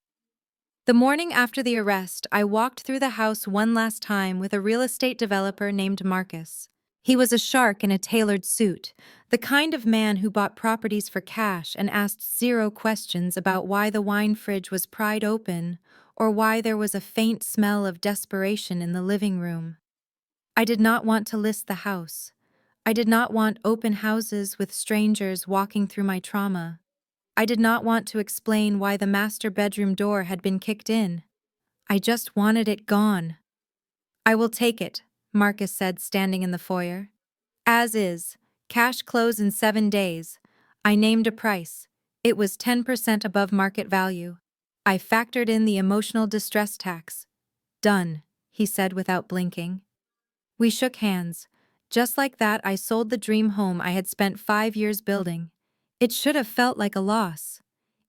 Speaker 1: The morning after the arrest, I walked through the house one last time with a real estate developer named Marcus. He was a shark in a tailored suit, the kind of man who bought properties for cash and asked zero questions about why the wine fridge was pried open or why there was a faint smell of desperation in the living room. I did not want to list the house. I did not want open houses with strangers walking through my trauma. I did not want to explain why the master bedroom door had been kicked in. I just wanted it gone. I will take it, Marcus said, standing in the foyer. As is, cash close in 7 days. I named a price. It was 10% above market value. I factored in the emotional distress tax. Done, he said without blinking. We shook hands. Just like that, I sold the dream home I had spent 5 years building. It should have felt like a loss.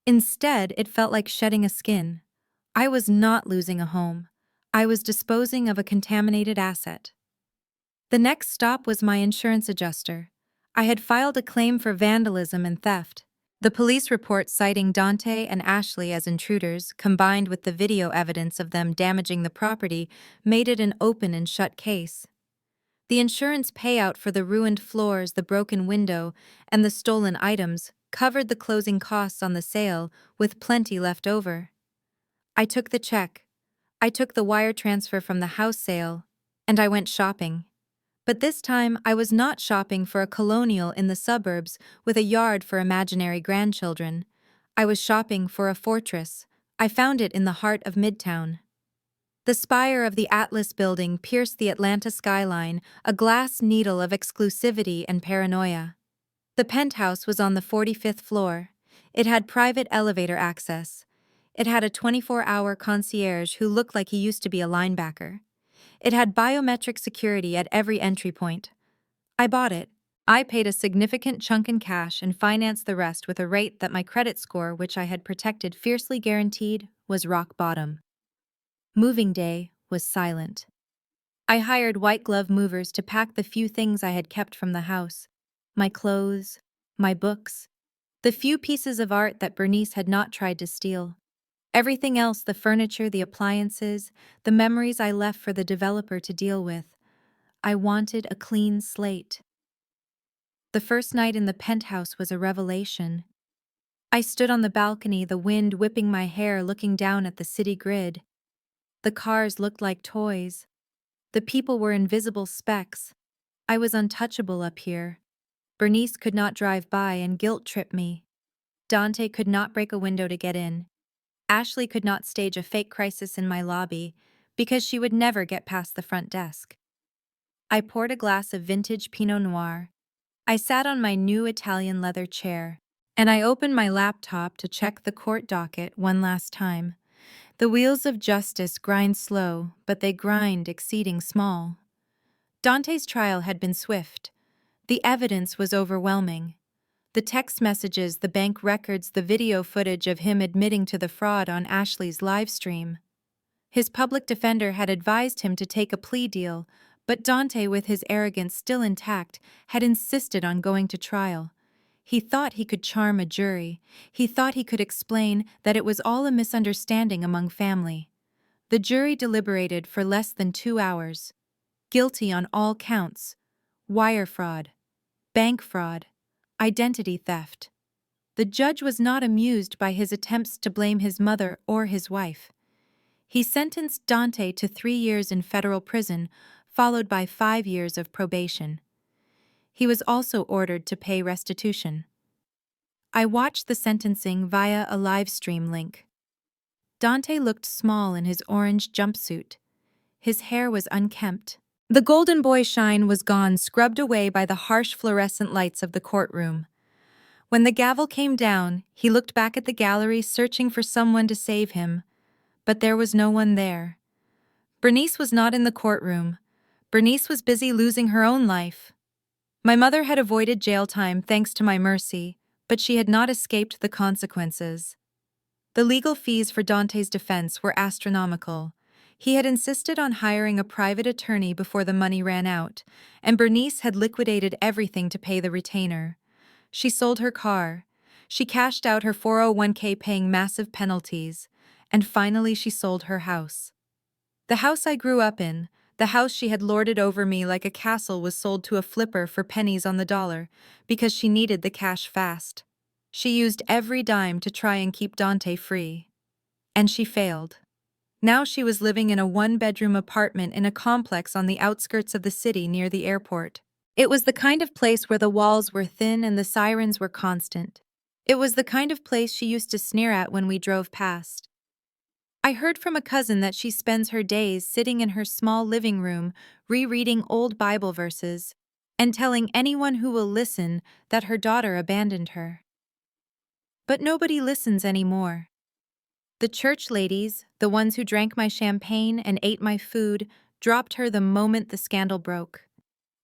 Speaker 1: Instead, it felt like shedding a skin. I was not losing a home. I was disposing of a contaminated asset. The next stop was my insurance adjuster. I had filed a claim for vandalism and theft. The police report citing Dante and Ashley as intruders, combined with the video evidence of them damaging the property, made it an open and shut case. The insurance payout for the ruined floors, the broken window, and the stolen items covered the closing costs on the sale, with plenty left over. I took the check. I took the wire transfer from the house sale, and I went shopping. But this time, I was not shopping for a colonial in the suburbs with a yard for imaginary grandchildren. I was shopping for a fortress. I found it in the heart of Midtown. The spire of the Atlas building pierced the Atlanta skyline, a glass needle of exclusivity and paranoia. The penthouse was on the 45th floor. It had private elevator access. It had a 24-hour concierge who looked like he used to be a linebacker. It had biometric security at every entry point. I bought it. I paid a significant chunk in cash and financed the rest with a rate that my credit score, which I had protected fiercely guaranteed, was rock bottom. Moving day was silent. I hired white-glove movers to pack the few things I had kept from the house. My clothes, my books, the few pieces of art that Bernice had not tried to steal. Everything else, the furniture, the appliances, the memories I left for the developer to deal with. I wanted a clean slate. The first night in the penthouse was a revelation. I stood on the balcony, the wind whipping my hair, looking down at the city grid. The cars looked like toys. The people were invisible specks. I was untouchable up here. Bernice could not drive by and guilt-trip me. Dante could not break a window to get in. Ashley could not stage a fake crisis in my lobby because she would never get past the front desk. I poured a glass of vintage Pinot Noir. I sat on my new Italian leather chair, and I opened my laptop to check the court docket one last time. The wheels of justice grind slow, but they grind exceeding small. Dante's trial had been swift. The evidence was overwhelming. The text messages, the bank records, the video footage of him admitting to the fraud on Ashley's live stream. His public defender had advised him to take a plea deal, but Dante, with his arrogance still intact, had insisted on going to trial. He thought he could charm a jury. He thought he could explain that it was all a misunderstanding among family. The jury deliberated for less than 2 hours. Guilty on all counts: wire fraud, bank fraud, identity theft. The judge was not amused by his attempts to blame his mother or his wife. He sentenced Dante to 3 years in federal prison, followed by 5 years of probation. He was also ordered to pay restitution. I watched the sentencing via a live stream link. Dante looked small in his orange jumpsuit. His hair was unkempt. The golden boy shine was gone, scrubbed away by the harsh fluorescent lights of the courtroom. When the gavel came down, he looked back at the gallery, searching for someone to save him. But there was no one there. Bernice was not in the courtroom. Bernice was busy losing her own life. My mother had avoided jail time thanks to my mercy, but she had not escaped the consequences. The legal fees for Dante's defense were astronomical. He had insisted on hiring a private attorney before the money ran out, and Bernice had liquidated everything to pay the retainer. She sold her car. She cashed out her 401k, paying massive penalties. And finally she sold her house. The house I grew up in, the house she had lorded over me like a castle, was sold to a flipper for pennies on the dollar because she needed the cash fast. She used every dime to try and keep Dante free. And she failed. Now she was living in a one-bedroom apartment in a complex on the outskirts of the city near the airport. It was the kind of place where the walls were thin and the sirens were constant. It was the kind of place she used to sneer at when we drove past. I heard from a cousin that she spends her days sitting in her small living room, rereading old Bible verses, and telling anyone who will listen that her daughter abandoned her. But nobody listens anymore. The church ladies, the ones who drank my champagne and ate my food, dropped her the moment the scandal broke.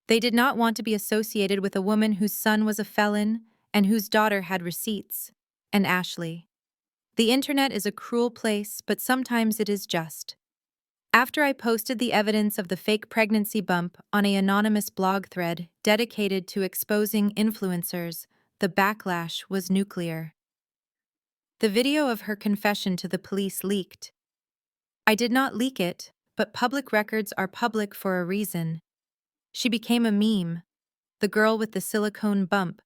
Speaker 1: They did not want to be associated with a woman whose son was a felon and whose daughter had receipts. And Ashley. The internet is a cruel place, but sometimes it is just. After I posted the evidence of the fake pregnancy bump on an anonymous blog thread dedicated to exposing influencers, the backlash was nuclear. The video of her confession to the police leaked. I did not leak it, but public records are public for a reason. She became a meme. The girl with the silicone bump.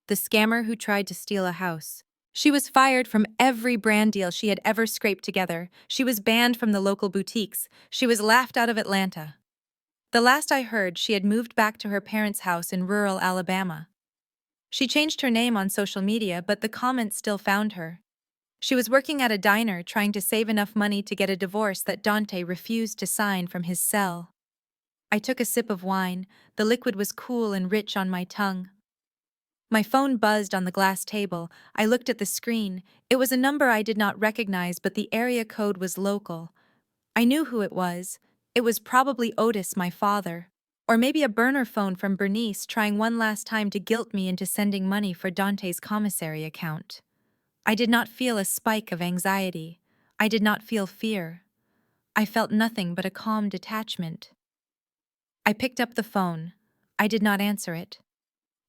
Speaker 1: The scammer who tried to steal a house. She was fired from every brand deal she had ever scraped together. She was banned from the local boutiques. She was laughed out of Atlanta. The last I heard, she had moved back to her parents' house in rural Alabama. She changed her name on social media, but the comments still found her. She was working at a diner trying to save enough money to get a divorce that Dante refused to sign from his cell. I took a sip of wine. The liquid was cool and rich on my tongue. My phone buzzed on the glass table. I looked at the screen. It was a number I did not recognize, but the area code was local. I knew who it was. It was probably Otis, my father. Or maybe a burner phone from Bernice trying one last time to guilt me into sending money for Dante's commissary account. I did not feel a spike of anxiety. I did not feel fear. I felt nothing but a calm detachment. I picked up the phone. I did not answer it.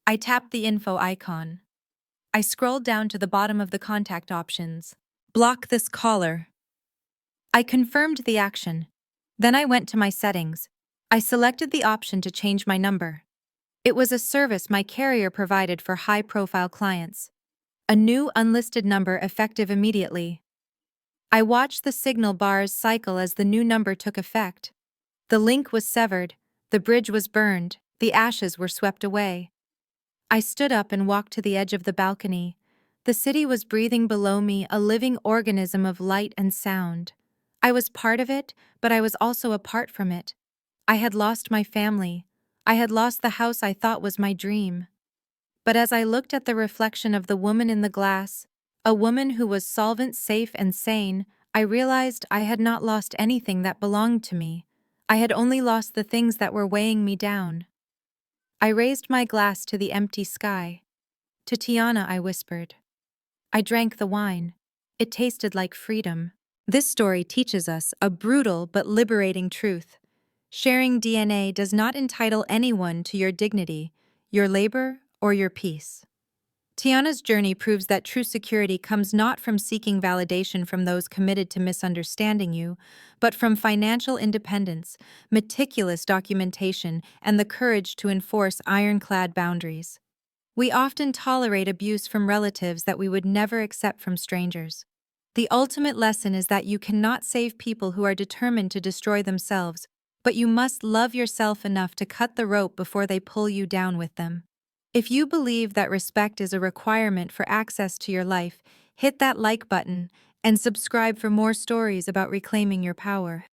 Speaker 1: I tapped the info icon. I scrolled down to the bottom of the contact options. Block this caller. I confirmed the action. Then I went to my settings. I selected the option to change my number. It was a service my carrier provided for high-profile clients. A new unlisted number effective immediately. I watched the signal bars cycle as the new number took effect. The link was severed, the bridge was burned, the ashes were swept away. I stood up and walked to the edge of the balcony. The city was breathing below me, a living organism of light and sound. I was part of it, but I was also apart from it. I had lost my family. I had lost the house I thought was my dream. But as I looked at the reflection of the woman in the glass, a woman who was solvent, safe, and sane, I realized I had not lost anything that belonged to me. I had only lost the things that were weighing me down. I raised my glass to the empty sky. To Tiana, I whispered. I drank the wine. It tasted like freedom. This story teaches us a brutal but liberating truth. Sharing DNA does not entitle anyone to your dignity, your labor, or your peace. Tiana's journey proves that true security comes not from seeking validation from those committed to misunderstanding you, but from financial independence, meticulous documentation, and the courage to enforce ironclad boundaries. We often tolerate abuse from relatives that we would never accept from strangers. The ultimate lesson is that you cannot save people who are determined to destroy themselves, but you must love yourself enough to cut the rope before they pull you down with them. If you believe that respect is a requirement for access to your life, hit that like button and subscribe for more stories about reclaiming your power.